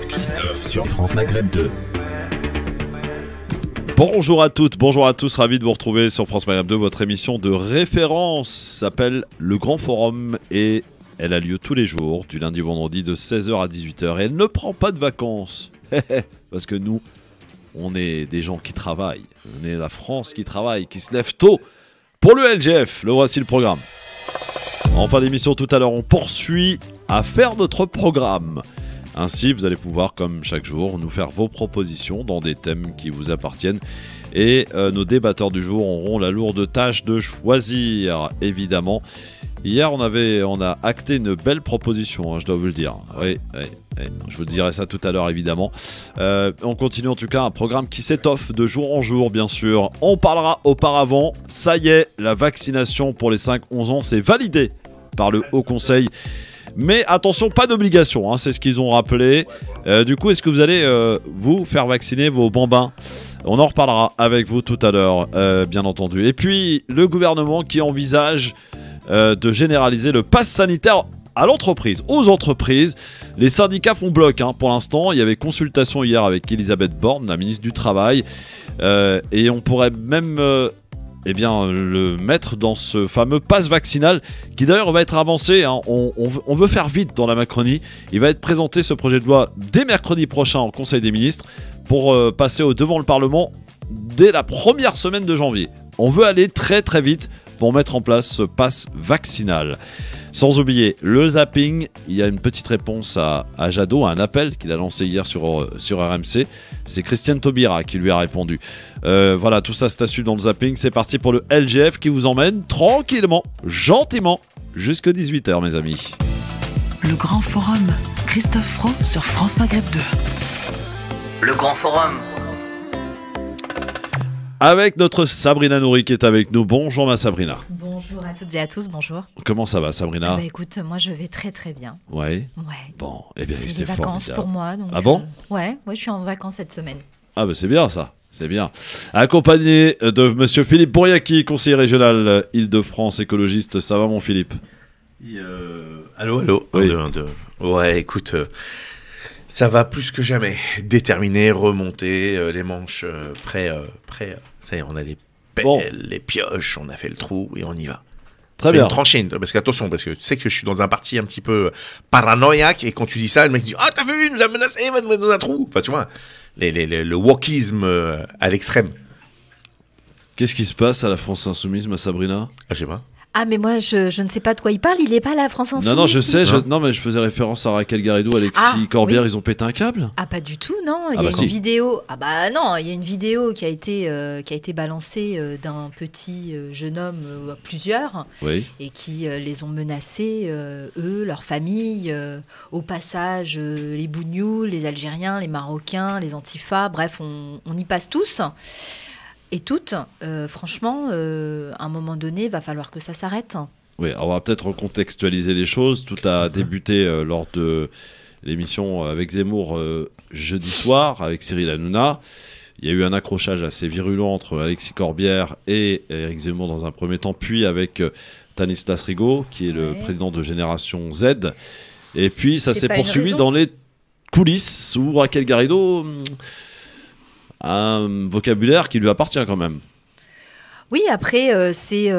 Christophe sur France Maghreb 2. Bonjour à toutes, bonjour à tous, ravi de vous retrouver sur France Maghreb 2. Votre émission de référence s'appelle Le Grand Forum et elle a lieu tous les jours, du lundi au vendredi de 16h à 18h. Et elle ne prend pas de vacances, parce que nous, on est des gens qui travaillent. On est la France qui travaille, qui se lève tôt pour le LGF. Le voici le programme. En fin d'émission tout à l'heure, on poursuit à faire notre programme. Ainsi, vous allez pouvoir, comme chaque jour, nous faire vos propositions dans des thèmes qui vous appartiennent. Et nos débatteurs du jour auront la lourde tâche de choisir, évidemment. Hier, on a acté une belle proposition, je dois vous le dire. Oui, je vous dirai ça tout à l'heure, évidemment. On continue en tout cas un programme qui s'étoffe de jour en jour, bien sûr. On parlera auparavant, ça y est, la vaccination pour les 5-11 ans, c'est validé par le Haut Conseil. Mais attention, pas d'obligation, c'est ce qu'ils ont rappelé. Du coup, est-ce que vous allez vous faire vacciner vos bambins ? On en reparlera avec vous tout à l'heure, bien entendu. Et puis, le gouvernement qui envisage de généraliser le pass sanitaire à l'entreprise, aux entreprises. Les syndicats font bloc pour l'instant. Il y avait consultation hier avec Elisabeth Borne, la ministre du Travail. Et on pourrait même... le mettre dans ce fameux pass vaccinal qui d'ailleurs va être avancé. On veut faire vite dans la Macronie. Il va être présenté ce projet de loi dès mercredi prochain au Conseil des ministres pour passer devant le Parlement dès la première semaine de janvier. On veut aller très très vite pour mettre en place ce pass vaccinal. Sans oublier le zapping, il y a une petite réponse à Jadot, à un appel qu'il a lancé hier sur RMC. C'est Christiane Taubira qui lui a répondu. Voilà, tout ça c'est à suivre dans le zapping. C'est parti pour le LGF qui vous emmène tranquillement, gentiment, jusque 18h, mes amis. Le Grand Forum, Christophe Fro sur France Maghreb 2. Le Grand Forum. Avec notre Sabrina Nouri qui est avec nous. Bonjour ma Sabrina. Bonjour à toutes et à tous, bonjour. Comment ça va Sabrina ? Écoute, moi je vais très très bien. Ouais. Ouais. Bon, eh bien c'est des vacances formidable. pour moi. Donc, ah bon ? Ouais, je suis en vacances cette semaine. Ah c'est bien ça, c'est bien. Accompagné de monsieur Philippe Bouriaki, conseiller régional Île-de-France, écologiste. Ça va mon Philippe ? Allô. Oui. 1, 2. Ouais, écoute... ça va plus que jamais. Déterminé, remonté, les manches prêts. Ça y est, on a les pelles, les pioches, on a fait le trou et on y va. Très bien. Une tranchée, parce qu'attention, parce que tu sais que je suis dans un parti un petit peu paranoïaque et quand tu dis ça, le mec dit « Ah, t'as vu, il nous a menacé, il va nous mettre dans un trou !» Enfin, tu vois, le wokisme à l'extrême. Qu'est-ce qui se passe à la France Insoumise, ma Sabrina ? Ah, je sais pas. Ah mais moi je ne sais pas de quoi il parle, il n'est pas là, France Insoumise. Non, je sais, mais je faisais référence à Raquel Garrido, Alexis Corbière, oui. Ils ont pété un câble ? Ah pas du tout, non, il y a une vidéo. Ah bah non, il y a une vidéo qui a été balancée d'un petit jeune homme, plusieurs, oui. Et qui les ont menacés, eux, leur famille, au passage les Bougnouls, les Algériens, les Marocains, les Antifas, bref, on y passe tous. Et toutes, franchement, à un moment donné, il va falloir que ça s'arrête. Oui, on va peut-être recontextualiser les choses. Tout a débuté lors de l'émission avec Zemmour jeudi soir, avec Cyril Hanouna. Il y a eu un accrochage assez virulent entre Alexis Corbière et Éric Zemmour dans un premier temps, puis avec Stanislas Rigaud, qui est le président de Génération Z. Et puis, ça s'est poursuivi dans les coulisses où Raquel Garrido... un vocabulaire qui lui appartient quand même. Oui, après, c'est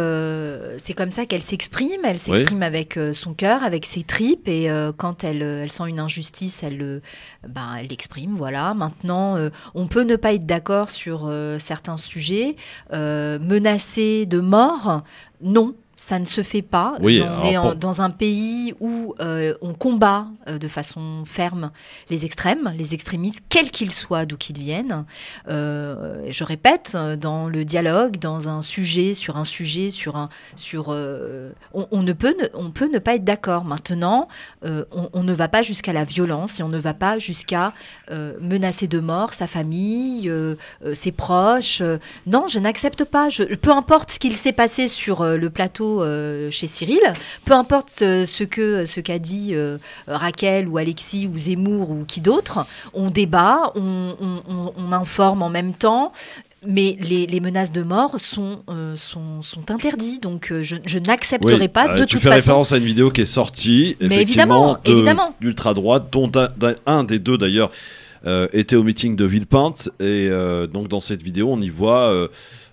comme ça qu'elle s'exprime. Elle s'exprime avec son cœur, avec ses tripes. Et quand elle sent une injustice, elle l'exprime. Voilà. Maintenant, on peut ne pas être d'accord sur certains sujets. Menacer de mort, non. Ça ne se fait pas. Oui, on est dans un pays où on combat de façon ferme les extrêmes, les extrémistes, quels qu'ils soient, d'où qu'ils viennent. Je répète, dans le dialogue, dans un sujet, on peut ne pas être d'accord. Maintenant, on ne va pas jusqu'à la violence et on ne va pas jusqu'à menacer de mort sa famille, ses proches. Non, je n'accepte pas. Peu importe ce qu'il s'est passé sur le plateau chez Cyril, peu importe ce qu'a dit Raquel ou Alexis ou Zemmour ou qui d'autre, on débat, on informe en même temps. Mais les menaces de mort sont interdits, donc je n'accepterai pas de toute tu fais façon. référence à une vidéo qui est sortie, Mais effectivement, évidemment. d'ultra-droite, dont un des deux d'ailleurs était au meeting de Villepinte, et donc dans cette vidéo on y voit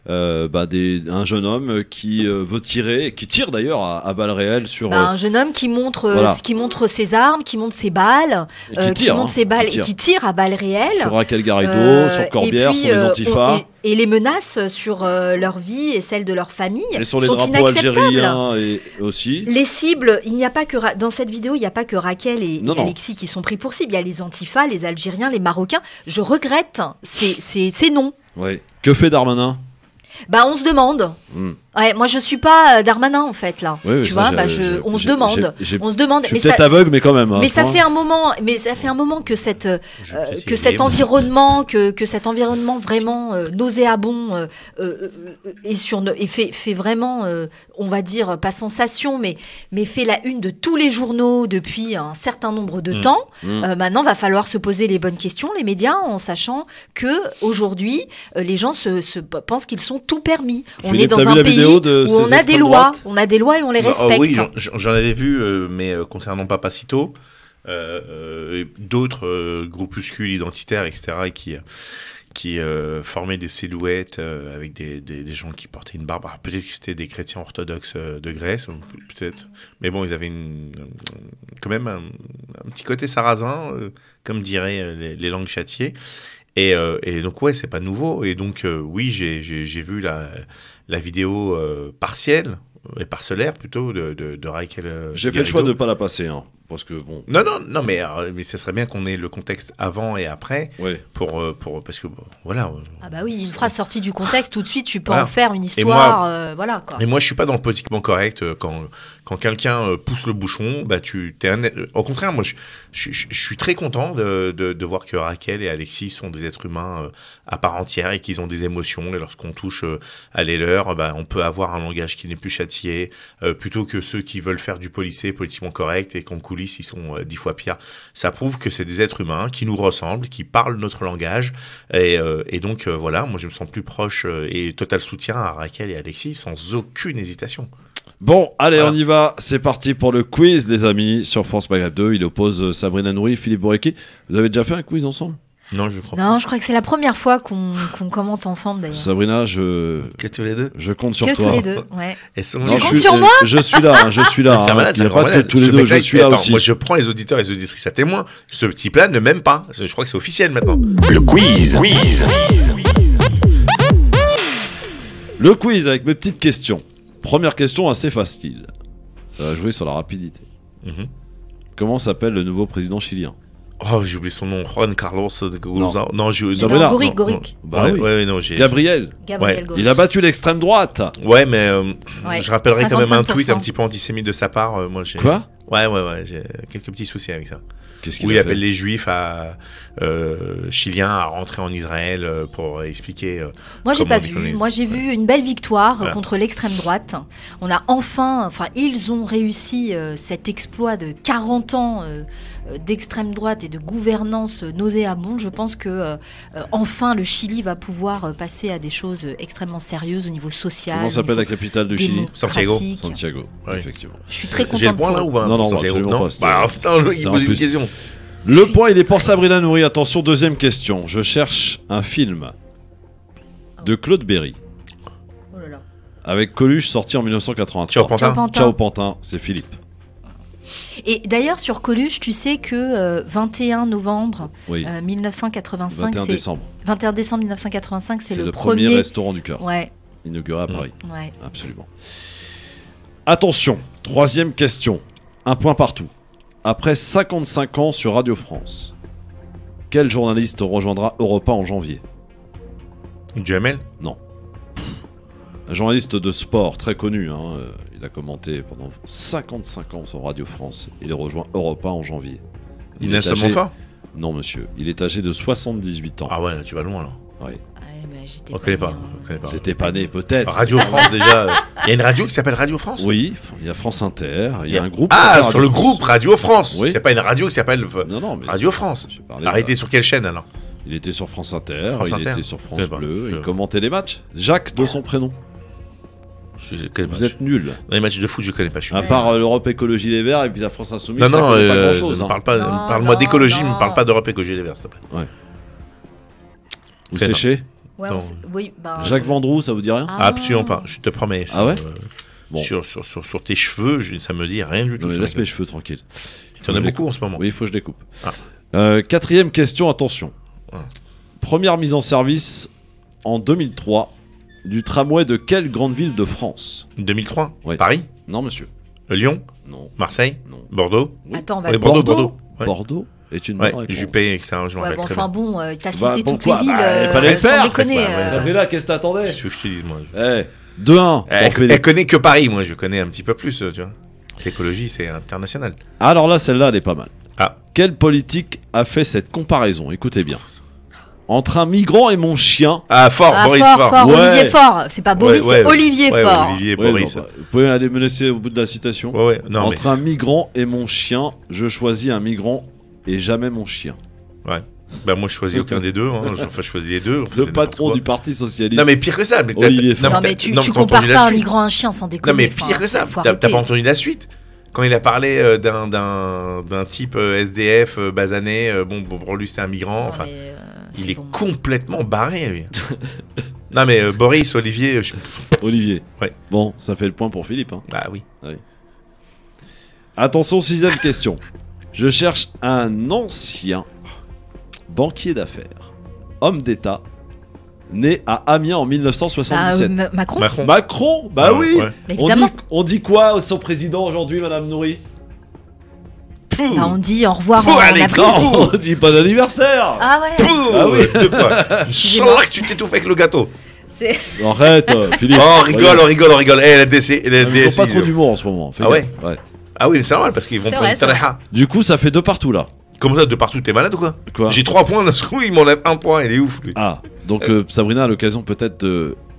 un jeune homme qui veut tirer, qui tire d'ailleurs à balles réelles sur... un jeune homme qui montre, Voilà. qui montre ses armes, qui montre ses balles, qui tire à balles réelles. Sur Raquel Garrido, sur Corbière, et puis, sur les Antifas. Et les menaces sur leur vie et celles de leur famille Et sur les sont drapeaux inacceptables. algériens aussi. Les cibles, il n'y a pas que dans cette vidéo, il n'y a pas que Raquel et Non. Alexis qui sont pris pour cible. Il y a les Antifas, les Algériens, les Marocains. Je regrette, c'est non. Ouais. Que fait Darmanin ? On se demande. Ouais, moi je suis pas Darmanin en fait là. Oui, tu vois, on se demande. On se demande. Je suis peut-être aveugle, mais quand même. Mais ça fait un moment que cet environnement vraiment nauséabond fait vraiment, on va dire pas sensation, mais fait la une de tous les journaux depuis un certain nombre de temps. Maintenant, va falloir se poser les bonnes questions, les médias, en sachant que aujourd'hui, les gens se pensent qu'ils sont tout permis. On est dans un pays où on a des lois, et on les respecte. Oui, j'en avais vu, mais concernant Papacito, d'autres groupuscules identitaires, etc., qui formaient des silhouettes avec des gens qui portaient une barbe. Alors, peut-être que c'était des chrétiens orthodoxes de Grèce, peut-être. Mais bon, ils avaient quand même un petit côté sarrasin, comme diraient les langues châtiées. Et donc, ouais, c'est pas nouveau. Et donc, oui, j'ai vu la vidéo partielle, et parcellaire plutôt, de Raquel. J'ai fait le choix de ne pas la passer, parce que bon. Non, mais ce serait bien qu'on ait le contexte avant et après, parce que voilà. Ah bah oui, une phrase sortie du contexte, tout de suite, tu peux voilà. en faire une histoire, voilà quoi. Et moi, je suis pas dans le politiquement correct. Quand quelqu'un pousse le bouchon, au contraire, moi, je suis très content de voir que Raquel et Alexis sont des êtres humains à part entière et qu'ils ont des émotions. Et lorsqu'on touche à les leurs, on peut avoir un langage qui n'est plus châtié, plutôt que ceux qui veulent faire du politiquement correct et qu'en coulisses, ils sont 10 fois pires. Ça prouve que c'est des êtres humains qui nous ressemblent, qui parlent notre langage. Et donc, voilà, moi, je me sens plus proche et total soutien à Raquel et Alexis sans aucune hésitation. Bon, allez, on y va. C'est parti pour le quiz, les amis, sur France Maghreb 2. Il oppose Sabrina Nouri, Philippe Boureki. Vous avez déjà fait un quiz ensemble ? Non, je crois pas. Non, je crois que c'est la première fois qu'on commente ensemble, d'ailleurs. Sabrina, que tous les deux. Je compte sur toi. Que tous les deux, ouais. Tu comptes sur moi ? Je suis là. Il n'y a pas que tous les deux, je suis là aussi. Moi, je prends les auditeurs et les auditrices à témoin. Ce type-là ne m'aime pas. Je crois que c'est officiel maintenant. Le quiz. Le quiz avec mes petites questions. Première question assez facile. Ça va jouer sur la rapidité. Comment s'appelle le nouveau président chilien ? Oh, j'ai oublié son nom. Juan Carlos de Gouza. Non, Goric. Bah oui. Non, Gabriel. Goric. Il a battu l'extrême droite. Ouais, mais je rappellerai quand même un 55%. tweet un petit peu antisémite de sa part. Moi, Quoi ? Ouais, j'ai quelques petits soucis avec ça. Qu'est-ce qu'il où il a appelle fait ? les juifs chiliens à rentrer en Israël pour expliquer. Moi, j'ai pas vu. Moi, j'ai vu une belle victoire contre l'extrême droite. On a ils ont réussi cet exploit de 40 ans d'extrême droite et de gouvernance nauséabonde. Je pense que enfin le Chili va pouvoir passer à des choses extrêmement sérieuses au niveau social. Comment s'appelle la capitale du Chili ? Santiago, effectivement. Je suis très contente. J'ai le point là ou pas ? Non, absolument pas. Il pose une question. Le point, il est pour Sabrina Nouri. Attention, deuxième question. Je cherche un film de Claude Berry. Oh là là. Avec Coluche, sorti en 1983. Ciao Pantin, c'est Philippe. Et d'ailleurs, sur Coluche, tu sais que 21 novembre 1985, 21 décembre 1985, c'est le premier restaurant du cœur inauguré à Paris. Ouais. Absolument. Attention, troisième question. Un point partout. Après 55 ans sur Radio France, quel journaliste rejoindra Europe 1 en janvier ? Duhamel ? Non. Un journaliste de sport très connu. Il a commenté pendant 55 ans sur Radio France. Il rejoint Europe 1 en janvier. Nelson Montfort ? Non, monsieur. Il est âgé de 78 ans. Ah ouais, là, tu vas loin, là. Oui. On ne connaît pas. C'était pas né, peut-être. Radio France, déjà. Il y a une radio qui s'appelle Radio France ? Oui, il y a France Inter. Il y a un groupe. Sur le groupe Radio France. Oui. C'est pas une radio qui s'appelle non, mais Radio France. Arrêtez sur quelle chaîne alors ? Il était sur France Inter, France il Inter. était sur France Je sais pas, Bleu, je- il commentait les matchs. Jacques de son prénom. Vous êtes nuls. Dans les matchs de foot, je connais pas. Je suis À part l'Europe Écologie Les Verts et puis la France Insoumise, non, ça non, connaît pas grand-chose. ne hein. parle pas. Non, Parle-moi non, d'écologie, non. me parle pas d'Europe Écologie Les Verts, s'il te plaît. Vous Fais séchez Ouais, Non. oui, bah, Jacques Vendroux, ça vous dit rien Ah. Absolument pas. Je te promets. Ah ouais Bon. Sur tes cheveux, ça me dit rien du tout. Non, mais sur laisse les- mes cheveux tranquilles. T'en as beaucoup en ce moment. Oui, il faut que je les coupe. Ah. Quatrième question, attention. Ah. Première mise en service en 2003 du tramway de quelle grande ville de France? 2003. Ouais. Paris, Non, monsieur. Lyon, Non. Marseille, Non. Bordeaux. Attends, on va. Ouais, Bordeaux. Ouais. Bordeaux est une Ouais, bonne réponse. Juppé, etc. Je me Ouais, rappelle bon, très enfin bien. bon, t'as Bah, cité bon, toutes quoi, les villes. bah, il fallait le sans faire. déconner. C'est pas vrai, Sabrina, qu'est-ce que t'attendais? Qu'est-ce que je te dise, moi 2-1. Elle connaît que Paris, moi je connais un petit peu plus, tu vois. L'écologie, c'est international. Alors là, celle-là, elle est pas mal. Ah. Quel politique a fait cette comparaison? Écoutez bien. Entre un migrant et mon chien. Ah, Fort, Ah, Boris fort, Fort. Ouais. Olivier Fort. C'est pas Boris, Ouais, c'est Olivier Ouais, Fort. Olivier, Ouais, Boris. non, bah, vous pouvez aller me laisser au bout de la citation. Ouais, non, Entre un migrant et mon chien, je choisis un migrant et jamais mon chien. mais. Bah, moi je choisis aucun des deux. Hein. Enfin, je choisis les deux. Enfin, Le c'est patron n'importe du quoi. Parti Socialiste. Non, mais pire que ça. Mais Olivier Faure. Non, mais tu t'as compares entendu la pas un suite. migrant à un chien sans déconner. Non, mais enfin, pire que ça. faut T'as arrêter. pas entendu la suite? Quand il a parlé d'un type SDF basané, bon, pour lui c'était un migrant. Non, Enfin, mais, il c'est est bon. complètement barré, lui. Non, mais Boris, Olivier, Olivier. Ouais. Bon, ça fait le point pour Philippe. Hein. bah oui. Attention, sixième question. Je cherche un ancien banquier d'affaires, homme d'État, né à Amiens en 1977. Macron. Macron. Bah Ah, oui. ouais. Évidemment. On dit quoi au son président aujourd'hui, Madame Nourri? Bah, on dit au revoir Pouh, en allez, avril. Non, on dit pas d'anniversaire. Ah ouais. Ah oui. Deux fois. Excusez-moi. Inch'Allah que tu t'étouffes avec le gâteau. C'est. Arrête, Philippe. Oh, on rigole. Eh, la DC. Ils sont pas trop d'humour en ce moment. Fais Ah ouais gaffe. Ah oui, mais c'est normal parce qu'ils vont C'est prendre vrai, une c'est vrai. taraha. Du coup, ça fait 2 partout là. Comment ça, de partout, t'es malade ou quoi? Quoi? J'ai 3 points d'un coup, il m'enlève 1 point, il est ouf lui. Ah, donc Sabrina a l'occasion peut-être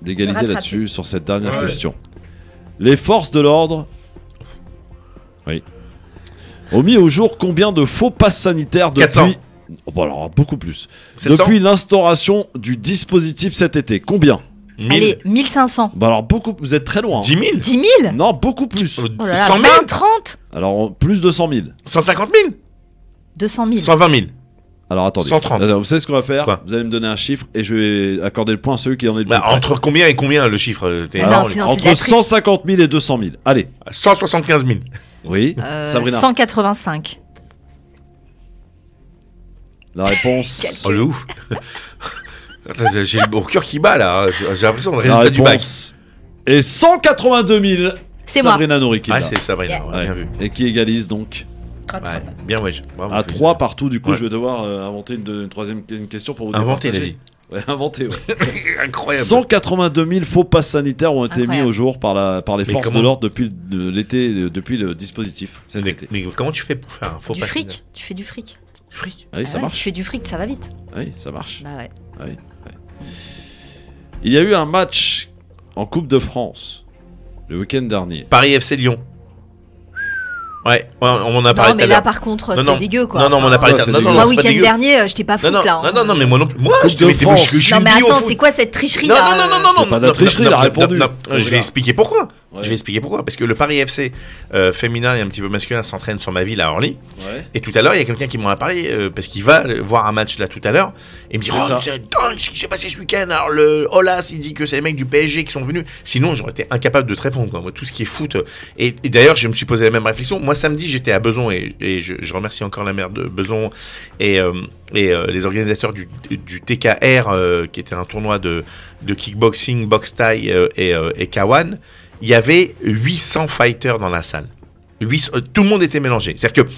d'égaliser rattraper. là-dessus sur cette dernière Ouais. question. Les forces de l'ordre, oui, ont mis au jour combien de faux passes sanitaires depuis 400. Oh, bah alors beaucoup plus. 700. Depuis l'instauration du dispositif cet été, combien? 1000, Allez, 1500. Bah alors beaucoup, vous êtes très loin. hein. 10 000, 10 000. Non, beaucoup plus. Oh là là, 100 000, 20, 30. Alors plus de 100 000. 150 000, 200 000. 120 000. Alors attendez. 130. Attends, vous savez ce qu'on va faire? Quoi? Vous allez me donner un chiffre et je vais accorder le point à celui qui en est le plus Bah, près. entre combien et combien le chiffre t'es Ah énorme, non, sinon, c'est de Entre la triche. 150 000 et 200 000. Allez. 175 000. Oui. Sabrina. 185. La réponse. Oh le ouf. Attends, j'ai le bon cœur qui bat là. J'ai l'impression de La résultat du bac. réponse est 182 000. C'est moi. Sabrina Nourri qui Ah, l'a. c'est Sabrina, Yeah. ouais, Ouais. bien vu. Et qui égalise donc Ouais, bien, ouais. Bravo, à 3 partout. Du coup, Ouais. je vais devoir inventer une troisième question pour vous Inventé, il a départager. dit. Ouais, inventer, ouais. Incroyable. 182 000 faux passes sanitaires ont été Incroyable. mis au jour par les Mais forces comment de l'ordre depuis l'été, depuis le dispositif cet été. Mais comment tu fais pour faire un faux Du pass fric. Tu fais du fric. Du fric. Ah oui, ça Ah ouais, marche. Tu fais du fric, ça va vite. Oui, ça marche. Bah ouais. Il y a eu un match en Coupe de France le week-end dernier. Paris FC Lyon. Ouais, on en a parlé Non, tout à mais là, l'heure. par contre, Non, c'est non. dégueu, quoi. Non, non, mais on a parlé Ouais, tout à c'est l'heure. Non, dégueu. non, Moi, c'est pas week-end dégueu. dernier, j'étais pas foot, Non, là. non, non, mais moi non plus. Moi, Coupe je te de mettais France. je suis Non, mais une bille au attends, foot. c'est quoi cette tricherie Non, là non, non, non, C'est pas de la tricherie, il a répondu. Je vais expliquer pourquoi. Ouais. Je vais expliquer pourquoi. Parce que le Paris FC féminin et un petit peu masculin s'entraîne sur ma ville à Orly. Ouais. Et tout à l'heure, il y a quelqu'un qui m'en a parlé parce qu'il va voir un match là tout à l'heure. Et il me dit C'est oh, ça. c'est dingue ce qui s'est passé ce week-end. Alors le Olas, il dit que c'est les mecs du PSG qui sont venus. Sinon, j'aurais été incapable de te répondre. Quoi. Moi, tout ce qui est foot. Et d'ailleurs, je me suis posé la même réflexion. Moi, samedi, j'étais à Besançon et je remercie encore la maire de Besançon et les organisateurs du TKR, qui était un tournoi de kickboxing, boxe thaï et K1. Il y avait 800 fighters dans la salle. Tout le monde était mélangé. C'est-à-dire que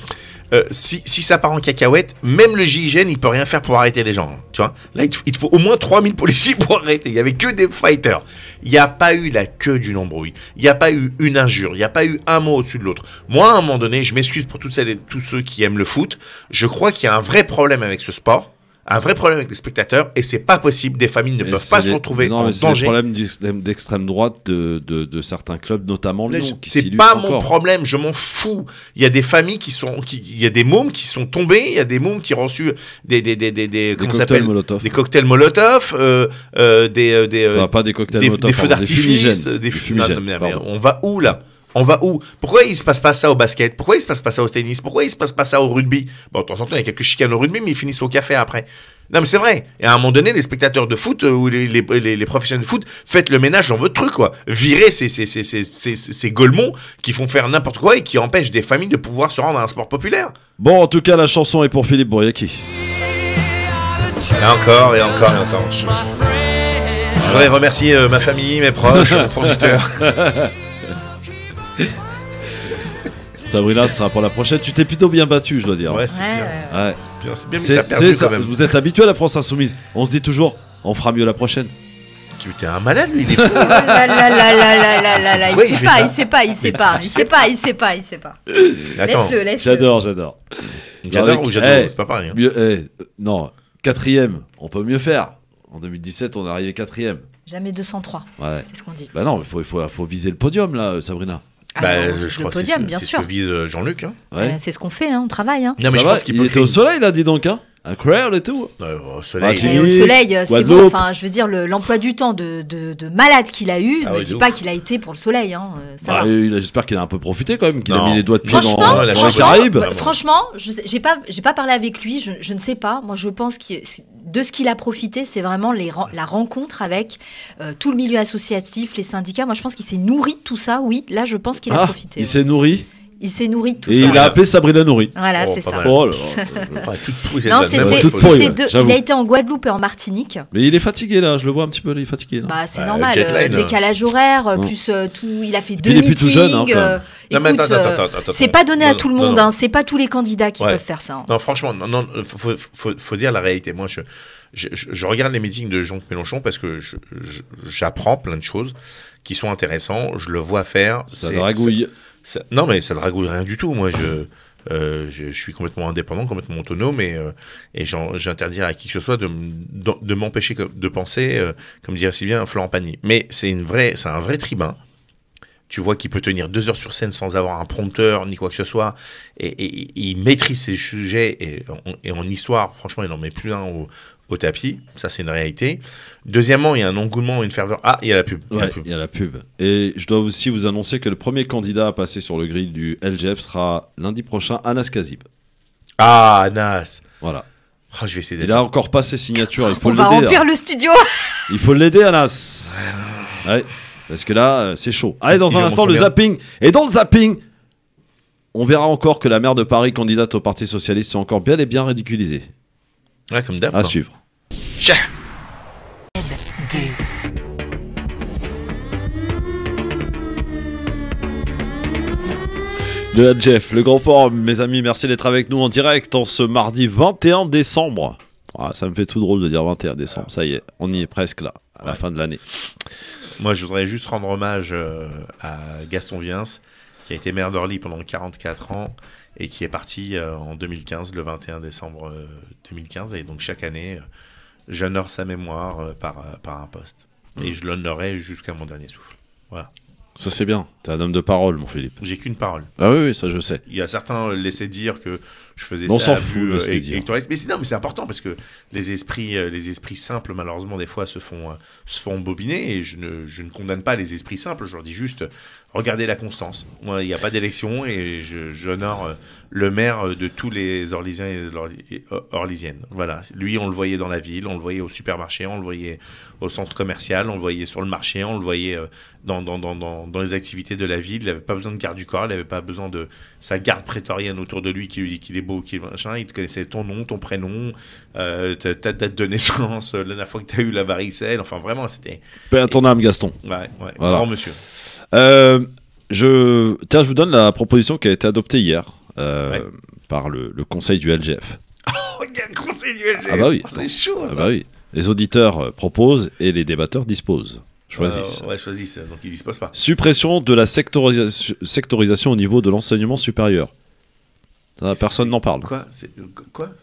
si ça part en cacahuète, même le GIGN, il peut rien faire pour arrêter les gens. Hein, tu vois, là, il te faut au moins 3000 policiers pour arrêter. Il y avait que des fighters. Il n'y a pas eu la queue d'une embrouille. Il n'y a pas eu une injure. Il n'y a pas eu un mot au-dessus de l'autre. Moi, à un moment donné, je m'excuse pour toutes celles et tous ceux qui aiment le foot. Je crois qu'il y a un vrai problème avec ce sport. un vrai problème avec les spectateurs et c'est pas possible. Des familles ne peuvent pas se retrouver en C'est le danger. problème d'extrême droite de certains clubs, notamment Lyon. C'est pas mon problème, je m'en fous. Il y a des familles il y a des mômes qui sont tombés, il y a des mômes qui ont reçu des cocktails Molotov. Des cocktails Molotov, Pas des cocktails Molotov, des feux d'artifice, des fumigènes. Mais on va où là? On va où? Pourquoi il se passe pas ça au basket? Pourquoi il se passe pas ça au tennis? Pourquoi il se passe pas ça au rugby? Bon, de temps en temps, il y a quelques chicanes au rugby, mais ils finissent au café après. Non, mais c'est vrai. Et à un moment donné, les spectateurs de foot ou les professionnels de foot, faites le ménage dans votre truc, quoi. Virez ces golemons qui font faire n'importe quoi et qui empêchent des familles de pouvoir se rendre à un sport populaire. Bon, en tout cas, la chanson est pour Philippe Bouriaki. Et encore. Je voudrais remercier ma famille, mes proches, mon producteur. Sabrina, ce sera pour la prochaine. Tu t'es plutôt bien battu, je dois dire. Ouais, c'est bien. Ouais. C'est bien, mais t'as perdu quand même. Vous êtes habitué à la France Insoumise. On se dit toujours, on fera mieux la prochaine. T'es un malade, lui, il est fou. Il sait pas. Attends, Laisse-le. J'adore. J'adore ou j'adore, c'est pas pareil. Non, 4e, on peut mieux faire. En 2017, on est arrivé 4e. Jamais 203. Ouais. C'est ce qu'on dit. Bah non, il faut viser le podium, là, Sabrina. Je crois le podium, que c'est sûr. ce que vise Jean-Luc. Hein. Ouais. C'est ce qu'on fait, on travaille. Non, mais Ça je va, pense qu'il il peut était au soleil, là, dis donc. Incroyable et tout. Au soleil. Ah, Et au soleil, c'est Guadeloupe. bon. Enfin, je veux dire, l'emploi du temps de malade qu'il a eu, ne dis pas qu'il a été pour le soleil. Ça va. J'espère qu'il a un peu profité quand même, qu'il a Non. mis les doigts de pied dans la les chance. Caraïbes. Franchement, j'ai pas parlé avec lui, je ne sais pas. Moi, je pense que de ce qu'il a profité, c'est vraiment la rencontre avec tout le milieu associatif, les syndicats. Moi, je pense qu'il s'est nourri de tout ça. Oui, là, je pense qu'il a profité. Il s'est nourri. Il s'est nourri de tout Et ça. il a appelé Sabrina Nourri. Voilà, c'est pas ça. mal. Oh là là. Non, j'avoue. il a été en Guadeloupe et en Martinique. Mais il est fatigué là, je le vois un petit peu, il est fatigué. Là. Bah, c'est normal, jet lag, décalage horaire, plus tout. Il a fait Puis 2 il est plus tout jeune, hein, meetings. quand même. Non, mais Écoute, attends. c'est pas donné à Non, tout le non, monde, non. c'est pas tous les candidats qui Ouais. peuvent faire ça. Non, franchement, faut dire la réalité. Moi, je regarde les meetings de Jean Mélenchon parce que j'apprends plein de choses qui sont intéressants. Je le vois faire. Ça dragouille. Non, mais ça dragouille rien du tout. Moi, je suis complètement indépendant, complètement autonome et j'interdis à qui que ce soit de m'empêcher de penser, comme dirait si bien, Florent Pagny. Mais c'est un vrai tribun. Tu vois qu'il peut tenir 2 heures sur scène sans avoir un prompteur ni quoi que ce soit. Et il maîtrise ses sujets. Et en histoire, franchement, il n'en met plus un au tapis. Ça, c'est une réalité. Deuxièmement, il y a un engouement, une ferveur. Ah, il y a la pub. Il y a la pub. Et je dois aussi vous annoncer que le premier candidat à passer sur le grill du LGF sera lundi prochain, Anas Kazib. Ah, Anas. Voilà. Oh, je vais essayer Il d'être. a encore pas ses signatures. Il faut On l'aider. va remplir là. le studio. Il faut l'aider, Anas. Ouais. Parce que là, c'est chaud. Allez, dans Il un en instant, manque le combien zapping. Et dans le zapping, on verra encore que la maire de Paris, candidate au Parti Socialiste, sont encore bien et bien ridiculisées. Ouais, comme d'hab. À quoi. suivre. Tcha. De la Jeff, le grand forum, mes amis, merci d'être avec nous en direct en ce mardi 21 décembre. Ah, ça me fait tout drôle de dire 21 décembre, ça y est, on y est presque là, à la fin de l'année. Moi, je voudrais juste rendre hommage à Gaston Viens, qui a été maire d'Orly pendant 44 ans et qui est parti en 2015, le 21 décembre 2015. Et donc, chaque année, j'honore sa mémoire par un poste. Et je l'honorerai jusqu'à mon dernier souffle. Voilà. Ça c'est bien, t'es un homme de parole, mon Philippe. J'ai qu'une parole. Ah oui, ça je sais. Il y a certains laissaient dire que je faisais On ça s'en fout, laisse-les dire. électoraliste. Mais c'est important parce que les esprits simples, malheureusement, des fois se font bobiner. Et je ne condamne pas les esprits simples. Je leur dis juste, regardez la constance. Moi, il n'y a pas d'élection et j'honore le maire de tous les Orlysiens et Orlysiennes. Voilà. Lui, on le voyait dans la ville, on le voyait au supermarché, on le voyait au centre commercial, on le voyait sur le marché, on le voyait dans les activités de la ville. Il n'avait pas besoin de garde du corps, il n'avait pas besoin de sa garde prétorienne autour de lui qui lui dit qu'il est beau, qu'il est machin. Il te connaissait ton nom, ton prénom, ta date de naissance, la dernière fois que tu as eu la varicelle. Enfin, vraiment, c'était... Paix à ton âme, Gaston. Ouais, Voilà. grand monsieur. Je vous donne la proposition qui a été adoptée hier par le conseil du LGF. Oh, il y a un conseil du LGF. Ah bah oui. Oh, c'est chaud, ça. Ah bah oui. Les auditeurs proposent et les débatteurs disposent. Choisissent. Ouais, choisissent. Donc, ils disposent pas. Suppression de la sectorisation au niveau de l'enseignement supérieur. Ça, personne n'en parle. Quoi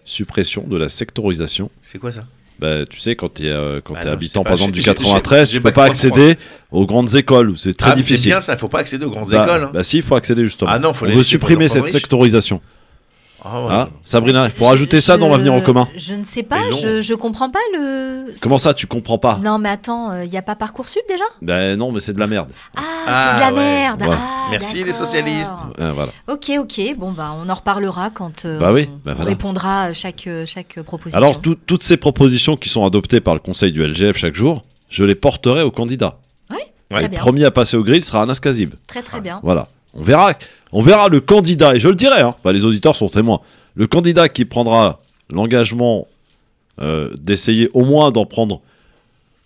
Suppression de la sectorisation. C'est quoi ça? Bah, tu sais, quand tu es non, habitant, c'est par pas- exemple, du j'ai 93, pas tu peux pas compris. accéder aux grandes écoles. C'est très C'est difficile. bien ça, il faut pas accéder aux grandes Bah, écoles. Hein. bah si, il faut accéder justement. Ah non, faut On les veut laisser pour supprimer les enfants cette riches. sectorisation. Ah ouais. Hein Sabrina, il faut Je- rajouter ça dans je- l'avenir en commun. Je ne sais pas, Mais non. je comprends pas le. Comment ça, tu comprends pas? Non, mais attends, il n'y a pas Parcoursup déjà? Ben non, mais c'est de la merde. Ah, Ah, c'est de la ouais. merde. Ouais. Ah, Merci, les d'accord. socialistes. Voilà. Ok, bon, bah, on en reparlera quand Bah oui, bah on voilà. répondra à chaque proposition. Alors, toutes ces propositions qui sont adoptées par le conseil du LGF chaque jour, je les porterai au candidat. Très Le bien. premier à passer au grill sera Anas Kazib. Très bien. Voilà. On verra le candidat, et je le dirai, hein, bah, les auditeurs sont témoins. Le candidat qui prendra l'engagement d'essayer au moins d'en prendre.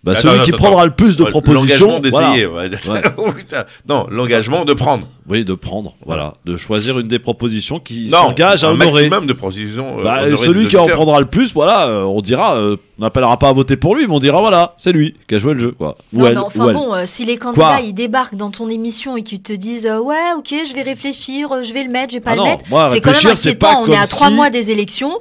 Bah, Attends, celui qui attends, prendra le plus de propositions. L'engagement d'essayer. voilà. Ouais. Oh, putain. Non, l'engagement de prendre. Oui, de prendre. Voilà. De choisir une des propositions qui Non, s'engage à un honorer. maximum de propositions. Bah, honorer celui des qui en auditeurs. prendra le plus, voilà, on dira, on n'appellera pas à voter pour lui, mais on dira voilà, c'est lui qui a joué le jeu, quoi. Ou Non, elle, mais ou enfin elle. bon, si les candidats Quoi ils débarquent dans ton émission et qu'ils te disent ouais, ok, je vais réfléchir, je vais le mettre, je vais pas Ah le non, mettre, moi, c'est quand même réfléchir, c'est inquiétant. pas On est à comme 3 si- mois des élections,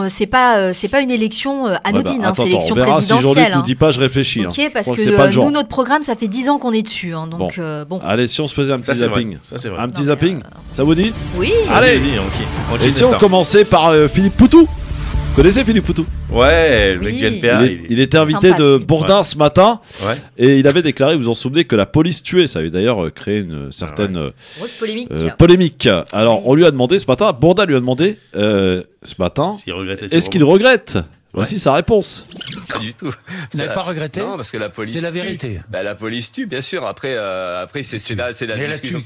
c'est pas une élection anodine, Ouais, bah, hein, c'est attends, l'élection on verra si Jean-Luc présidentielle. nous dit pas je réfléchis. Ok, hein. parce Je crois que c'est pas le genre. nous, notre programme, ça fait 10 ans qu'on est dessus, hein, donc bon. Allez, si on se faisait un Ça, petit c'est vrai. zapping. Ça, c'est vrai. Un petit Non, zapping, mais, ça vous dit? Oui. Allez. Vas-y, on Et si on Star. commençait par Philippe Poutou? Vous connaissez Philippe Poutou? Ouais, le mec Oui. du NPA. Il était invité Sympa, de Philippe. Bourdin ce matin Ouais. et il avait déclaré, vous vous en souvenez, que la police tuait. Ça avait d'ailleurs créé une certaine Grosse polémique. polémique. Alors, Oui. on lui a demandé ce matin, Bourdin lui a demandé ce matin, S'il regrettait est-ce qu'il regrette? Voici sa réponse. Pas du tout. Vous n'avez pas regretté? Non, parce que la police. C'est la tue. vérité. Bah, la police tue, bien sûr. Après, c'est la Mais discussion.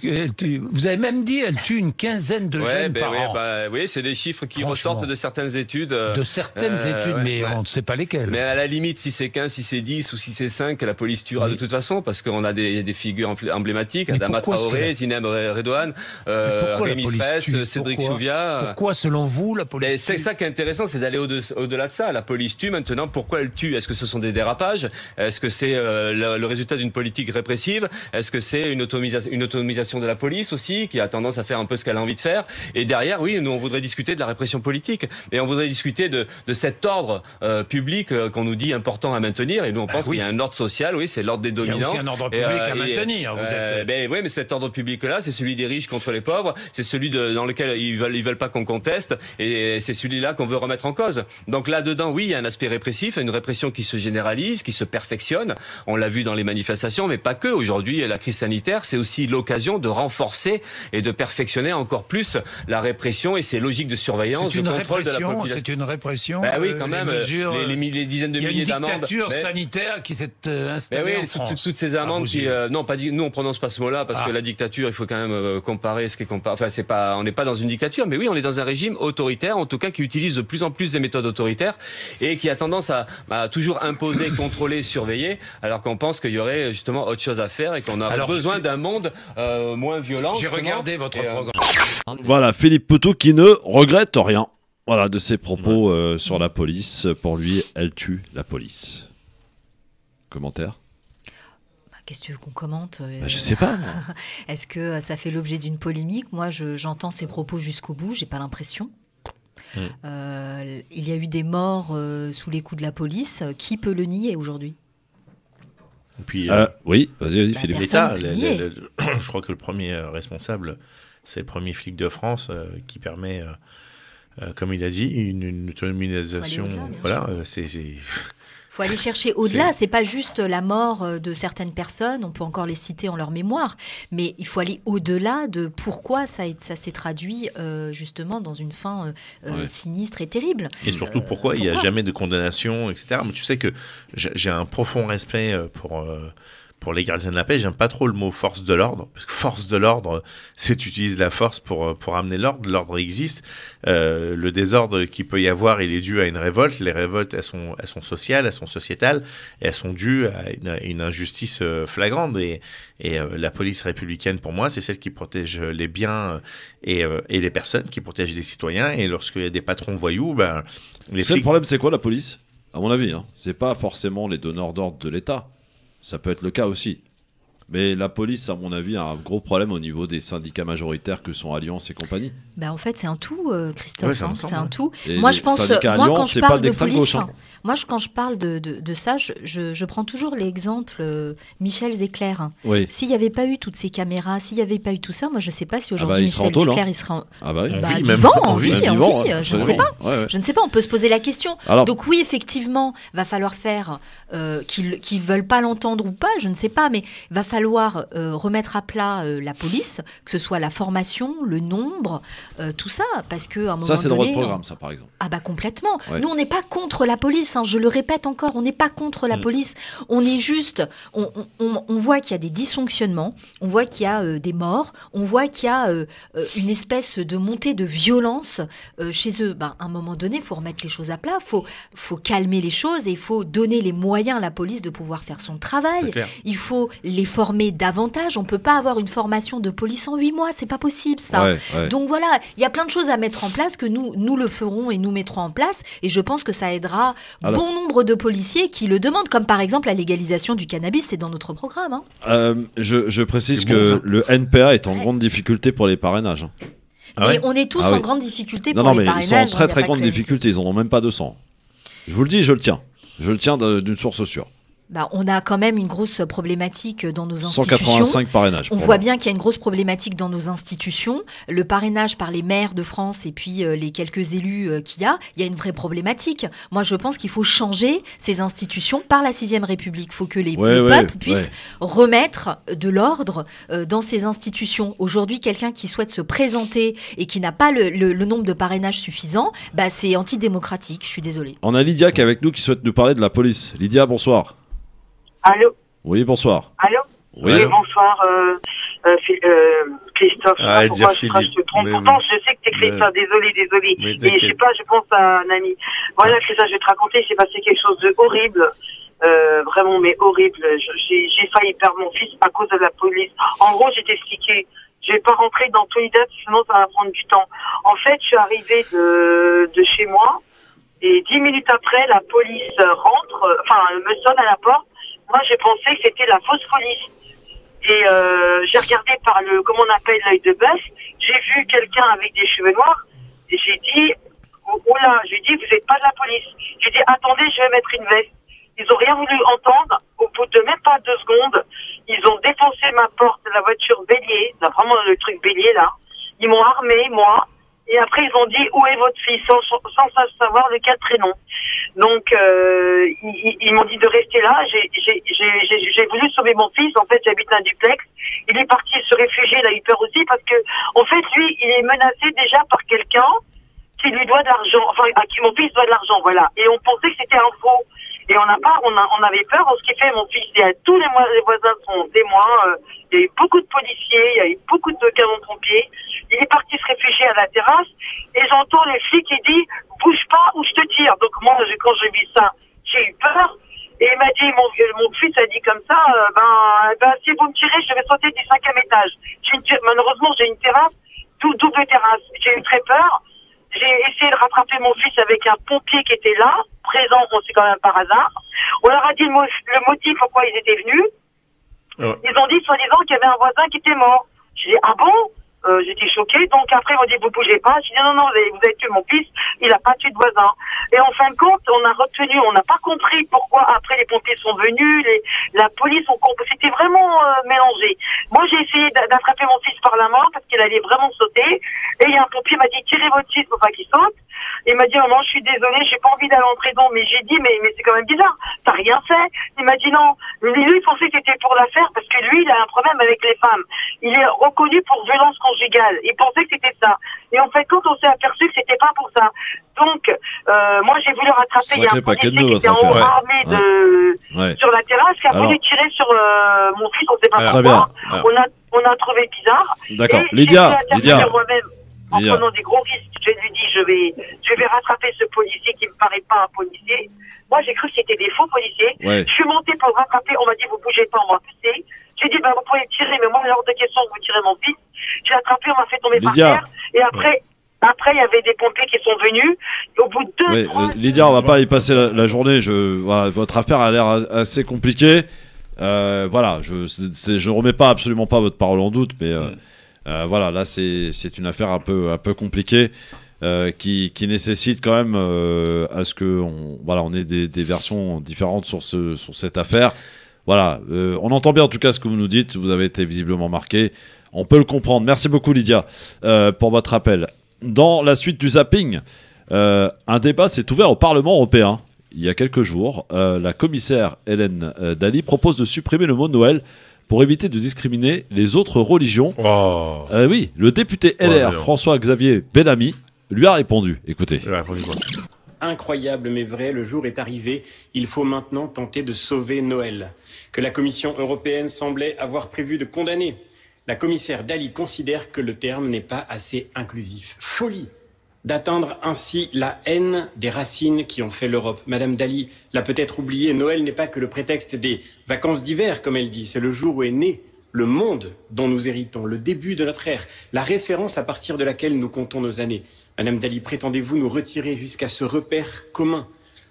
vous avez même dit, elle tue une quinzaine de Ouais, jeunes ben par oui, an. oui, c'est des chiffres qui Franchement. ressortent de certaines études. De certaines études, ouais, mais ouais. on ne sait pas lesquelles. Mais à la limite, si c'est 15, si c'est 10 ou si c'est 5, la police tuera de toute façon, parce qu'on a des figures emblématiques, Mais Adama pourquoi est-ce Traoré, que- Zinem Redouane, Pourquoi la Rémi police Fraisse, tue? Cédric Pourquoi Chouviat. Pourquoi, selon vous, la Ben, police c'est tue ça qui est intéressant, c'est d'aller au-delà de ça. La police tue maintenant. Pourquoi elle tue? Est-ce que ce sont des dérapages? Est-ce que c'est le résultat d'une politique répressive? Est-ce que c'est une autonomisation de la police aussi, qui a tendance à faire un peu ce qu'elle a envie de faire? Et derrière, oui, nous on voudrait discuter de la répression politique, et on voudrait discuter de cet ordre public qu'on nous dit important à maintenir. Et nous on pense oui. qu'il y a un ordre social, oui, c'est l'ordre des Il y a dominants. aussi un ordre Et, public à et, maintenir. Vous êtes... ben oui, mais cet ordre public-là, c'est celui des riches contre les pauvres, c'est celui dans lequel ils veulent pas qu'on conteste, et c'est celui-là qu'on veut remettre en cause. Donc là-dedans, oui, il y a un aspect répressif, une répression qui se généralise, qui se perfectionne. On l'a vu dans les manifestations, mais pas que. Aujourd'hui, la crise sanitaire, c'est aussi l'occasion de renforcer et de perfectionner encore plus la répression et ses logiques de surveillance, C'est de une contrôle de la répression, population. c'est une répression. Ben oui, quand même, les mesures, les dizaines de il y a une milliers d'amendes. dictature Mais- sanitaire qui s'est Ben installée en oui, France. toutes ces amendes qui, non, pas dit, nous on prononce pas ce mot-là parce Ah. que la dictature, il faut quand même comparer ce qui est comparé. Enfin, c'est pas, on n'est pas dans une dictature, mais oui, on est dans un régime autoritaire, en tout cas qui utilise de plus en plus des méthodes autoritaires et qui a tendance à toujours imposer, contrôler, surveiller, alors qu'on pense qu'il y aurait justement autre chose à faire et qu'on aurait Alors, besoin d'un monde moins violent. J'ai justement. regardé votre Et, programme. Voilà, Philippe Poutou qui ne regrette rien. Voilà, de ses propos sur la police. Pour lui, elle tue la police. Commentaire? Qu'est-ce que tu veux qu'on commente Je sais pas. moi. Est-ce que ça fait l'objet d'une polémique? Moi, j'entends ses propos jusqu'au bout, j'ai pas l'impression. Il y a eu des morts sous les coups de la police. Qui peut le nier aujourd'hui? Et puis, Oui, vas-y, Bah, Philippe. personne. l'État, je crois que le premier responsable, c'est le premier flic de France qui permet, comme il a dit, une autonomisation. Faut aller au-delà, bien Voilà, Il faut aller chercher au-delà. C'est pas juste la mort de certaines personnes. On peut encore les citer en leur mémoire, mais il faut aller au-delà de pourquoi ça s'est traduit justement dans une fin sinistre et terrible. Et surtout, pourquoi il n'y a jamais de condamnation, etc. Mais tu sais que j'ai un profond respect pour les gardiens de la paix. J'aime pas trop le mot force de l'ordre, parce que force de l'ordre, c'est tu utilises la force pour amener l'ordre. L'ordre existe. Le désordre qu'il peut y avoir, il est dû à une révolte. Les révoltes, elles sont sociales, elles sont sociétales, et elles sont dues à une injustice flagrante. Et la police républicaine, pour moi, c'est celle qui protège les biens et les personnes, qui protège les citoyens. Et lorsqu'il y a des patrons voyous, ben, les Le flics... problème, c'est quoi la police? À mon avis, hein, c'est pas forcément les donneurs d'ordre de l'État. Ça peut être le cas aussi. Mais la police, à mon avis, a un gros problème au niveau des syndicats majoritaires que sont Alliance et compagnie. Ben, en fait, c'est un tout, Christophe. Ouais, C'est un tout. Et Moi, les je pense, syndicats moi, quand Alliance, je c'est pas parle de d'extrême police, gauche, hein. moi, quand je parle de ça, je prends toujours l'exemple Michel Zecler. Oui. S'il n'y avait pas eu toutes ces caméras, s'il n'y avait pas eu tout ça, moi, je ne sais pas si aujourd'hui il serait Michel en tôle, Zecler, hein. il serait Ah bah oui. bah, vit même. vivant, On en vit. vie, Même en vivant, vie, je ne sais pas. Ouais, ouais. Je ne sais pas, on peut se poser la question. Alors- Donc oui, effectivement, va falloir faire qu'ils veulent pas l'entendre ou pas, je ne sais pas, mais va falloir remettre à plat la police, que ce soit la formation, le nombre, tout ça, parce que à un moment Ça, c'est dans donné, votre programme, ça, par exemple. ah bah complètement. Ouais. Nous, on n'est pas contre la police, hein, je le répète encore, on n'est pas contre la police. On est juste, on voit qu'il y a des dysfonctionnements, on voit qu'il y a des morts, on voit qu'il y a une espèce de montée de violence chez eux. Ben, à un moment donné, il faut remettre les choses à plat, faut calmer les choses et il faut donner les moyens à la police de pouvoir faire son travail. C'est clair. Il faut les former davantage. On ne peut pas avoir une formation de police en 8 mois, c'est pas possible ça. Ouais, ouais. Donc voilà, il y a plein de choses à mettre en place que nous le ferons et nous mettrons en place. Et je pense que ça aidera Alors- bon nombre de policiers qui le demandent, comme par exemple la légalisation du cannabis, c'est dans notre programme. Hein. Je précise C'est que bon, ça. le NPA est en grande difficulté pour les parrainages, hein. Ah ouais Mais on est tous Ah oui. en grande difficulté Non, pour non, les mais ils parrainages. sont en hein, très y a très pas grande que- difficulté. Ils en ont même pas 200. Je vous le dis, je le tiens. Je le tiens d'une source sûre. Bah, on a quand même une grosse problématique dans nos institutions. 185 parrainages. On pour voit moi. bien qu'il y a une grosse problématique dans nos institutions. Le parrainage par les maires de France et puis les quelques élus qu'il y a une vraie problématique. Moi, je pense qu'il faut changer ces institutions par la 6ème République. Il faut que le peuple puisse remettre de l'ordre dans ces institutions. Aujourd'hui, quelqu'un qui souhaite se présenter et qui n'a pas le nombre de parrainages suffisant, bah, c'est antidémocratique. Je suis désolée. On a Lydia qui est avec nous qui souhaite nous parler de la police. Lydia, bonsoir. Allô? Oui, bonsoir. Allô? Oui. Bonsoir, Christophe. Je sais Ah, pas dire pourquoi je Philippe. te trompe. Mais Pourtant, oui. je sais que t'es Christophe. Désolé. Mais Et je sais t'inquiète. pas, je pense à un ami. Voilà, Christophe, je vais te raconter, il s'est passé quelque chose de horrible. Vraiment, mais horrible. J'ai failli perdre mon fils à cause de la police. En gros, j'ai t'expliqué. Je vais pas rentrer dans tous les détails, sinon ça va prendre du temps. En fait, je suis arrivée de chez moi. Et 10 minutes après, la police rentre, me sonne à la porte. Moi, j'ai pensé que c'était la fausse police. Et j'ai regardé par comment on appelle, l'œil de bœuf. J'ai vu quelqu'un avec des cheveux noirs. Et j'ai dit, oh là, j'ai dit, vous n'êtes pas de la police. J'ai dit, attendez, je vais mettre une veste. Ils ont rien voulu entendre. Au bout de même pas 2 secondes, ils ont défoncé ma porte de la voiture bélier. Là, vraiment le truc bélier, là. Ils m'ont armé, moi. Et après, ils ont dit, où est votre fils, sans savoir lequel prénom. Donc, ils m'ont dit de rester là. J'ai voulu sauver mon fils. En fait, j'habite un duplex. Il est parti se réfugier. Il a eu peur aussi parce que, en fait, lui, il est menacé déjà par quelqu'un qui lui doit de l'argent. Enfin, à qui mon fils doit de l'argent, voilà. Et on pensait que c'était un faux. Et on avait peur. Ce qui fait, mon fils, tous les voisins sont témoins. Il y a eu beaucoup de policiers. Il y a eu beaucoup de camions-pompiers. Il est parti se réfugier à la terrasse et j'entends les flics qui disent « Bouge pas ou je te tire ». Donc moi, quand j'ai vu ça, j'ai eu peur. Et il m'a dit, mon fils a dit comme ça, si vous me tirez, je vais sauter du 5e étage. Malheureusement, j'ai une terrasse, double terrasse. J'ai eu très peur. J'ai essayé de rattraper mon fils avec un pompier qui était là, présent, c'est quand même par hasard. On leur a dit le motif pourquoi ils étaient venus. Ouais. Ils ont dit, soi-disant, qu'il y avait un voisin qui était mort. J'ai dit, ah bon? J'étais choquée, donc après ils m'ont dit vous bougez pas. J'ai dit non, vous avez tué mon fils, il a pas tué de voisin. Et en fin de compte, on n'a pas compris pourquoi après les pompiers sont venus, la police ont compris. C'était vraiment mélangé. Moi j'ai essayé d'attraper mon fils par la main parce qu'il allait vraiment sauter. Et il y a un pompier m'a dit tirez votre fils pour pas qu'il saute. Il m'a dit maman, je suis désolée, j'ai pas envie d'aller en prison. Mais j'ai dit mais c'est quand même bizarre, t'as rien fait. Il m'a dit non. Lui il pensait que c'était pour l'affaire parce que lui il a un problème avec les femmes. Il est reconnu pour violence conjugale. Il pensait que c'était ça. Et en fait, quand on s'est aperçu que c'était pas pour ça. Donc, moi, j'ai voulu rattraper. Il y a un paquet de policier qui nœuds, était votre affaire. armé sur la terrasse, qui a Alors- voulu tirer sur mon fils, on sait pas Très pourquoi. bien. On a trouvé bizarre. D'accord. Et Lydia, j'ai essayé Lydia. moi-même, en Lydia. prenant des gros risques. Je lui ai dit, je vais rattraper ce policier qui me paraît pas un policier. Moi, j'ai cru que c'était des faux policiers. Ouais. Je suis montée pour le rattraper. On m'a dit, vous bougez pas, on m'a poussé. J'ai dit, vous pouvez tirer, mais moi, hors de question que vous tirez mon fils. J'ai attrapé, on m'a fait tomber Lydia. par terre. Et après, il y avait des pompiers qui sont venus. Et au bout de 2 Oui, Lydia, on va pas y passer la journée. Voilà, votre affaire a l'air assez compliquée. Voilà, je remets absolument pas votre parole en doute, mais voilà, là c'est une affaire un peu compliquée qui nécessite quand même à ce que on ait des versions différentes sur cette affaire. Voilà, on entend bien en tout cas ce que vous nous dites. Vous avez été visiblement marqué. On peut le comprendre. Merci beaucoup Lydia pour votre appel. Dans la suite du zapping, un débat s'est ouvert au Parlement européen. Il y a quelques jours, la commissaire Hélène Dalli propose de supprimer le mot Noël pour éviter de discriminer les autres religions. Oh. Oui, le député LR François-Xavier Bellamy lui a répondu. Écoutez. Incroyable mais vrai, le jour est arrivé. Il faut maintenant tenter de sauver Noël, que la Commission européenne semblait avoir prévu de condamner. La commissaire Dalli considère que le terme n'est pas assez inclusif. Folie d'atteindre ainsi la haine des racines qui ont fait l'Europe. Madame Dalli l'a peut-être oublié, Noël n'est pas que le prétexte des vacances d'hiver, comme elle dit. C'est le jour où est né le monde dont nous héritons, le début de notre ère, la référence à partir de laquelle nous comptons nos années. Madame Dalli, prétendez-vous nous retirer jusqu'à ce repère commun?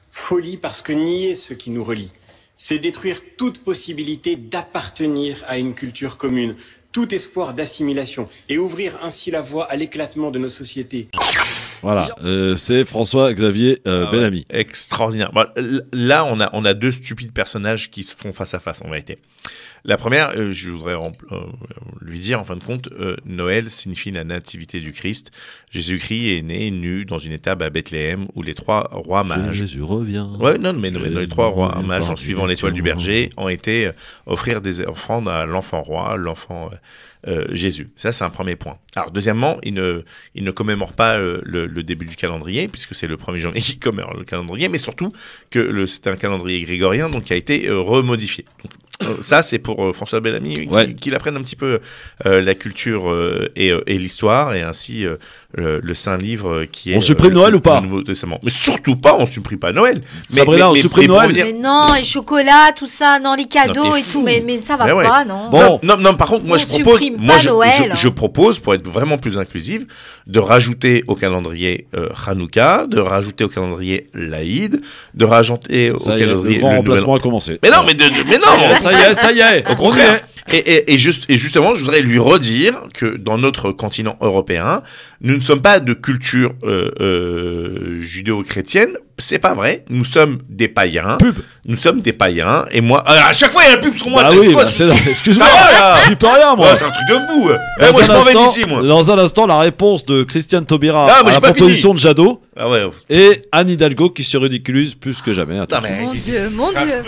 Folie parce que nier ce qui nous relie, c'est détruire toute possibilité d'appartenir à une culture commune, tout espoir d'assimilation, et ouvrir ainsi la voie à l'éclatement de nos sociétés. Voilà, c'est François-Xavier Bellamy. Extraordinaire. Bon, là, on a deux stupides personnages qui se font face à face, en vérité. La première, je voudrais lui dire, en fin de compte, Noël signifie la nativité du Christ. Jésus-Christ est né nu dans une étable à Bethléem où les trois rois mages... Jésus revient. Ouais, non, mais les trois rois mages, en suivant l'étoile du berger, ont été offrir des offrandes à l'enfant roi, l'enfant... Jésus. Ça, c'est un premier point. Alors, deuxièmement, il ne commémore pas le début du calendrier, puisque c'est le 1er janvier qui commémore le calendrier, mais surtout que c'est un calendrier grégorien, donc qui a été remodifié. Donc, ça, c'est pour François Bellamy, qu'il apprenne un petit peu la culture et l'histoire, et ainsi le Saint Livre qui est... On supprime Noël ou pas? Nouveau Testament. Mais surtout pas, on supprime pas Noël. Sabrina, on supprime Noël? Mais non, les chocolats, tout ça, non, les cadeaux et tout, mais ça va pas, non. Bon. Non, par contre, moi je propose, pour être vraiment plus inclusive, de rajouter au calendrier Hanouka, de rajouter au calendrier l'Aïd, de rajouter au calendrier... Le grand remplacement a commencé. Mais non, mais non. Ça y est. Au contraire. Et justement, je voudrais lui redire que dans notre continent européen, nous ne sommes pas de culture judéo-chrétienne. C'est pas vrai. Nous sommes des païens. Nous sommes des païens. Et moi, à chaque fois, il y a la pub sur moi. Excuse-moi. J'y peux rien, moi. C'est un truc de fou. Moi, je m'en vais d'ici, moi. Dans un instant, la réponse de Christiane Taubira à la proposition de Jadot. Et Anne Hidalgo qui se ridiculise plus que jamais. Mon Dieu.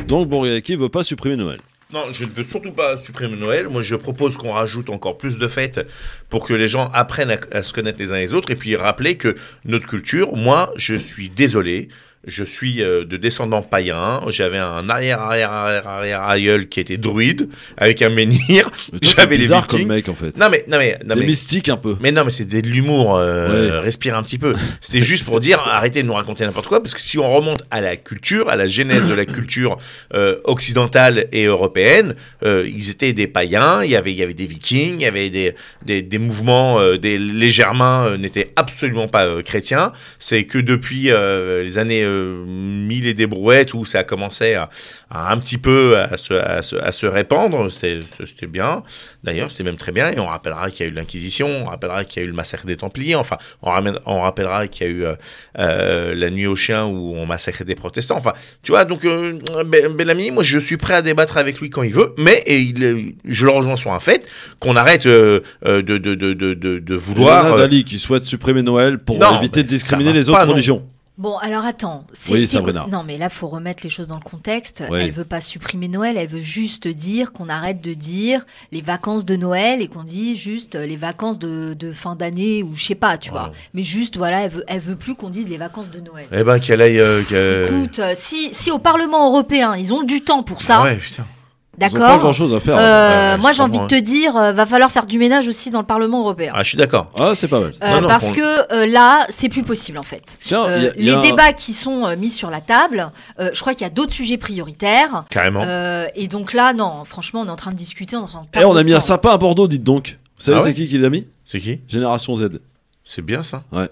Donc, qui veut pas supprimer Noël? Non, je ne veux surtout pas supprimer Noël. Moi, je propose qu'on rajoute encore plus de fêtes pour que les gens apprennent à se connaître les uns les autres. Et puis rappeler que notre culture, moi, je suis désolé. Je suis de descendant païen. J'avais un arrière-arrière-arrière-aïeul qui était druide avec un menhir. J'avais les bizarre Vikings. Comme mec en fait. Non mais mystique un peu. Mais non mais c'est de l'humour. Respire un petit peu. C'est juste pour dire arrêtez de nous raconter n'importe quoi parce que si on remonte à la culture, à la genèse de la culture occidentale et européenne, ils étaient des païens. Il y avait des Vikings. Il y avait des mouvements. Les Germains n'étaient absolument pas chrétiens. C'est que depuis les années 1000 et des brouettes où ça a commencé à un petit peu à se répandre. C'était bien. D'ailleurs, c'était même très bien. Et on rappellera qu'il y a eu l'Inquisition, on rappellera qu'il y a eu le massacre des Templiers. Enfin, on rappellera qu'il y a eu la nuit aux chiens où on massacrait des protestants. Enfin, tu vois, donc Bellamy, moi je suis prêt à débattre avec lui quand il veut, mais je le rejoins sur un fait, qu'on arrête de vouloir... Hélène Dalli qui souhaite supprimer Noël pour éviter de discriminer les autres religions. Bon, alors attends. Sabrina. Non, mais là, faut remettre les choses dans le contexte. Oui. Elle veut pas supprimer Noël, elle veut juste dire qu'on arrête de dire les vacances de Noël et qu'on dit juste les vacances de fin d'année ou je sais pas, tu vois. Mais juste, voilà, elle veut plus qu'on dise les vacances de Noël. Eh ben, qu'elle aille... Écoute, si au Parlement européen, ils ont du temps pour ça... Ah ouais, putain. D'accord. Ils ont pas grand chose à faire. Moi, j'ai envie de te dire, va falloir faire du ménage aussi dans le Parlement européen. Ah, je suis d'accord. Ah, c'est pas mal. Parce que là, c'est plus possible en fait. Tiens, les débats qui sont mis sur la table, je crois qu'il y a d'autres sujets prioritaires. Carrément. Et donc là, non, franchement, on est en train de discuter. On a mis un sapin à Bordeaux, dites donc. Vous savez, c'est qui l'a mis? C'est qui? Génération Z. C'est bien ça. Ouais.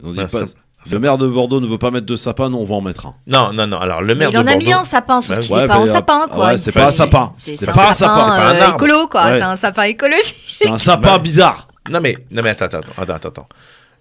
On dit pas. Le maire de Bordeaux ne veut pas mettre de sapin, nous on va en mettre un. Non. Alors le maire Il de en a Bordeaux. mis un sapin, sauf qu'il n'est ouais, pas en mais, sapin, quoi. ouais, c'est pas un sapin. C'est pas un sapin, c'est pas un arbre. écolo, quoi. Ouais. C'est un sapin écologique. C'est un sapin bizarre. Non mais attends.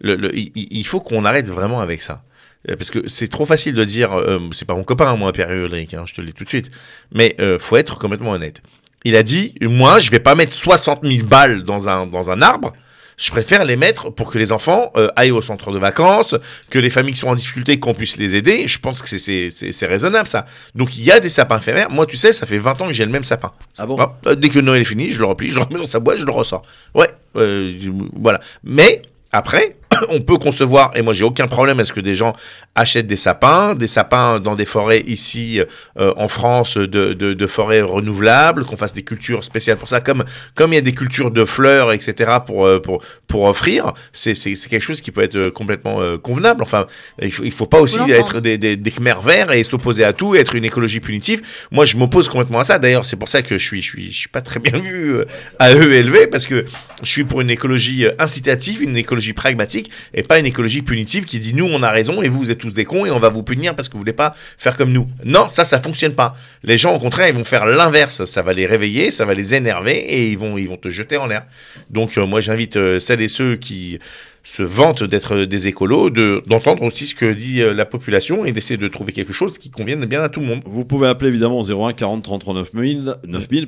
Il faut qu'on arrête vraiment avec ça. Parce que c'est trop facile de dire, c'est pas mon copain, moi, Pierre Ulrich, je te le dis tout de suite. Mais faut être complètement honnête. Il a dit, moi, je vais pas mettre 60 000 balles dans un arbre. Je préfère les mettre pour que les enfants aillent au centre de vacances, que les familles qui sont en difficulté, qu'on puisse les aider. Je pense que c'est raisonnable, ça. Donc, il y a des sapins éphémères. Moi, tu sais, ça fait 20 ans que j'ai le même sapin. Ah bon? Dès que Noël est fini, je le replie, je le remets dans sa boîte, je le ressors. Ouais, voilà. Mais, après, on peut concevoir, et moi j'ai aucun problème à ce que des gens achètent des sapins dans des forêts ici en France, de forêts renouvelables, qu'on fasse des cultures spéciales pour ça, comme il y a des cultures de fleurs, etc. pour offrir, c'est quelque chose qui peut être complètement convenable. Enfin, il faut pas aussi être des Khmers verts et s'opposer à tout, et être une écologie punitive. Moi je m'oppose complètement à ça. D'ailleurs c'est pour ça que je suis pas très bien vu à ELV, parce que je suis pour une écologie incitative, une écologie pragmatique, et pas une écologie punitive qui dit nous on a raison et vous êtes tous des cons et on va vous punir parce que vous voulez pas faire comme nous. Non, ça fonctionne pas. Les gens au contraire ils vont faire l'inverse, ça va les réveiller, ça va les énerver et ils vont te jeter en l'air. Donc moi j'invite celles et ceux qui se vantent d'être des écolos d'entendre aussi ce que dit la population et d'essayer de trouver quelque chose qui convienne bien à tout le monde. Vous pouvez appeler évidemment au 01 40 33 9000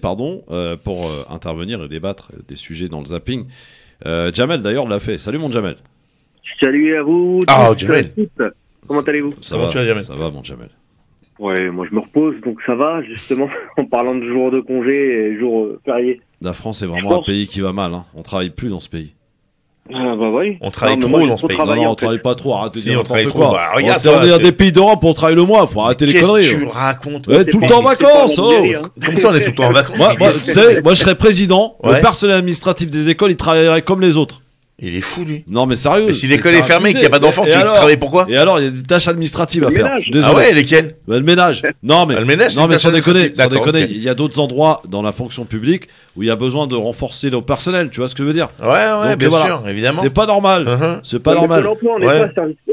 pour intervenir et débattre des sujets dans le zapping. Jamel d'ailleurs l'a fait. Salut mon Jamel. Salut à vous. Jamel. Comment allez-vous? Ça va mon Jamel. Ouais, moi je me repose, donc ça va, justement, en parlant de jours de congé et jours fériés. La France est vraiment un pays qui va mal, hein. On travaille plus dans ce pays. Ah bah oui. On travaille trop dans ce pays. Non, on travaille pas trop, arrêtez de dire n'importe quoi. Bah, regarde, on est des pays d'Europe, on travaille le mois, faut arrêter les conneries. Qu'est-ce que tu racontes? Ouais, tout le temps en vacances, Comme ça on est tout le temps en vacances. Moi je serais président, le personnel administratif des écoles, il travaillerait comme les autres. Il est fou, lui. Non, mais sérieux. Mais si l'école est fermée et qu'il n'y a pas d'enfants, tu travailles pourquoi? Et alors, il y a des tâches administratives à faire. Ah ouais, lesquelles? Le ménage. Non, mais. Le ménage, non, mais sans déconner. Okay. Il y a d'autres endroits dans la fonction publique où il y a besoin de renforcer le personnel. Tu vois ce que je veux dire? Ouais, donc, bien sûr, évidemment. C'est pas normal. C'est pas normal.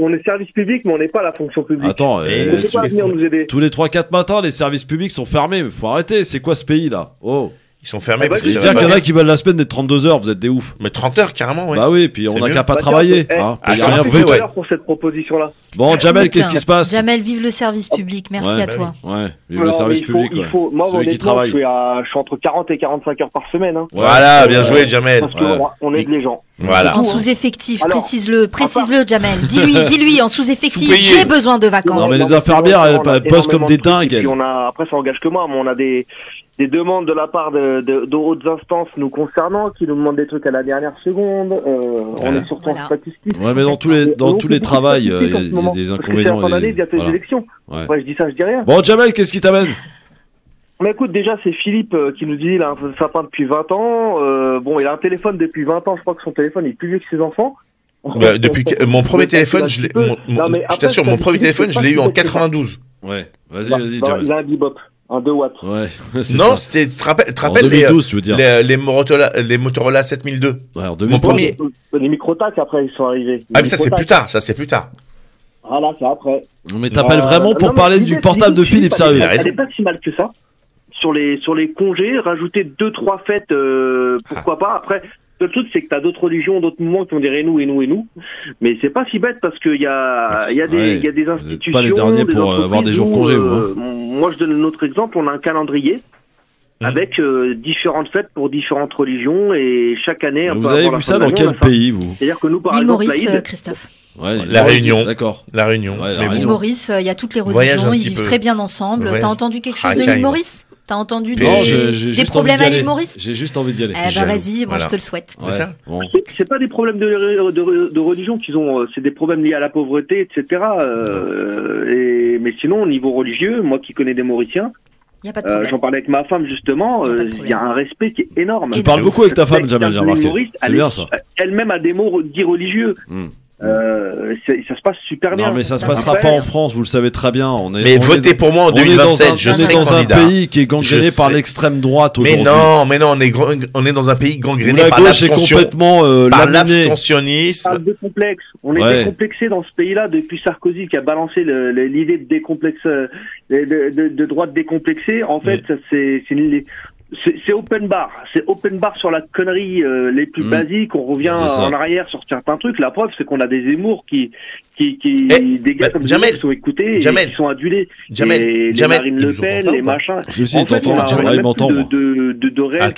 On est service public, mais on n'est pas la fonction publique. Attends, on peut pas venir nous aider. Tous les 3-4 matins, les services publics sont fermés. Faut arrêter. C'est quoi ce pays-là? Oh. Ils sont fermés parce que dire qu'il y en a qui veulent la semaine des 32 heures, vous êtes des oufs. Mais 30 heures carrément, ouais. Bah oui, puis on n'a qu'à pas travailler. C'est rien fait, ouais. Pour cette proposition-là. Bon, Jamel, qu'est-ce qui se passe? Jamel, vive le service public, merci à toi. Ouais, vive le service public. Moi, honnêtement, je suis entre 40 et 45 heures par semaine. Voilà, bien joué, Jamel. Parce qu'on aide les gens. Voilà. En sous-effectif, précise-le, Jamel. Dis-lui, en sous-effectif, j'ai besoin de vacances. Non, mais les infirmières, elles bossent comme des dingues. Après, ça engage que moi, mais on a des demandes de la part de hautes instances nous concernant, qui nous demandent des trucs à la dernière seconde. On est surtout en statistique. Ouais, mais dans tous les travails, il y a des inconvénients. C'est la fin d'année, bientôt les élections. Ouais, je dis ça, je dis rien. Bon, Jamel, qu'est-ce qui t'amène? Mais écoute, déjà, c'est Philippe qui nous dit, il a un sapin depuis 20 ans. Il a un téléphone depuis 20 ans. Je crois que son téléphone est plus vieux que ses enfants. Depuis mon premier téléphone, je t'assure, mon premier téléphone, je l'ai eu en 92. Ouais, vas-y, Jamel. Il a un bebop. Un 2 watts. Ouais, non, c'était, tu te rappelles 2012, tu veux dire. les Motorola 7002. Ouais, en 2012. Mon premier. Les micro-tac, après, ils sont arrivés. Ah, mais ça, c'est plus tard, Ah, là, c'est après. Mais t'appelles vraiment pour parler du portable de Philippe, sérieux. Elle est pas si mal que ça. Sur les congés, rajouter 2-3 fêtes, pourquoi pas. Après, le truc, c'est que t'as d'autres religions, d'autres mouvements qui vont dire et nous. Mais c'est pas si bête parce qu'il y a des institutions. Pas les derniers pour avoir des jours congés, moi, je donne un autre exemple. On a un calendrier avec différentes fêtes pour différentes religions et chaque année. Vous avez vu ça dans quel pays, vous? C'est-à-dire que nous, par exemple, Maurice, Christophe. Ouais, la Réunion. D'accord. La Réunion. L'île Maurice, il y a toutes les religions, ils vivent très bien ensemble. T'as entendu quelque chose de l'île Maurice? T'as entendu des problèmes à l'île Maurice? J'ai juste envie d'y aller. Eh ben vas-y, moi je te le souhaite. C'est pas des problèmes de religion qu'ils ont, c'est des problèmes liés à la pauvreté, etc. Mais sinon, au niveau religieux, moi qui connais des Mauriciens, j'en parlais avec ma femme justement, il y a un respect qui est énorme. Tu parles beaucoup avec ta femme, Jamel, j'ai remarqué. C'est bien ça. Elle-même a des mots dits religieux. Ça se passe super bien. Non, mais ça se passera pas en France, vous le savez très bien. Mais votez pour moi en 2027, je serai candidat. On est dans un pays qui est gangréné par l'extrême droite aujourd'hui. Mais non, on est dans un pays gangréné par l'abstentionnisme. On est décomplexé dans ce pays-là depuis Sarkozy qui a balancé l'idée de décomplexe, de droite décomplexée. En fait, c'est open bar. C'est open bar sur la connerie les plus basiques. On revient en arrière sur certains trucs. La preuve, c'est qu'on a des Zemmour des gars comme Jamel qui sont écoutés, qui sont adulés. Les Marine Le Pen, les machins. En fait, on a de réel.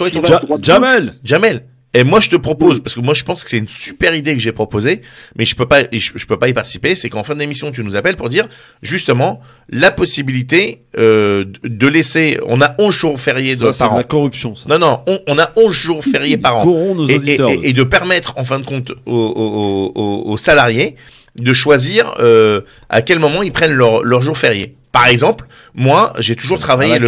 Jamel. Et moi, je te propose, parce que moi, je pense que c'est une super idée que j'ai proposée, mais je peux pas y participer. C'est qu'en fin d'émission, tu nous appelles pour dire, justement, la possibilité, de laisser, on a 11 jours fériés par an. C'est de la corruption, ça. Non, on a 11 jours fériés par an. Et de permettre, en fin de compte, aux salariés de choisir, à quel moment ils prennent leur jour férié. Par exemple, moi, j'ai toujours travaillé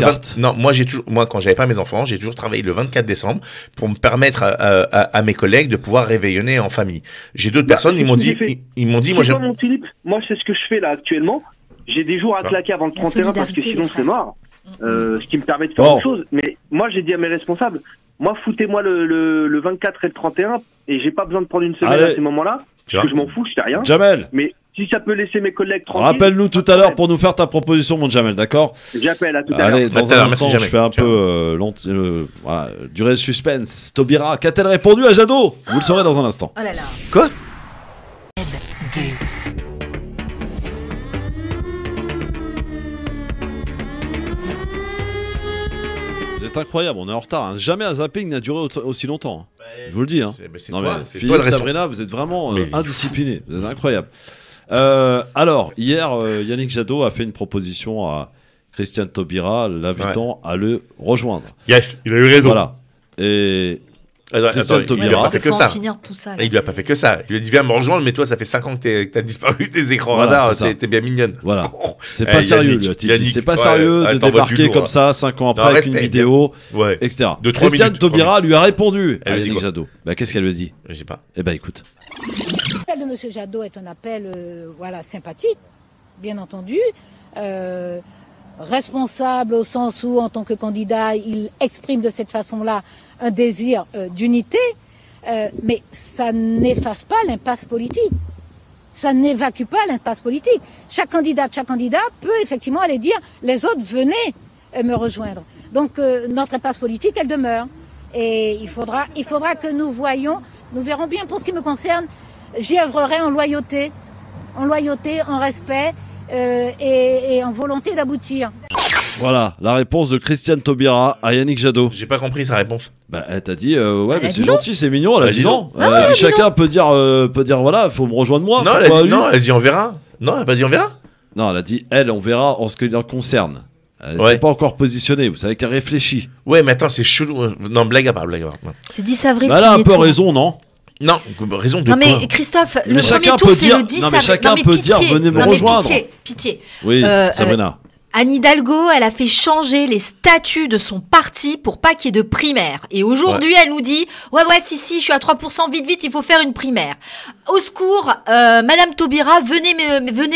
moi, quand j'avais pas mes enfants, j'ai toujours travaillé le 24 décembre pour me permettre à mes collègues de pouvoir réveillonner en famille. J'ai d'autres personnes, ils m'ont dit, moi, c'est ce que je fais là actuellement. J'ai des jours à claquer avant le 31 parce que sinon c'est mort. Ce qui me permet de faire autre chose. Mais moi, j'ai dit à mes responsables, moi, foutez-moi le 24 et le 31 et j'ai pas besoin de prendre une semaine à ces moments-là. Parce que je m'en fous, je fais rien. Jamel. Mais si ça peut laisser mes collègues tranquilles. Rappelle-nous tout à l'heure pour nous faire ta proposition, mon Jamel, d'accord? J'appelle à tout à l'heure. Allez, dans un instant, je fais un peu durer le suspense. Taubira, qu'a-t-elle répondu à Jadot? Vous le saurez dans un instant. Oh là là. Quoi? Vous êtes incroyable, on est en retard. Hein. Jamais un zapping n'a duré aussi longtemps. Je vous le dis. Hein. Philippe, Sabrina, vous êtes vraiment indisciplinés. Vous êtes incroyables. Alors, hier, Yannick Jadot a fait une proposition à Christiane Taubira, l'invitant à le rejoindre. Yes, il a eu raison. Voilà. Et Christiane Taubira. Il lui a pas fait que ça. Il lui a pas fait que ça. Il lui a dit viens me rejoindre, mais toi ça fait 5 ans que t'as disparu des écrans radars, t'es bien mignonne. Voilà. C'est pas sérieux, Yannick, c'est pas sérieux de débarquer comme ça 5 ans après avec une vidéo, etc. Christiane Taubira lui a répondu à Yannick Jadot. Qu'est-ce qu'elle lui a dit? Je sais pas. Eh ben écoute. L'appel de Monsieur Jadot est un appel sympathique, bien entendu. Responsable au sens où, en tant que candidat, il exprime de cette façon-là un désir d'unité, mais ça n'efface pas l'impasse politique. Ça n'évacue pas l'impasse politique. Chaque candidat peut effectivement aller dire les autres venez me rejoindre. Donc notre impasse politique, elle demeure. Et il faudra que nous verrons bien. Pour ce qui me concerne, j'y œuvrerai en loyauté, en respect. Et en volonté d'aboutir. Voilà, la réponse de Christiane Taubira à Yannick Jadot. J'ai pas compris sa réponse. Elle t'a dit mais c'est gentil, c'est mignon. Elle a dit non. Chacun peut dire voilà, faut me rejoindre moi. Non, elle a dit on verra. Non, elle a pas dit on verra. Non, elle a dit on verra en ce qui la concerne. Elle s'est pas encore positionnée, vous savez qu'elle réfléchit. Ouais, mais attends, c'est chelou. Non, blague à part. C'est 10 avril. Elle a un peu raison, non? Non, raison de quoi? Non mais Christophe, le premier tour c'est le 10 avril. Chacun peut dire venez me rejoindre. Pitié. Oui, Sabrina. Anne Hidalgo, elle a fait changer les statuts de son parti pour pas qu'il y ait de primaire. Et aujourd'hui, elle nous dit, si, je suis à 3%, vite, il faut faire une primaire. Au secours, Madame Taubira, venez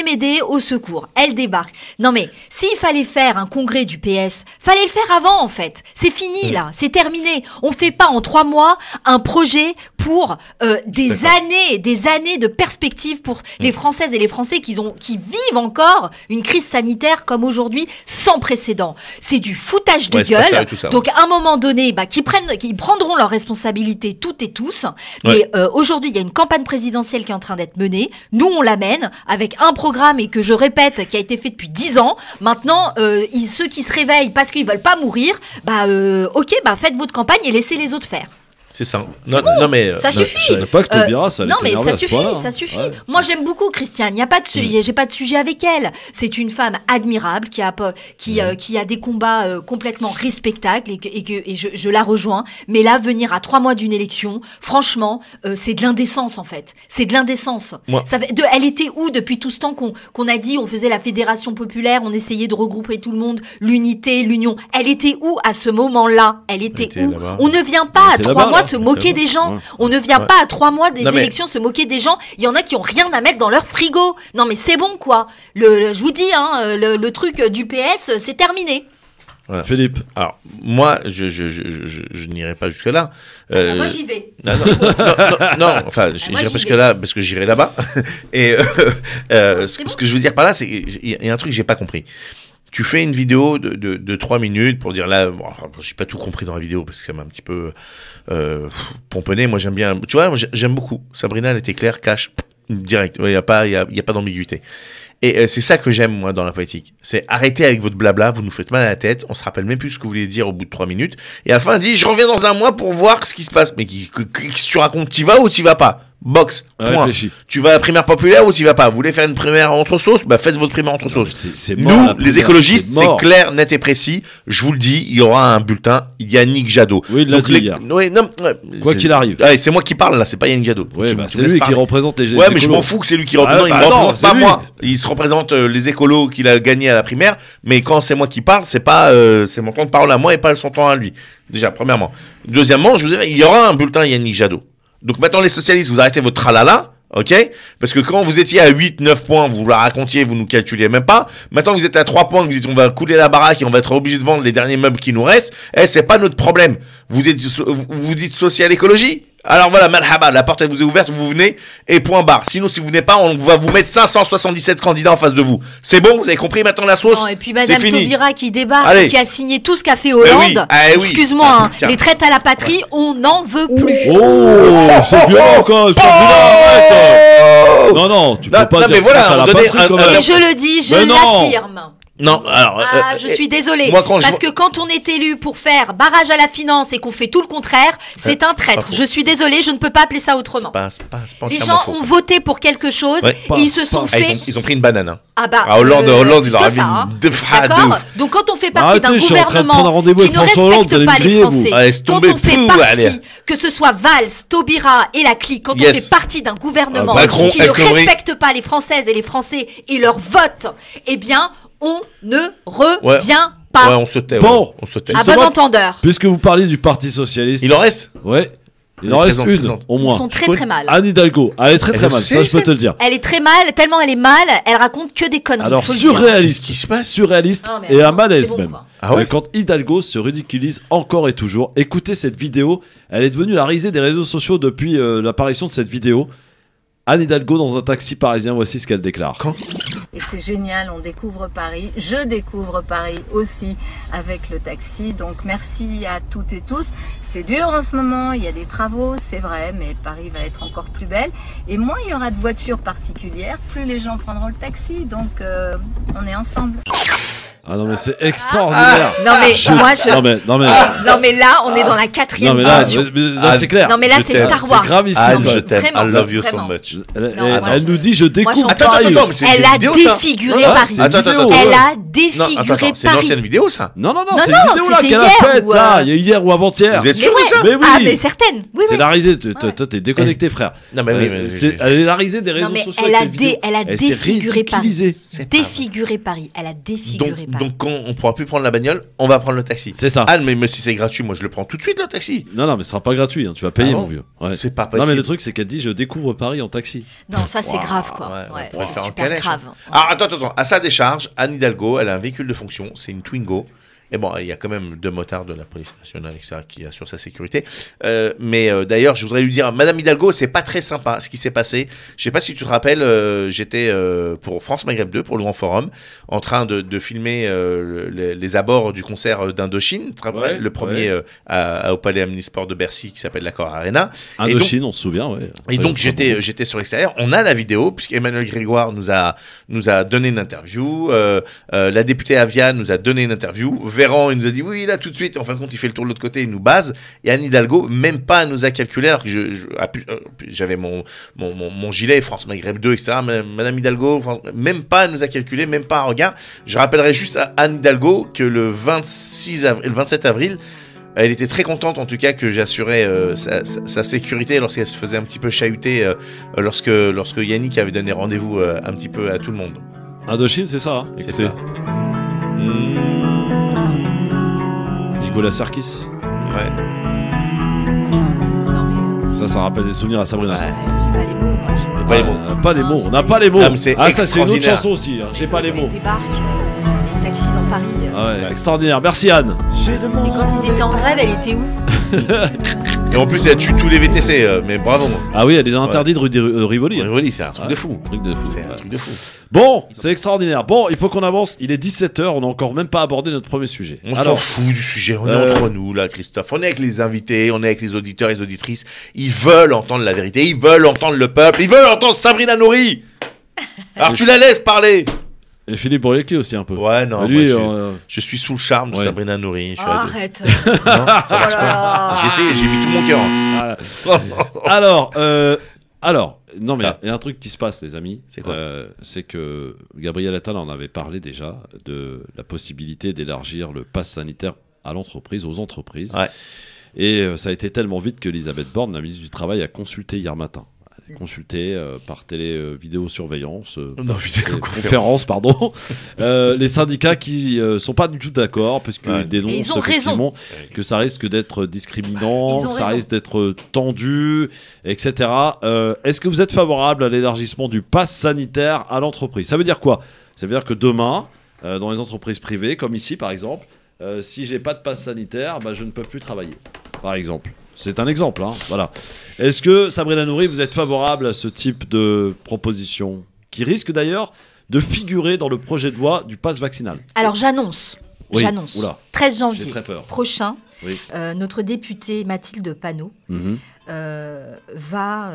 m'aider, au secours. Elle débarque. Non mais, s'il fallait faire un congrès du PS, fallait le faire avant, en fait. C'est fini, là. C'est terminé. On fait pas en 3 mois un projet pour des années de perspective pour les Françaises et les Français qui vivent encore une crise sanitaire comme aujourd'hui sans précédent. C'est du foutage de gueule. Donc à un moment donné, qu'ils prendront leurs responsabilités toutes et tous. Mais aujourd'hui, il y a une campagne présidentielle qui est en train d'être menée. Nous, on l'amène avec un programme et que je répète, qui a été fait depuis 10 ans. Maintenant, ceux qui se réveillent parce qu'ils veulent pas mourir, faites votre campagne et laissez les autres faire. C'est ça. Non, mais ça suffit. Je savais pas que Taubira, ça allait ça suffit. Ouais. Moi, j'aime beaucoup Christiane. Il y a pas de j'ai pas de sujet avec elle. C'est une femme admirable qui a des combats complètement respectables et je la rejoins. Mais là, venir à 3 mois d'une élection, franchement, c'est de l'indécence en fait. C'est de l'indécence. Elle était où depuis tout ce temps qu'on a dit on faisait la fédération populaire, on essayait de regrouper tout le monde, l'unité, l'union. Elle était où à ce moment-là? Elle était où? On ne vient pas à 3 mois se moquer des gens. Ouais. On ne vient Ouais. pas à 3 mois des Non, mais- élections se moquer des gens. Il y en a qui ont rien à mettre dans leur frigo. Non mais c'est bon quoi. Je vous dis, hein, le truc du PS, c'est terminé. Voilà. Philippe. Alors, moi, je n'irai pas jusque-là. Moi j'y vais. Non, enfin, j'irai pas jusque-là parce que j'irai là-bas. Et ce que je veux dire par là, c'est qu'il y a un truc que j'ai pas compris. Tu fais une vidéo de 3 minutes pour dire là, bon, j'ai pas tout compris dans la vidéo parce que ça m'a un petit peu pomponné. Moi, j'aime bien, tu vois, j'aime beaucoup. Sabrina, elle était claire, cash, direct. Il y a pas d'ambiguïté. Et c'est ça que j'aime, moi, dans la politique. C'est arrêter avec votre blabla, vous nous faites mal à la tête, on se rappelle même plus ce que vous voulez dire au bout de 3 minutes. Et à la fin, elle dit, je reviens dans un mois pour voir ce qui se passe. Mais qu'est-ce que tu racontes? T'y vas ou t'y vas pas? Box, point. Réfléchis. Tu vas à la primaire populaire ou t'y vas pas? Vous voulez faire une primaire entre sauces? Bah, faites votre primaire entre sauces. C'est mort, Nous, la primaire, les écologistes, c'est c'est mort. clair, net et précis. Je vous le dis, il y aura un bulletin Yannick Jadot. Oui, il l'a dit hier. Ouais, non, Quoi qu'il arrive. Ouais, c'est moi qui parle là, c'est pas Yannick Jadot. Ouais, Tu bah, me c'est laisses lui qui parler. représente les Ouais, mais je écolos. m'en fous que c'est lui qui représente. Ah, Il bah me non, représente c'est pas lui. moi. Il se représente les écolos qu'il a gagné à la primaire. Mais quand c'est moi qui parle, c'est pas c'est mon temps de parole à moi et pas son temps à lui. Déjà, premièrement. Deuxièmement, je vous dirais, il y aura un bulletin Yannick Jadot. Donc maintenant, les socialistes, vous arrêtez votre tralala. Ok? Parce que quand vous étiez à 8, 9 points, vous la racontiez, vous nous calculiez même pas. Maintenant que vous êtes à 3 points, que vous dites on va couler la baraque et on va être obligé de vendre les derniers meubles qui nous restent, c'est pas notre problème. Vous dites social écologie? Alors voilà, malhaba, la porte elle vous est ouverte, vous venez et point barre. Sinon, si vous venez pas, on va vous mettre 577 candidats en face de vous. C'est bon? Vous avez compris maintenant la sauce? Non, et puis Madame C'est fini. Taubira qui débarque, Allez. qui a signé tout ce qu'a fait Hollande. oui, oui. Excuse-moi, Ah, hein, tiens. les traites à la patrie, on n'en veut plus. Oh, c'est violent quand même. Arrête. Non, non, tu peux Non, pas non, dire mais voilà, ça à la on donnait patrie, un- quand un- même. Et je le dis, je Mais non. l'affirme. Non, alors. Je suis désolée. Moi, quand parce que quand on est élu pour faire barrage à la finance et qu'on fait tout le contraire, c'est un traître. pas faux. Je suis désolée, je ne peux pas appeler ça autrement. C'est pas Les entièrement gens faux. ont voté pour quelque chose Ouais. et ils se sont Ah, fait. ils ont pris une banane. Hein. Ah bah, Hollande, il plutôt aura vu ça, hein. une de D'accord. ouf. Donc quand on fait partie d'un Arrêtez, je suis en train de prendre un gouvernement rendez-vous qui ne avec François Hollande, vous allez respecte pas me les griller, vous. Français, Ah, laisse quand tomber, on fait pou, allez. partie, que ce soit Valls, Taubira et la clique, quand on Yes. fait partie d'un gouvernement Ah, Macron, qui ne El Khomri. respecte pas les Françaises et les Français et leur vote, eh bien, on ne revient pas. Ouais, on se tait. Bon. ouais, on se tait. À bon entendeur. Puisque vous parliez du Parti Socialiste. Il en reste? Ouais. Il Allez, en reste présente, une, présente. au Ils moins. sont très très mal. Anne Hidalgo. Elle est très très Elle mal, est ça je peux te le dire. Elle est très mal, tellement elle est mal, elle raconte que des conneries. Alors faut le dire. surréaliste, Qu'est-ce qui se passe? surréaliste Non, mais et attends, un malaise c'est bon, même. quoi. Ah ouais? Quand Hidalgo se ridiculise encore et toujours, écoutez cette vidéo, elle est devenue la risée des réseaux sociaux depuis l'apparition de cette vidéo. Anne Hidalgo dans un taxi parisien, voici ce qu'elle déclare. Et c'est génial, on découvre Paris. Je découvre Paris aussi avec le taxi. Donc merci à toutes et tous. C'est dur en ce moment, il y a des travaux, c'est vrai, mais Paris va être encore plus belle. Et moins il y aura de voitures particulières, plus les gens prendront le taxi. Donc on est ensemble. Ah non mais c'est extraordinaire. Non mais moi je. Non mais Non mais là on est dans la 4e non mais là, dimension. là, c'est clair. Non mais là Je c'est t'aime. Star Wars. C'est gravissime. Anne, quoi. je t'aime. Vraiment, I love you so vraiment. much. Non, moi, Elle nous dit je découvre j'entends- Paris. mais c'est Elle une a vidéo, ça. défiguré Ah, Paris. c'est une vidéo, Elle ouais. a Non, défiguré attends, c'est une Paris. ancienne vidéo, ça. Non Non, c'est une non, vidéo là c'était qu'elle a hier faite ou, là, il y a hier ou avant-hier. Vous êtes Mais sûr de ouais. ça? Mais oui. Ah mais certaines. Oui C'est oui. la risée, toi t'es déconnecté frère. Non, mais oui, mais Elle est la risée des réseaux Non mais sociaux. elle a, avec cette vidéo. elle a Elle s'est défiguré Paris. ridiculisée. C'est pas vrai. Défiguré Paris. Elle a défiguré Paris. Donc quand on pourra plus prendre la bagnole, on va prendre le taxi. C'est ça. Anne, mais si c'est gratuit, moi je le prends tout de suite le taxi. Non mais ce sera pas gratuit, hein, tu vas payer Ah bon mon vieux. Ouais. C'est pas Non possible. mais le truc c'est qu'elle dit je découvre Paris en taxi. Non ça c'est grave quoi. Ouais, Ouais, on pourrait c'est faire en super calèche. grave. Alors attends, à sa décharge, Anne Hidalgo, elle a un véhicule de fonction, c'est une Twingo. Et bon, il y a quand même 2 motards de la police nationale, etc., qui assurent sa sécurité. Mais d'ailleurs, je voudrais lui dire, Madame Hidalgo, c'est pas très sympa ce qui s'est passé. Je sais pas si tu te rappelles, j'étais pour France Maghreb 2, pour le Grand Forum, en train de filmer les abords du concert d'Indochine, tu te rappelles, Ouais, le premier au Palais Omnisport de Bercy, qui s'appelle l'Accor Arena. Indochine, on se souvient, ouais. Et donc j'étais sur l'extérieur. On a la vidéo puisqu'Emmanuel Grégoire nous a donné une interview. La députée Avia nous a donné une interview. Véran, il nous a dit oui là tout de suite. En fin de compte, il fait le tour de l'autre côté, il nous base. Et Anne Hidalgo, même pas nous a calculé alors que j'avais mon gilet France Maghreb 2, etc. Madame Hidalgo, même pas nous a calculé, même pas un regard. Je rappellerai juste à Anne Hidalgo que le 27 avril. Elle était très contente en tout cas que j'assurais sa sécurité lorsqu'elle se faisait un petit peu chahuter lorsque Yannick avait donné rendez-vous un petit peu à tout le monde. Indochine, c'est ça. Hein. C'est Écoutez. ça. Nicolas Sarkis. Ouais. Ça rappelle des souvenirs à Sabrina. J'ai pas les mots, moi. Pas les mots. On n'a pas les mots. On n'a pas les mots. Ah, mais c'est ça c'est une autre extraordinaire. chanson aussi. J'ai pas les mots. Ils débarquent, les taxis dans Paris. Ah ouais, extraordinaire. Merci Anne. Et quand ils étaient en grève, elle était où? Et en plus, elle tue tous les VTC, mais bravo. Ah oui, elle les a interdits de Rivoli. Rivoli, c'est un truc de fou. C'est un truc de fou. Bon, c'est extraordinaire. Bon, il faut qu'on avance. Il est 17h, on n'a encore même pas abordé notre premier sujet. On s'en fout du sujet, on est entre nous là, Christophe. On est avec les invités, on est avec les auditeurs et les auditrices. Ils veulent entendre la vérité, ils veulent entendre le peuple, ils veulent entendre Sabrina Nouri. Alors tu la laisses parler. Et Philippe Bouriac aussi un peu. Ouais, non, lui, je suis sous le charme de Sabrina Nouri. Arrête. Non, ça marche pas. J'ai essayé, j'ai mis tout mon cœur. Alors, non mais il y a un truc qui se passe, les amis. C'est quoi? C'est que Gabriel Attal en avait parlé déjà de la possibilité d'élargir le pass sanitaire à l'entreprise, aux entreprises. Ouais. Et ça a été tellement vite qu'Elisabeth Borne, la ministre du Travail, a consulté hier matin. Consulté par vidéosurveillance, conférence, pardon, les syndicats qui sont pas du tout d'accord parce qu'ils dénoncent effectivement que ça risque d'être discriminant, que ça risque d'être tendu, etc. Est-ce que vous êtes favorable à l'élargissement du pass sanitaire à l'entreprise? Ça veut dire quoi? Ça veut dire que demain, dans les entreprises privées, comme ici par exemple, si j'ai pas de pass sanitaire, je ne peux plus travailler, par exemple. C'est un exemple, hein, voilà. Est-ce que, Sabrina Nouri, vous êtes favorable à ce type de proposition qui risque d'ailleurs de figurer dans le projet de loi du pass vaccinal? Alors j'annonce, Oula. 13 janvier J'ai très peur. prochain, notre députée Mathilde Panot va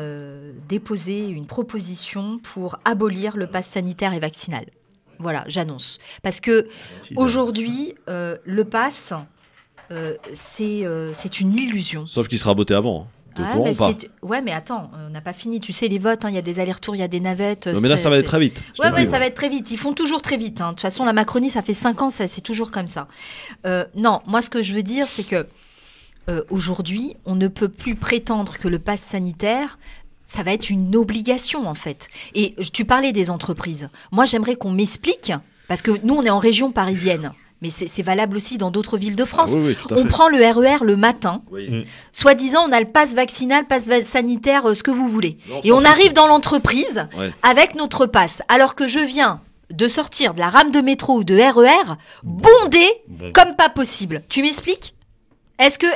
déposer une proposition pour abolir le pass sanitaire et vaccinal. Voilà, j'annonce. Parce que aujourd'hui, le pass... c'est une illusion. Sauf qu'il sera voté avant. Ouais, mais attends, on n'a pas fini. Tu sais, les votes, il y a des allers-retours, il y a des navettes. Non, mais là, ça va être très vite. Ouais, ça va être très vite. Ils font toujours très vite. De toute façon, la Macronie, ça fait 5 ans, c'est toujours comme ça. Non, moi, ce que je veux dire, c'est que aujourd'hui, on ne peut plus prétendre que le pass sanitaire... ça va être une obligation, en fait. Et tu parlais des entreprises. Moi, j'aimerais qu'on m'explique, parce que nous, on est en région parisienne. Mais c'est valable aussi dans d'autres villes de France. Oui, on prend le RER le matin. Soi-disant, on a le pass vaccinal, pass sanitaire, ce que vous voulez. Et on arrive dans l'entreprise avec notre pass. Alors que je viens de sortir de la rame de métro ou de RER, bondé comme pas possible. Tu m'expliques?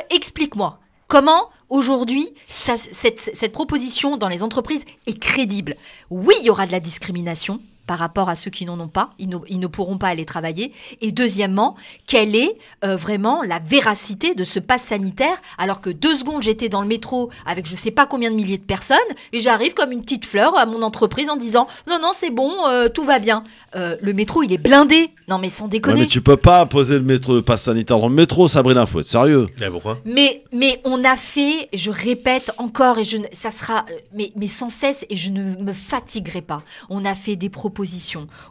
Explique-moi. Comment, aujourd'hui, cette proposition dans les entreprises est crédible? Oui, il y aura de la discrimination par rapport à ceux qui n'en ont pas, ils ne pourront pas aller travailler. Et deuxièmement, quelle est vraiment la véracité de ce pass sanitaire, alors que 2 secondes, j'étais dans le métro avec je ne sais pas combien de milliers de personnes, et j'arrive comme une petite fleur à mon entreprise en disant « Non, c'est bon, tout va bien ». Le métro, il est blindé. Non, mais sans déconner. Ouais, mais tu peux pas poser le pass sanitaire dans le métro, Sabrina, faut être sérieux. Pourquoi? Mais on a fait, je répète encore, et ça sera, mais sans cesse, et je ne me fatiguerai pas. On a fait des propositions.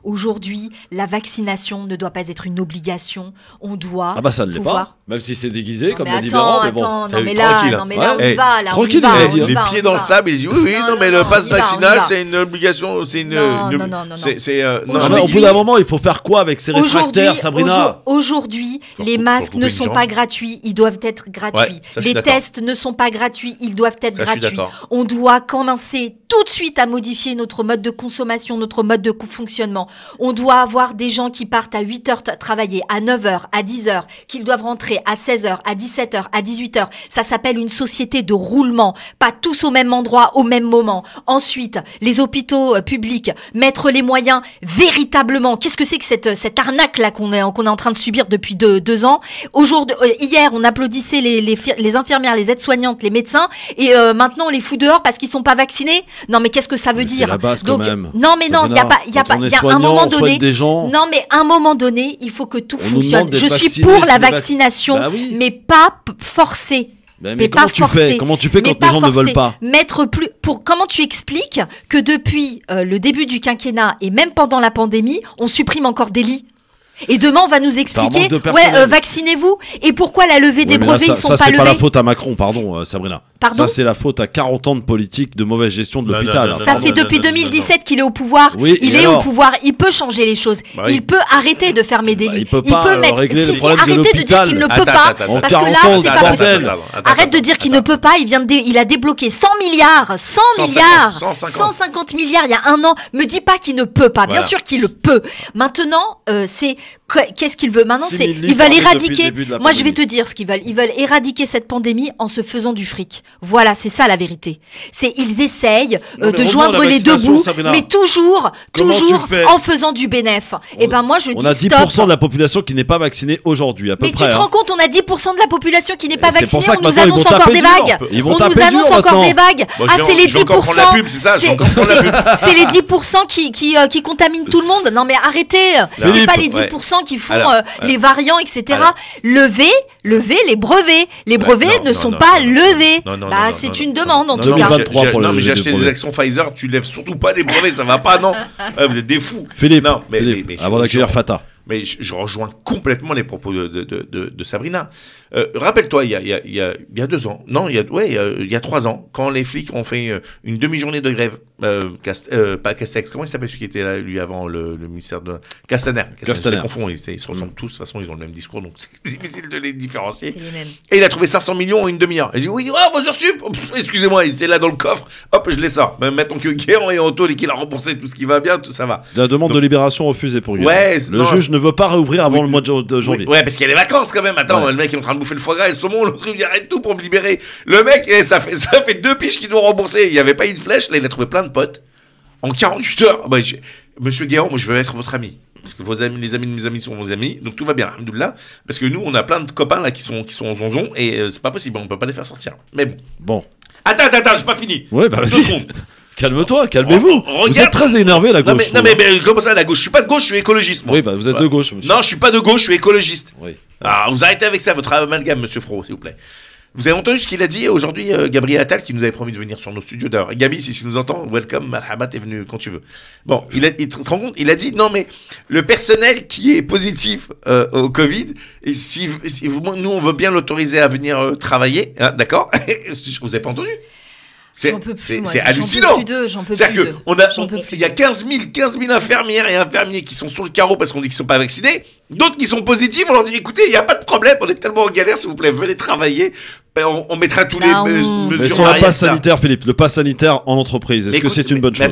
Aujourd'hui, la vaccination ne doit pas être une obligation. On doit ça ne l'est pas, même si c'est déguisé, comme l'a dit Véran. Mais bon. Non, mais là, on y va. Tranquille, les pieds dans le sable, il dit oui, mais le pass vaccinal, c'est une obligation, c'est une... Non. Au bout d'un moment, il faut faire quoi avec ces réfractaires, Sabrina? Aujourd'hui, les masques ne sont pas gratuits, ils doivent être gratuits. Les tests ne sont pas gratuits, ils doivent être gratuits. On doit commencer tout de suite à modifier notre mode de consommation, notre mode de fonctionnement. On doit avoir des gens qui partent à 8h travailler, à 9h, à 10h, qu'ils doivent rentrer à 16h, à 17h, à 18h. Ça s'appelle une société de roulement, pas tous au même endroit, au même moment. Ensuite, les hôpitaux publics, mettre les moyens véritablement. Qu'est-ce que c'est que cette arnaque-là qu'on est en train de subir depuis 2 ans? Hier, on applaudissait les infirmières, les aides-soignantes, les médecins, et maintenant on les fout dehors parce qu'ils sont pas vaccinés. Non, mais qu'est-ce que ça veut dire? C'est la base quand même. Non, mais non, il y a un moment donné. Non, mais à un moment donné, il faut que tout fonctionne. Je suis pour la vaccination, mais pas forcée. Mais comment tu fais quand les gens ne veulent pas? Comment tu expliques que depuis le début du quinquennat et même pendant la pandémie, on supprime encore des lits? Et demain, on va nous expliquer, vaccinez-vous. Et pourquoi la levée des brevets, ils sont pas levés? Ça, c'est pas la faute à Macron, pardon, Sabrina. Pardon, ça, c'est la faute à 40 ans de politique de mauvaise gestion de l'hôpital. Ça fait depuis 2017 qu'il est au pouvoir. Oui, il est au pouvoir. Il peut changer les choses. Il peut arrêter de fermer des lits. Il peut régler les problèmes de l'hôpital. Arrêtez de dire qu'il ne peut pas. Parce que là, c'est pas possible. Arrête de dire qu'il ne peut pas. Il a débloqué 100 milliards. 150 milliards il y a un an. Me dis pas qu'il ne peut pas. Bien sûr qu'il le peut. Maintenant, qu'est-ce qu'il veut maintenant? Ils veulent éradiquer. Moi, je vais te dire ce qu'ils veulent. Ils veulent éradiquer cette pandémie en se faisant du fric. Voilà, c'est ça la vérité. Ils essayent de joindre les deux bouts, mais toujours en faisant du bénéf. Et ben moi, je dis on a 10% de la population qui n'est pas vaccinée aujourd'hui, à peu près. Mais tu te rends compte, on a 10% de la population qui n'est pas vaccinée. On nous annonce encore des vagues. On nous annonce encore des vagues. Ah, c'est les 10%. C'est les 10% qui contaminent tout le monde. Non mais arrêtez. C'est pas les 10% qui font les variants, etc. Levez les brevets. Les brevets ne sont pas levés. C'est une demande en tout cas. Non mais j'ai acheté des actions Pfizer. Tu lèves surtout pas les brevets, ça va pas, non? Vous êtes des fous. Philippe, avant d'accueillir Fatah. Mais je rejoins complètement les propos de Sabrina. Rappelle-toi, il y a 2 ans, non, il y a 3 ans, quand les flics ont fait une demi-journée de grève, pas Castex, comment il s'appelle celui qui était là, lui, avant le ministère de... Castaner. Je les confonds, ils se ressemblent tous, de toute façon, ils ont le même discours, donc c'est difficile de les différencier. C'est les mêmes. Et il a trouvé 500 millions en une demi-heure. Il dit, oui, vos heures sup, excusez-moi, il était là dans le coffre, hop, je les sors. Même maintenant que Guéant et Anto, et qu'il a remboursé tout ce qui va bien, tout ça va. La demande de libération refusée pour Guéant. Le juge ne veut pas réouvrir avant le mois de janvier. Ouais, parce qu'il y a les vacances quand même. Attends, le mec est en train de bouffer le foie gras et le saumon, l'autre il arrête tout pour me libérer. Le mec, ça fait 2 piges qu'il doit rembourser. Il n'y avait pas une flèche, là il a trouvé plein de potes. En 48 heures, Monsieur Guéant, moi je veux être votre ami. Parce que les amis de mes amis sont vos amis, donc tout va bien, alhamdoulilah. Parce que nous, on a plein de copains là qui sont en zonzon et c'est pas possible, on peut pas les faire sortir. Mais bon. Attends, j'ai pas fini. Ouais, bah vas-y. Calme-toi, calmez-vous. Vous êtes très énervé la gauche. Non mais comment ça la gauche? Je suis pas de gauche, je suis écologiste. Moi. Oui, bah vous êtes de gauche, monsieur. Non, je suis pas de gauche, je suis écologiste. Oui. Alors vous arrêtez avec ça, votre amalgame, monsieur Fro, s'il vous plaît. Vous avez entendu ce qu'il a dit aujourd'hui, Gabriel Attal, qui nous avait promis de venir sur nos studios d'ailleurs. Gabi, si tu nous entends, welcome, marhaba, t'es venu quand tu veux. Bon, il te rend compte, il a dit non mais le personnel qui est positif au Covid, et nous on veut bien l'autoriser à venir travailler, hein, d'accord? Vous avez pas entendu? C'est hallucinant. C'est-à-dire qu'il y a 15 000 infirmières et infirmiers qui sont sur le carreau parce qu'on dit qu'ils ne sont pas vaccinés. D'autres qui sont positifs, on leur dit écoutez, il n'y a pas de problème, on est tellement en galère, s'il vous plaît, venez travailler. On mettra tous les mesures. Mais sur le pass sanitaire, Philippe, le pass sanitaire en entreprise, est-ce que c'est une bonne chose?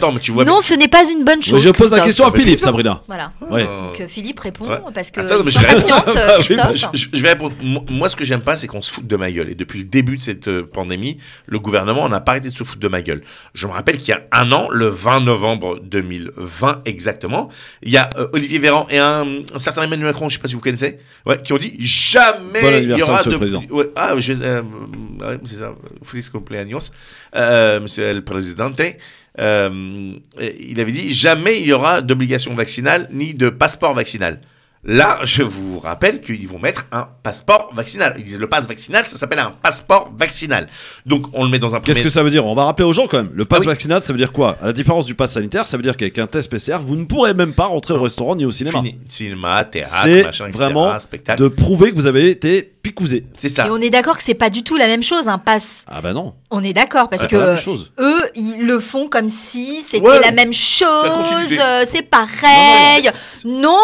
Non, ce n'est pas une bonne chose. Je pose la question à Philippe, Sabrina. Voilà. Donc Philippe répond parce que je vais répondre. Moi, ce que j'aime pas, c'est qu'on se foute de ma gueule. Et depuis le début de cette pandémie, le gouvernement n'a pas arrêté de se foutre de ma gueule. Je me rappelle qu'il y a un an, le 20 novembre 2020 exactement, il y a Olivier Véran et un certain Emmanuel Macron, je sais pas si vous connaissez, qui ont dit jamais il y aura de. C'est ça, feliz cumpleaños, monsieur le présidente. Il avait dit jamais il y aura d'obligation vaccinale ni de passeport vaccinal. Là, je vous rappelle qu'ils vont mettre un passeport vaccinal. Ils disent le pass vaccinal, ça s'appelle un passeport vaccinal. Donc, on le met dans un premier... Qu'est-ce que ça veut dire? On va rappeler aux gens quand même. Le pass vaccinal, ça veut dire quoi? À la différence du pass sanitaire, ça veut dire qu'avec un test PCR, vous ne pourrez même pas rentrer au restaurant ni au cinéma. Cinéma, théâtre, machin, etc. C'est vraiment spectacle. De prouver que vous avez été picousé. C'est ça. Et on est d'accord que c'est pas du tout la même chose, un pass. Ah bah non. On est d'accord parce que eux, ils le font comme si c'était la même chose. C'est pareil. Non.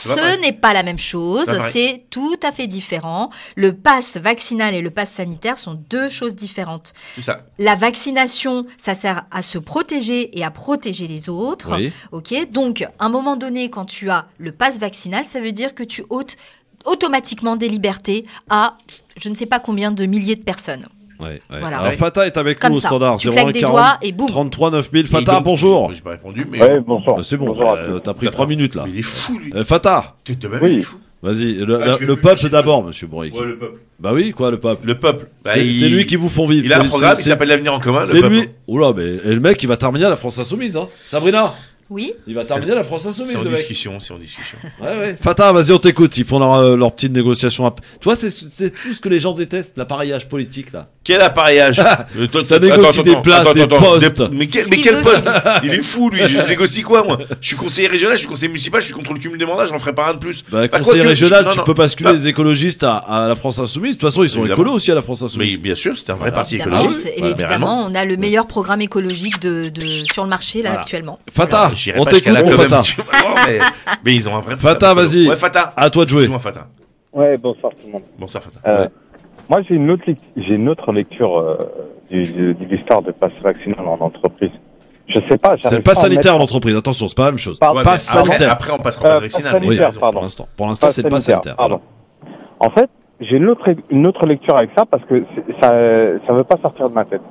Ce n'est pas la même chose. C'est tout à fait différent. Le pass vaccinal et le pass sanitaire sont 2 choses différentes. C'est ça. La vaccination, ça sert à se protéger et à protéger les autres. Oui. Ok. Donc, à un moment donné, quand tu as le pass vaccinal, ça veut dire que tu ôtes automatiquement des libertés à je ne sais pas combien de milliers de personnes. Voilà. Alors Fatah est avec nous au standard 01 40 33 9000. Fatah, bonjour. J'ai pas répondu, mais bonsoir. C'est bon, t'as pris 3 minutes là. Mais il est fou lui. Fatah. Il est fou. Vas-y, le peuple d'abord, monsieur Bourrique. Ouais, le peuple. Bah oui, quoi, le peuple. Le peuple. C'est lui qui vous font vivre. Il a un programme, il s'appelle l'Avenir en commun. C'est lui. Oula, mais le mec, il va terminer à la France Insoumise, hein. Sabrina. Oui. Il va terminer la France Insoumise, le mec. C'est en discussion. Ouais. Fatah, vas-y, on t'écoute. Ils font leur petite négociation. Toi, c'est tout ce que les gens détestent, l'appareillage politique, là. Quel appareillage? Ça négocie des places, des postes. Mais quel poste? Il est fou, lui. Je négocie quoi, moi? Je suis conseiller régional, je suis conseiller municipal, je suis contre le cumul des mandats, j'en ferai pas un de plus. Conseiller régional, tu peux basculer les écologistes à la France Insoumise. De toute façon, ils sont écolos aussi à la France Insoumise. Mais bien sûr, c'est un vrai parti écologiste. Évidemment, on a le meilleur programme écologique sur le marché, là, actuellement. Fata, on t'écoute, Fata. Mais ils ont un vrai. Fata, vas-y. Ouais, Fata. À toi de jouer. Fata. Ouais, bonsoir tout le monde. Bonsoir, Fata. Moi, j'ai une autre lecture de l'histoire de passe vaccinal en entreprise. Je sais pas. C'est le passe sanitaire en entreprise. Attention, c'est pas la même chose. Passe sanitaire. Après, on passera au passe vaccinal. Oui, pour l'instant, c'est le passe sanitaire. Pardon. En fait, j'ai une autre lecture avec ça parce que ça veut pas sortir de ma tête.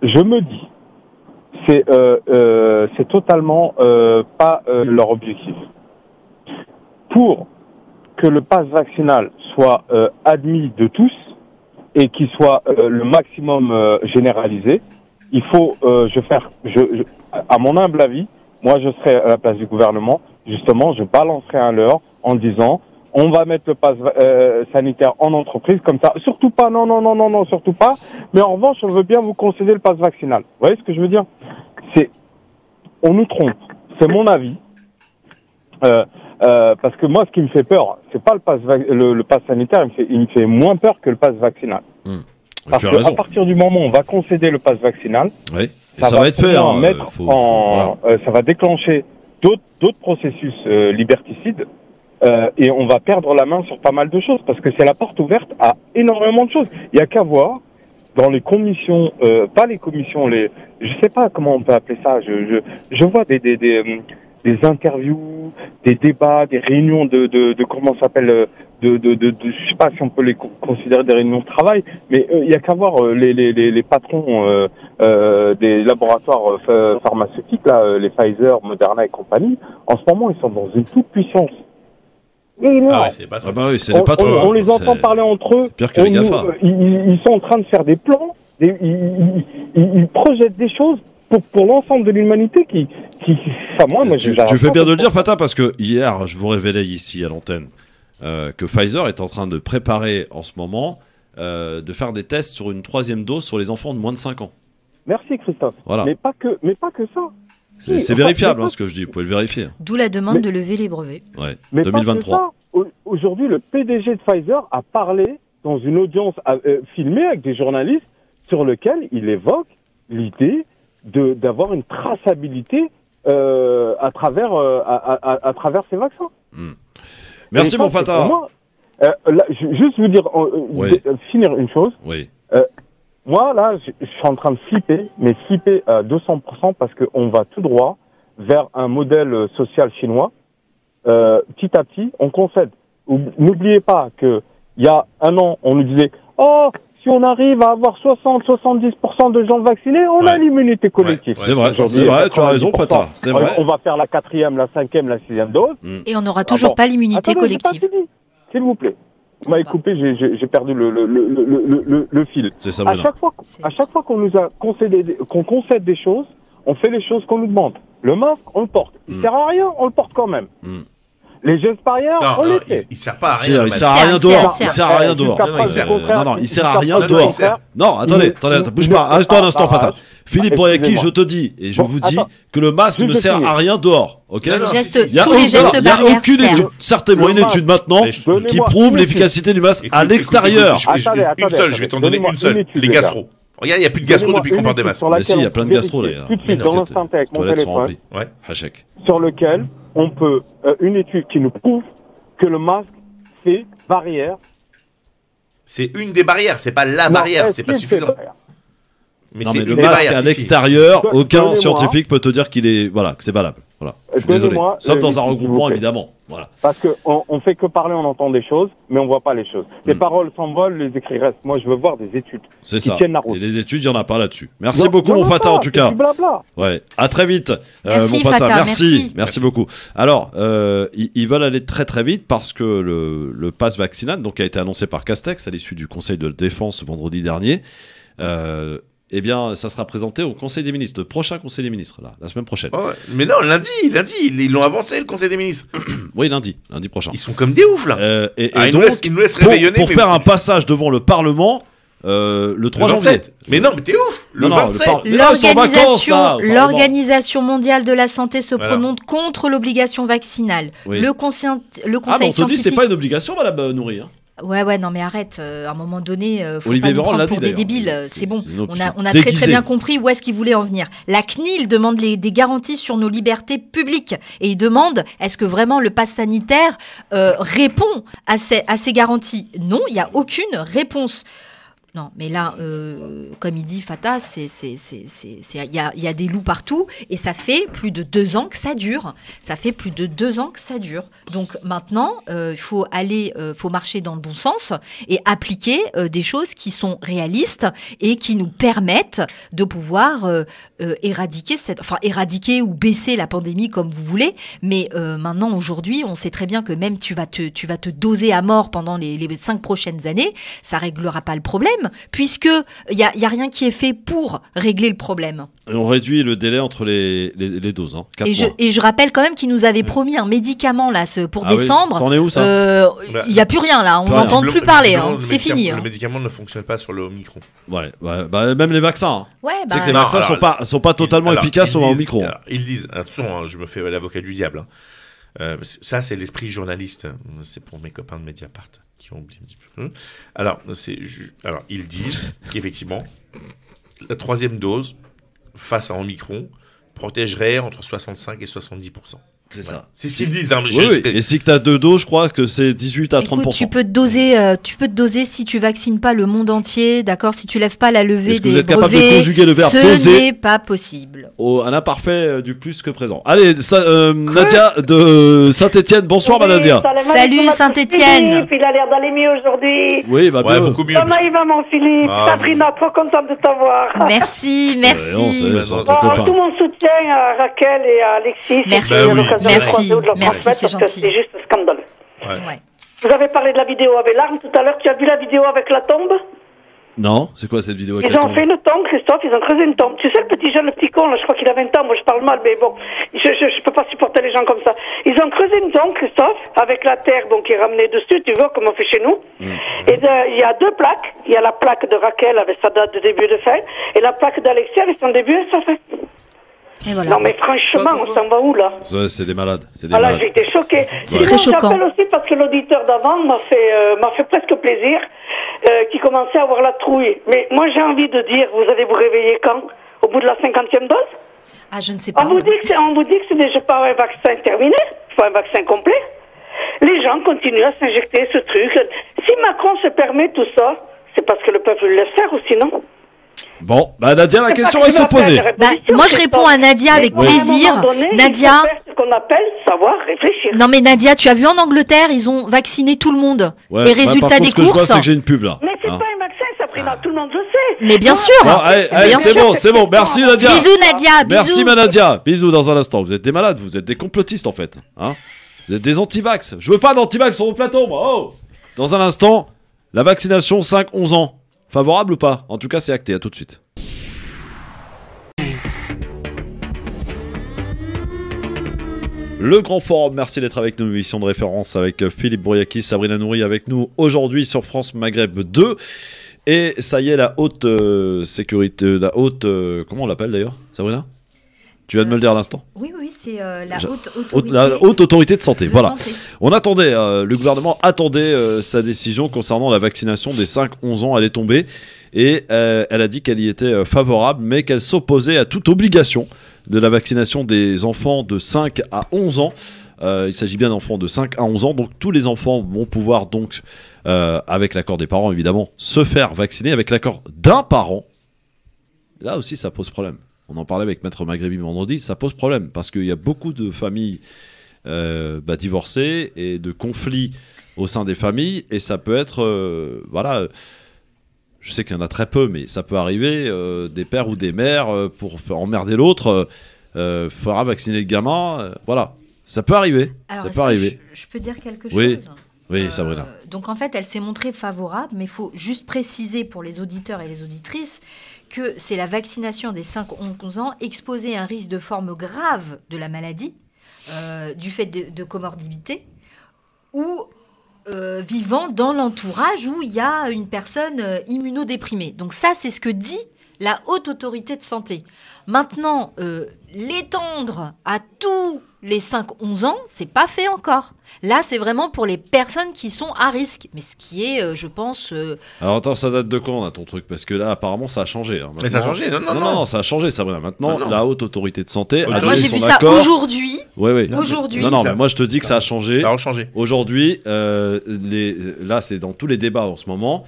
Je me dis, c'est totalement pas leur objectif. Pour que le pass vaccinal soit admis de tous et qu'il soit le maximum généralisé, il faut à mon humble avis, moi je serais à la place du gouvernement, justement, je balancerais un leurre en disant on va mettre le pass sanitaire en entreprise comme ça, surtout pas, non, surtout pas, mais en revanche on veut bien vous concéder le pass vaccinal. Vous voyez ce que je veux dire? On nous trompe, c'est mon avis. Parce que moi, ce qui me fait peur, c'est pas le pass sanitaire, il me fait moins peur que le pass vaccinal. Parce qu'à partir du moment où on va concéder le pass vaccinal, ça va être fait. Ça va déclencher d'autres processus liberticides et on va perdre la main sur pas mal de choses parce que c'est la porte ouverte à énormément de choses. Il y a qu'à voir dans les commissions, pas les commissions, je sais pas comment on peut appeler ça. Je vois des interviews, des débats, des réunions de comment ça s'appelle, je sais pas si on peut les considérer des réunions de travail, mais il y a qu'à voir les patrons des laboratoires pharmaceutiques là, les Pfizer, Moderna et compagnie. En ce moment, ils sont dans une toute puissance. C'est pas c'est les patrons. On les entend parler entre eux. Pire que les GAFA. Ils sont en train de faire des plans. Ils projettent des choses pour l'ensemble de l'humanité qui tu fais bien de le dire, Fata, parce que hier je vous révélais ici à l'antenne que Pfizer est en train de préparer en ce moment de faire des tests sur une 3e dose sur les enfants de moins de 5 ans. Merci Christophe. Voilà. Mais pas que ça. C'est vérifiable ce que je dis, vous pouvez le vérifier. D'où la demande de lever les brevets. Ouais, mais 2023. Pas que ça. Aujourd'hui, le PDG de Pfizer a parlé dans une audience filmée avec des journalistes sur lequel il évoque l'idée d'avoir une traçabilité à travers ces vaccins. Merci mon Fata. Juste vous dire, finir une chose. Oui. Moi là, je suis en train de flipper, mais flipper à 200% parce qu'on va tout droit vers un modèle social chinois. Petit à petit, on concède. N'oubliez pas que il y a un an, on nous disait si on arrive à avoir 60-70% de gens vaccinés, on a l'immunité collective. C'est vrai, tu as raison, Fata. C'est vrai. On va faire la 4e, la 5e, la 6e dose. Et on n'aura toujours pas l'immunité collective. S'il vous plaît. Vous m'avez coupé, j'ai perdu le fil. C'est ça, à chaque fois qu'on nous a qu'on concède des choses, on fait les choses qu'on nous demande. Le masque, on le porte. Il sert à rien, on le porte quand même. Les gestes barrières, on les fait. Il sert pas à rien. Il sert à rien dehors. Il sert à rien dehors. Non, il sert à rien dehors. Non, attendez, bouge pas. Arrête-toi un instant, Fata. Philippe Boyaki, je te dis, et je vous dis que le masque ne sert à rien dehors. Ok? Il y a aucune étude, certainement une étude maintenant, qui prouve l'efficacité du masque à l'extérieur. Une seule, je vais t'en donner une seule. Les gastro. Regarde, il n'y a plus de gastro depuis qu'on porte des masques. Mais si, il y a plein de gastro, là. Tout de suite, dans l'instant, avec mon téléphone. Ouais. Sur lequel on peut, une étude qui nous prouve que le masque fait barrière. C'est une des barrières, c'est pas la barrière, c'est pas suffisant. Mais le masque à l'extérieur, aucun scientifique peut te dire qu'il est, que c'est valable. Voilà. Je suis désolé. Sauf dans un regroupement, évidemment. Voilà. Parce que on fait que parler, on entend des choses, mais on voit pas les choses. Les paroles s'envolent, les écrits restent. Moi, je veux voir des études. C'est ça. Et les études, il y en a pas là-dessus. Merci beaucoup, mon Fata, en tout cas. Ouais. À très vite, merci, mon Fata. Fata. Merci beaucoup. Alors, ils veulent aller très très vite parce que le pass vaccinal, donc, a été annoncé par Castex à l'issue du Conseil de défense vendredi dernier. Eh bien, ça sera présenté au Conseil des ministres, le prochain Conseil des ministres, la semaine prochaine. Mais non, lundi, ils l'ont avancé, le Conseil des ministres. Oui, lundi prochain. Ils sont comme des oufs, là. Et ils donc, nous laissent réveillonner. Pour faire un passage devant le Parlement, le 3 janvier. Mais non, mais t'es ouf. Le 27. L'Organisation mondiale de la santé se prononce contre l'obligation vaccinale. Oui. Le conseil Ah, mais on te dit, scientifique... c'est pas une obligation, madame Nourri. Hein. Ouais, non, mais arrête. À un moment donné, faut Olivier pas nous Véran l'a prendre pour dit, des d'ailleurs. débiles. C'est bon. une On a très bien compris où est-ce qu'il voulait en venir. La CNIL demande des garanties sur nos libertés publiques. Et il demande, est-ce que vraiment le pass sanitaire répond à ces garanties? Non, il n'y a aucune réponse. Non, mais là, comme il dit Fata, il y a des loups partout et ça fait plus de 2 ans que ça dure. Donc maintenant, il faut marcher dans le bon sens et appliquer des choses qui sont réalistes et qui nous permettent de pouvoir éradiquer ou baisser la pandémie comme vous voulez. Mais maintenant, aujourd'hui, on sait très bien que même tu vas te doser à mort pendant les 5 prochaines années, ça réglera pas le problème. Puisque il y a rien qui est fait pour régler le problème. Et on réduit le délai entre les doses. Hein, 4 mois. Et je rappelle quand même qu'ils nous avaient promis un médicament là pour décembre. Oui. Ça en est où ça? Il n'y a plus rien là, on n'entend plus parler. Hein. C'est fini. Le médicament ne fonctionne pas sur le Omicron. Ouais, même les vaccins. Hein. Ouais, c'est que les vaccins sont pas totalement efficaces au Omicron. Ils disent, attention, je me fais l'avocat du diable. Ça, c'est l'esprit journaliste. C'est pour mes copains de Mediapart qui ont oublié un petit peu. Alors, ils disent qu'effectivement, la 3e dose face à Omicron protégerait entre 65 et 70%. C'est ça. C'est ce qu'ils disent. Hein, oui. Et si tu as 2 doses, je crois que c'est 18 à 30%. Écoute, tu peux te doser si tu vaccines pas le monde entier, d'accord? Si tu lèves pas la levée des brevets, vous êtes capable de conjuguer le verbe ce n'est pas possible. Un imparfait du plus que présent. Allez, Nadia de Saint-Étienne. Bonsoir, Nadia. Salut Saint-Étienne. Il a l'air d'aller mieux aujourd'hui. Oui, va bien. Beaucoup mieux. Comment il va, mon Philippe? Sabrina, trop contente de t'avoir. Merci. Tout mon soutien à Raquel et à Alexis. Merci, c'est gentil. C'est juste scandaleux. Ouais. Vous avez parlé de la vidéo avec l'arme tout à l'heure. Tu as vu la vidéo avec la tombe? Non, c'est quoi cette vidéo avec Ils ont fait une tombe, Christophe, ils ont creusé une tombe. Tu sais, le petit jeune, le petit con, là, je crois qu'il a 20 ans, moi je parle mal, mais bon, je peux pas supporter les gens comme ça. Ils ont creusé une tombe, Christophe, avec la terre donc qui est ramenée dessus, tu vois, comme on fait chez nous. Et il y a 2 plaques. Il y a la plaque de Raquel avec sa date de début et de fin, et la plaque d'Alexis avec son début et sa fin. Et voilà. Non mais franchement, on s'en va où là? C'est des malades. Voilà, j'ai été choquée. C'est très choquant. J'appelle aussi parce que l'auditeur d'avant m'a fait presque plaisir, qui commençait à avoir la trouille. Mais moi j'ai envie de dire, vous allez vous réveiller quand? Au bout de la 50e dose? Ah, je ne sais pas. On vous dit que c'est déjà pas un vaccin terminé, pas un vaccin complet. Les gens continuent à s'injecter ce truc. Si Macron se permet tout ça, c'est parce que le peuple le laisse faire ou sinon? Bon, Nadia, la question reste posée. Moi, je réponds à Nadia avec plaisir. Nadia, il faut faire ce qu'on appelle savoir réfléchir. Non, mais Nadia, tu as vu en Angleterre, ils ont vacciné tout le monde. Les résultats des courses. Ce que je vois, c'est que j'ai une pub là. Mais c'est pas un vaccin, Sabrina, tout le monde le sait. Mais bien sûr. Allez, c'est bon. Merci Nadia. Bisous Nadia. Merci Nadia. Bisous dans un instant. Vous êtes des malades, vous êtes des complotistes en fait. Hein, vous êtes des anti-vax. Je veux pas d'anti-vax sur mon plateau, moi. Oh. Dans un instant, la vaccination 5-11 ans. Favorable ou pas? En tout cas, c'est acté. À tout de suite. Le Grand Forum, merci d'être avec nous, émission de référence avec Philippe Brouillakis, Sabrina Nourri avec nous aujourd'hui sur France Maghreb 2. Et ça y est, la haute sécurité, comment on l'appelle d'ailleurs, Sabrina? Tu viens de me le dire à l'instant. Oui, c'est la haute autorité de santé. Voilà. Santé. On attendait, le gouvernement attendait sa décision concernant la vaccination des 5-11 ans. Elle est tombée et elle a dit qu'elle y était favorable, mais qu'elle s'opposait à toute obligation de la vaccination des enfants de 5 à 11 ans. Il s'agit bien d'enfants de 5 à 11 ans. Donc tous les enfants vont pouvoir, donc, avec l'accord des parents évidemment, se faire vacciner avec l'accord d'un parent. Là aussi, ça pose problème. On en parlait avec Maître Maghrebi vendredi, ça pose problème parce qu'il y a beaucoup de familles divorcées et de conflits au sein des familles et ça peut être, je sais qu'il y en a très peu, mais ça peut arriver, des pères ou des mères, pour faire emmerder l'autre, fera vacciner le gamin, voilà, ça peut arriver. Alors, ça peut arriver. Je peux dire quelque chose? Oui, Sabrina. Donc en fait, elle s'est montrée favorable, mais il faut juste préciser pour les auditeurs et les auditrices que c'est la vaccination des 5-11 ans exposée à un risque de forme grave de la maladie, du fait de comorbidité, ou vivant dans l'entourage où il y a une personne immunodéprimée. Donc ça, c'est ce que dit la Haute Autorité de Santé. Maintenant, l'étendre à tous les 5-11 ans, c'est pas fait encore. Là, c'est vraiment pour les personnes qui sont à risque. Mais ce qui est, je pense... Alors attends, ça date de quand, là, ton truc? Parce que là, apparemment, ça a changé. Hein. Mais ça a changé, non, ça a changé, Sabrina. Maintenant, la Haute Autorité de Santé a donné moi, j'ai son vu ça accord. aujourd'hui. Oui. Aujourd'hui. Non, mais moi, je te dis que ça a changé. Ça a changé. Aujourd'hui, là, c'est dans tous les débats en ce moment.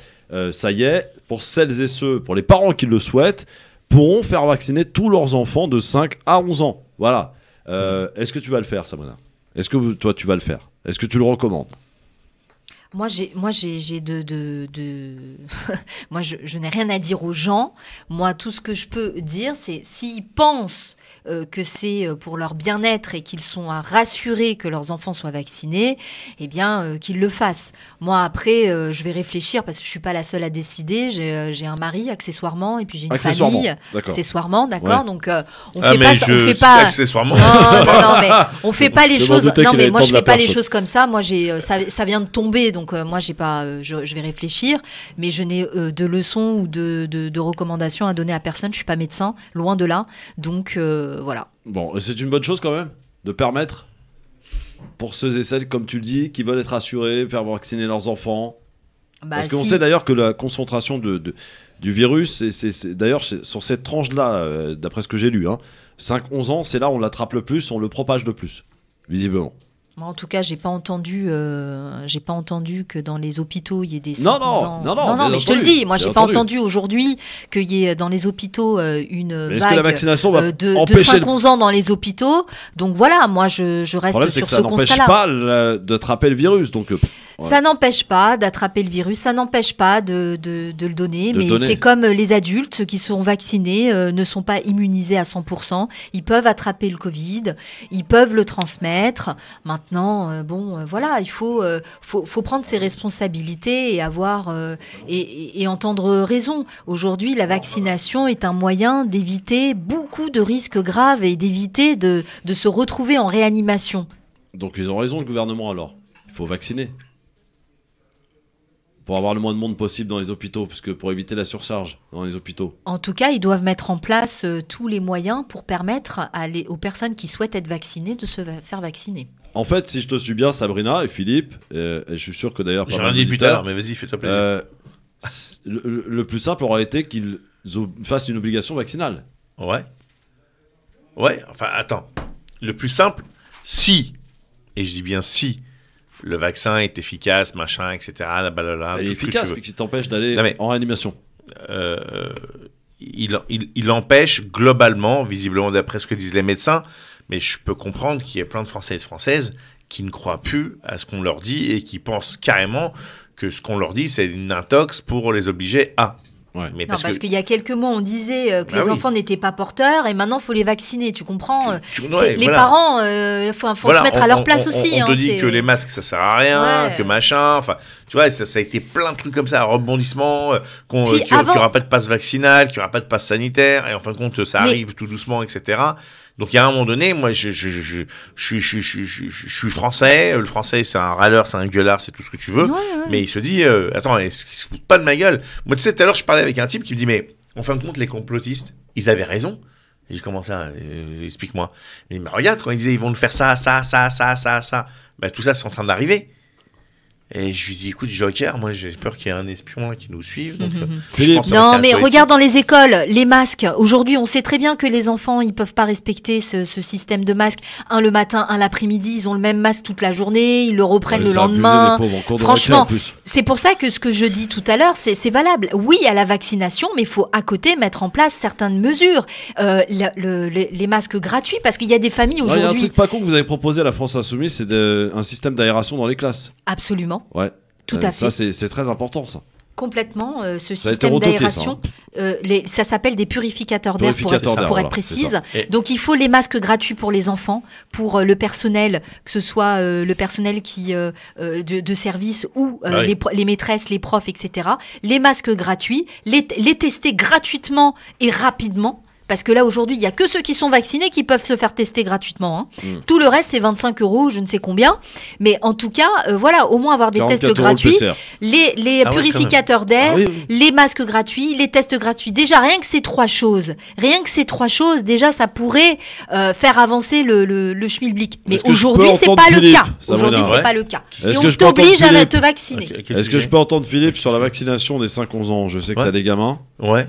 Ça y est, pour celles et ceux, pour les parents qui le souhaitent, pourront faire vacciner tous leurs enfants de 5 à 11 ans. Voilà. Est-ce que tu vas le faire, Sabrina? Est-ce que toi, tu vas le faire? Est-ce que tu le recommandes? Moi, je n'ai rien à dire aux gens. Moi, tout ce que je peux dire, c'est s'ils pensent que c'est pour leur bien-être et qu'ils sont rassurés que leurs enfants soient vaccinés, eh bien, qu'ils le fassent. Moi, après, je vais réfléchir parce que je suis pas la seule à décider. J'ai un mari, accessoirement, et puis j'ai une famille. Accessoirement, d'accord. Ouais. Donc, on fait pas... accessoirement. Non, mais on fait pas les choses... Non, mais moi, je fais pas les choses comme ça. Moi, ça vient de tomber, donc moi, j'ai pas... je vais réfléchir, mais je n'ai de leçons ou de recommandations à donner à personne. Je suis pas médecin, loin de là. Donc... voilà. Bon, et c'est une bonne chose quand même de permettre pour ceux et celles, comme tu le dis, qui veulent être rassurés, faire vacciner leurs enfants. Parce qu'on sait d'ailleurs que la concentration du virus, c'est d'ailleurs sur cette tranche-là, d'après ce que j'ai lu, 5-11 ans, c'est là où on l'attrape le plus, on le propage le plus, visiblement. Moi, en tout cas, j'ai pas entendu que dans les hôpitaux il y ait des 5-11 ans. Non, mais je te le dis, moi, j'ai pas entendu aujourd'hui qu'il y ait dans les hôpitaux une vague que la vaccination va de 5-11 ans dans les hôpitaux. Donc voilà, moi, je reste sur ce constat-là. Le problème, c'est que ça n'empêche pas d'attraper le virus, donc. Ça n'empêche pas d'attraper le virus, ça n'empêche pas de le donner, mais c'est comme les adultes qui sont vaccinés ne sont pas immunisés à 100%. Ils peuvent attraper le Covid, ils peuvent le transmettre. Maintenant, voilà, il faut prendre ses responsabilités et avoir et entendre raison. Aujourd'hui, la vaccination est un moyen d'éviter beaucoup de risques graves et d'éviter de se retrouver en réanimation. Donc ils ont raison, le gouvernement, alors. Il faut vacciner. Pour avoir le moins de monde possible dans les hôpitaux, parce que pour éviter la surcharge dans les hôpitaux. En tout cas, ils doivent mettre en place tous les moyens pour permettre aux personnes qui souhaitent être vaccinées de se faire vacciner. En fait, si je te suis bien, Sabrina et Philippe, et je suis sûr que d'ailleurs... J'ai rien dit plus tard, mais vas-y, fais-toi plaisir. Le plus simple aurait été qu'ils fassent une obligation vaccinale. Ouais, enfin, attends. Le plus simple, si, et je dis bien si, le vaccin est efficace, machin, etc. Il est efficace, mais qui t'empêche d'aller en réanimation. Il empêche globalement, visiblement d'après ce que disent les médecins, mais je peux comprendre qu'il y ait plein de Français et de Françaises qui ne croient plus à ce qu'on leur dit et qui pensent carrément que ce qu'on leur dit, c'est une intox pour les obliger à... Ouais. Mais parce qu'il y a quelques mois, on disait que les enfants n'étaient pas porteurs et maintenant, il faut les vacciner. Tu comprends les parents, faut se mettre à leur place aussi. On te dit que les masques, ça sert à rien, que machin. Enfin, tu vois, ça a été plein de trucs comme ça, rebondissement, qu'il n'y aura pas de passe vaccinal, qu'il n'y aura pas de passe sanitaire. Et en fin de compte, ça arrive tout doucement, etc. Donc, il y a un moment donné, moi, je suis français. Le français, c'est un râleur, c'est un gueulard, c'est tout ce que tu veux. Mais il se dit, attends, est-ce qu'ils se foutent pas de ma gueule? Moi, tu sais, tout à l'heure, je parlais avec un type qui me dit, mais en fin de compte, les complotistes, ils avaient raison. Et j'ai dit, comment ça? Explique-moi. Il me dit, mais regarde, quand ils disaient, ils vont nous faire ça. Ben, tout ça, c'est en train d'arriver. Et je lui dis, écoute, Joker, moi j'ai peur qu'il y ait un espion qui nous suive. Donc, non, mais regarde dans les écoles, les masques. Aujourd'hui, on sait très bien que les enfants, ils peuvent pas respecter ce système de masques. Un le matin, un l'après-midi, ils ont le même masque toute la journée, ils le reprennent le lendemain. Franchement, c'est pour ça que ce que je dis tout à l'heure, c'est valable. Oui, à la vaccination, mais il faut à côté mettre en place certaines mesures. Les masques gratuits, parce qu'il y a des familles aujourd'hui. Il y a un truc pas con que vous avez proposé à la France Insoumise, c'est un système d'aération dans les classes. Absolument. Ouais. Tout à fait. Ça, c'est très important, ça. Complètement, ce système d'aération. Ça s'appelle des purificateurs d'air pour être précise. Donc, il faut les masques gratuits pour les enfants, pour le personnel, que ce soit le personnel de service ou les maîtresses, les profs, etc. Les masques gratuits, les tester gratuitement et rapidement. Parce que là, aujourd'hui, il n'y a que ceux qui sont vaccinés qui peuvent se faire tester gratuitement. Hein. Tout le reste, c'est 25 €, je ne sais combien. Mais en tout cas, voilà, au moins avoir des tests gratuits. Les purificateurs d'air, les masques gratuits, les tests gratuits. Déjà, rien que ces 3 choses, déjà, ça pourrait faire avancer le schmilblick. Mais aujourd'hui, c'est pas le cas. Aujourd'hui, c'est pas le cas. Et on t'oblige à te vacciner. Est-ce que je peux entendre Philippe sur la vaccination des 5-11 ans? Je sais que tu as des gamins. Ouais.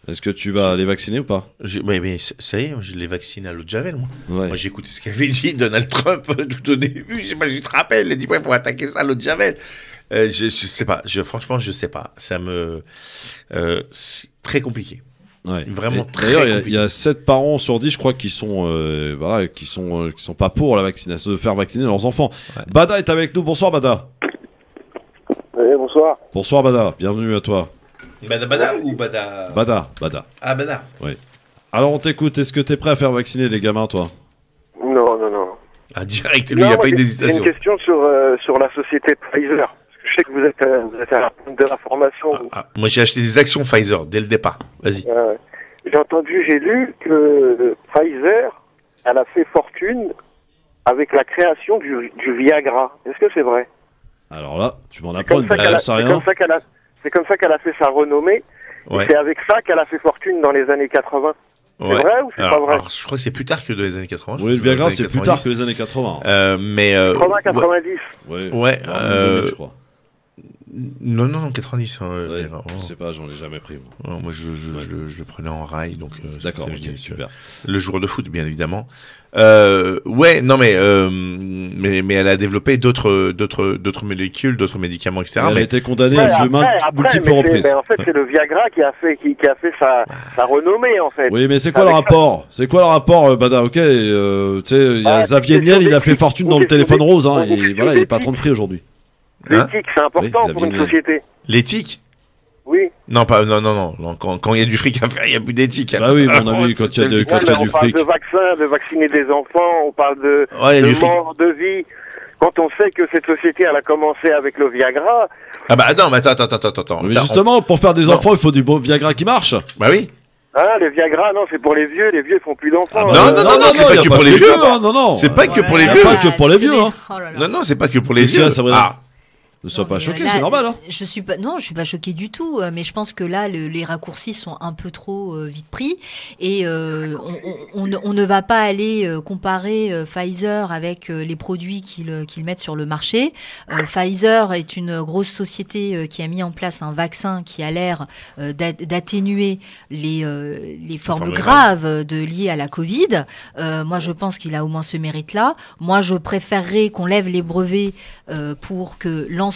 Est-ce que tu vas les vacciner ou pas? Mais ça y est, je les vaccine à l'eau de Javel, moi. Ouais. Moi, j'ai écouté ce qu'avait dit Donald Trump tout au début. Je sais pas si tu te rappelles. Il a dit, ouais, faut attaquer ça à l'eau de Javel. Je sais pas. Franchement, je sais pas. Ça me... c'est très compliqué. Ouais. Vraiment très d'ailleurs, compliqué. Il y a 7 parents sur 10, je crois, qui sont pas pour la vaccination, de faire vacciner leurs enfants. Ouais. Bada est avec nous. Bonsoir, Bada. Oui, bonsoir. Bonsoir, Bada. Bienvenue à toi. Bada ou Bada? Bada. Ah, Bada. Oui. Alors, on t'écoute. Est-ce que t'es prêt à faire vacciner les gamins, toi? Non. Ah, direct, lui, il n'y a pas eu d'hésitation. J'ai une question sur la société Pfizer. Je sais que vous êtes à la pointe de l'information. Moi, j'ai acheté des actions Pfizer dès le départ. Vas-y. J'ai lu que Pfizer, elle a fait fortune avec la création du Viagra. Est-ce que c'est vrai? Alors là, tu m'en apprends, rien. C'est comme ça qu'elle a fait sa renommée. Ouais. Et c'est avec ça qu'elle a fait fortune dans les années 80. C'est vrai ou c'est pas vrai? Alors, je crois que c'est plus tard que dans les années 80. Oui, le Viagra, c'est plus tard que les années 80. 80-90. Ouais. 2000, je crois. Non, 90. Je sais pas, j'en ai jamais pris. Moi, je le prenais en rail, donc. D'accord, super. Le joueur de foot, bien évidemment. Mais elle a développé d'autres molécules, d'autres médicaments, etc. Elle a été condamnée à multiples reprises. En fait, c'est le Viagra qui a fait sa renommée, en fait. Oui, mais c'est quoi le rapport? C'est quoi le rapport, Bada? Ok, tu sais, il y a Xavier Niel, il a fait fortune dans le téléphone rose, hein, et voilà, il est patron de Free aujourd'hui. L'éthique, c'est important pour une société. L'éthique? Oui. Non. Quand il y a du fric à faire, il n'y a plus d'éthique. Bah oui, mon ami, quand il y a du fric. On parle de vaccins, de vacciner des enfants, on parle de mort, de vie. Quand on sait que cette société, elle a commencé avec le Viagra. Ah bah non, mais attends. Mais justement, pour faire des enfants, il faut du bon Viagra qui marche. Bah oui. Ah, le Viagra, non, c'est pour les vieux font plus d'enfants. Non, c'est pas que pour les vieux. Non. C'est pas que pour les vieux. C'est pas que pour les vieux, hein. Non, c'est pas que pour les vieux. Ne sois pas choqué, c'est normal. Hein. Je suis pas choqué du tout, mais je pense que là, les raccourcis sont un peu trop vite pris et on ne va pas aller comparer Pfizer avec les produits qu'ils mettent sur le marché. Pfizer est une grosse société qui a mis en place un vaccin qui a l'air d'atténuer les formes graves liées à la Covid. Moi, je pense qu'il a au moins ce mérite-là. Moi, je préférerais qu'on lève les brevets pour que l'ensemble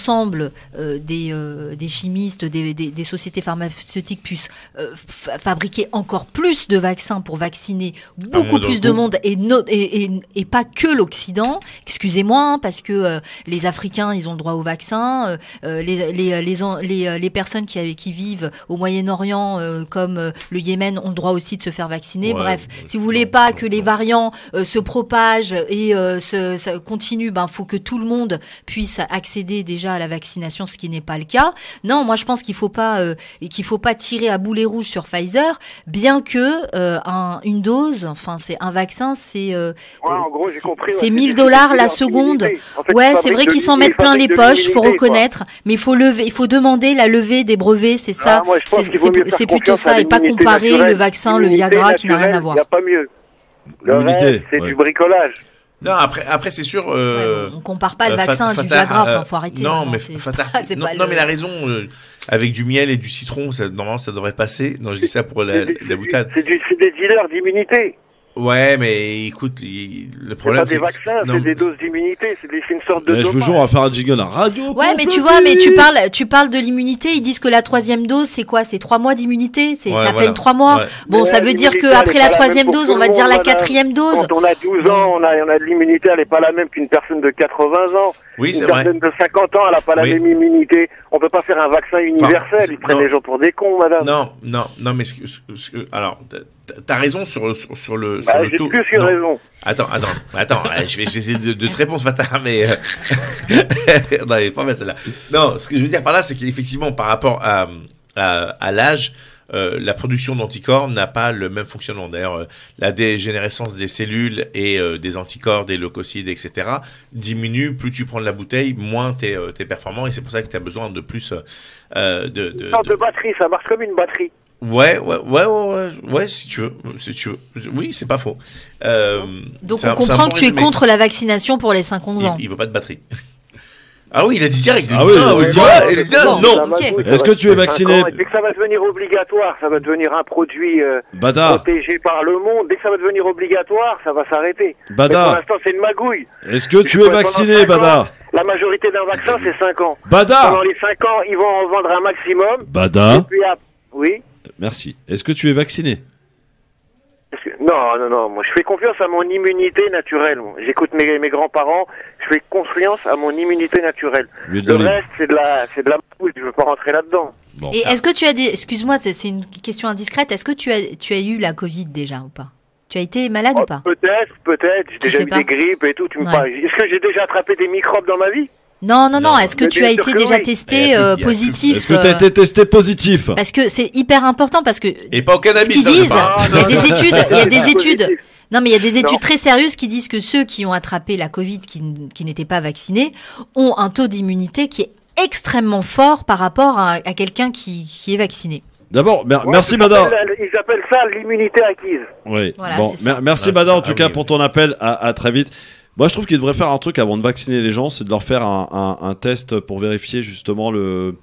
des chimistes, des sociétés pharmaceutiques puissent fabriquer encore plus de vaccins pour vacciner beaucoup plus de monde et pas que l'Occident. Excusez-moi, hein, parce que les Africains, ils ont le droit au vaccin, les personnes qui vivent au Moyen-Orient comme le Yémen ont le droit aussi de se faire vacciner. Bref, si vous voulez pas que les variants se propagent et ça continue, faut que tout le monde puisse accéder déjà à la vaccination, ce qui n'est pas le cas. Non, moi je pense qu'il faut pas tirer à boulet rouge sur Pfizer, bien que une dose, c'est un vaccin, c'est en gros, j'ai compris, c'est $1000 la seconde. En fait, c'est vrai qu'ils s'en mettent plein les poches, il faut reconnaître, mais il faut demander la levée des brevets, c'est ça. C'est plutôt ça, et pas comparer le vaccin, le Viagra qui n'a rien à voir. Il n'y a pas mieux. Le reste, c'est du bricolage. Non, après c'est sûr. On compare pas le vaccin du Viagra, faut arrêter. Non, mais mais la raison, avec du miel et du citron, normalement ça devrait passer. Non, je dis ça pour la boutade. C'est des dealers d'immunité. Ouais, mais écoute, le problème c'est pas des vaccins, c'est des doses d'immunité, c'est une sorte de. Je vous jure, on va faire un jingle à radio. Ouais, mais tu parles de l'immunité. Ils disent que la 3e dose, c'est quoi? C'est 3 mois d'immunité. C'est à peine 3 mois. Ouais. Bon, ça veut dire que après la 3e dose, on va dire la 4e dose. Quand on a 12 ans, on a de l'immunité, elle est pas la même qu'une personne de 80 ans. Oui, c'est vrai. Une personne de 50 ans, elle a pas la même immunité. On peut pas faire un vaccin universel. Ils prennent les gens pour des cons, madame. Non, mais alors, t'as raison sur le j'ai taux. Plus que raison. Attends, je vais essayer de te répondre, Fatah, mais non, il est pas mal celle-là. Non, ce que je veux dire par là, c'est qu'effectivement, par rapport à l'âge, la production d'anticorps n'a pas le même fonctionnement. D'ailleurs, la dégénérescence des cellules et des anticorps, des leucocytes, etc. diminue. Plus tu prends de la bouteille, moins t'es performant. Et c'est pour ça que tu as besoin de plus Une sorte de batterie, ça marche comme une batterie. Ouais, si tu veux. Oui, c'est pas faux. Donc on comprend que tu es contre la vaccination pour les 5-11 ans. Il veut pas de batterie. Ah oui, il a dit direct. Ah oui, non. Okay. Est-ce que tu es vacciné? Dès que ça va devenir obligatoire, ça va devenir un produit Bada. protégé par le monde. Dès que ça va devenir obligatoire, ça va s'arrêter. Bada. Mais pour l'instant, c'est une magouille. Est-ce que tu es vacciné, Bada? La majorité d'un vaccin, c'est 5 ans. Bada. Pendant les 5 ans, ils vont en vendre un maximum. Bada. Et puis, oui. Merci. Est-ce que tu es vacciné? Non, moi je fais confiance à mon immunité naturelle. J'écoute mes grands-parents, je fais confiance à mon immunité naturelle. Le reste, c'est de la pouille, je veux pas rentrer là-dedans. Bon. Et est-ce que tu as excuse-moi, c'est une question indiscrète, est-ce que tu as eu la Covid déjà ou pas? Tu as été malade ou pas? Peut-être, j'ai déjà eu des grippes et tout, tu me parles. Est-ce que j'ai déjà attrapé des microbes dans ma vie? Non. Est-ce que tu as été déjà testé positif? Est-ce que tu as été testé positif? Parce que c'est hyper important parce que et pas au cannabis. Ce qu'ils disent, il y a des études. Non, mais il y a des études très sérieuses qui disent que ceux qui ont attrapé la Covid, qui n'étaient pas vaccinés, ont un taux d'immunité qui est extrêmement fort par rapport à quelqu'un qui est vacciné. D'abord, merci Bada. Ils appellent ça l'immunité acquise. Oui. Voilà, bon, merci Bada en tout cas pour ton appel. À très vite. Moi, je trouve qu'il devrait faire un truc avant de vacciner les gens, c'est de leur faire un test pour vérifier justement le.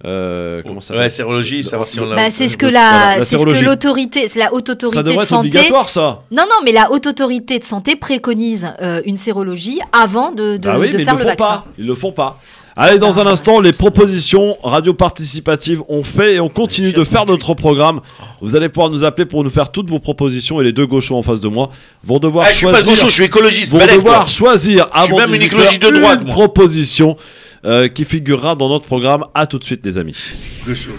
Comment ça s'appelle ? Sérologie, savoir si on a. C'est ce que l'autorité, c'est la haute autorité de santé. Ça devrait être obligatoire, ça. Non, mais la haute autorité de santé préconise une sérologie avant de faire le vaccin. Ils le font pas. Allez, dans un instant, les propositions radio participatives on fait et on continue de faire notre programme. Vous allez pouvoir nous appeler pour nous faire toutes vos propositions et les deux gauchos en face de moi vont devoir choisir. Je suis pas gaucho, je suis écologiste. Vont devoir choisir avant même une écologie de droite, une proposition qui figurera dans notre programme. À tout de suite, les amis. Gaucho.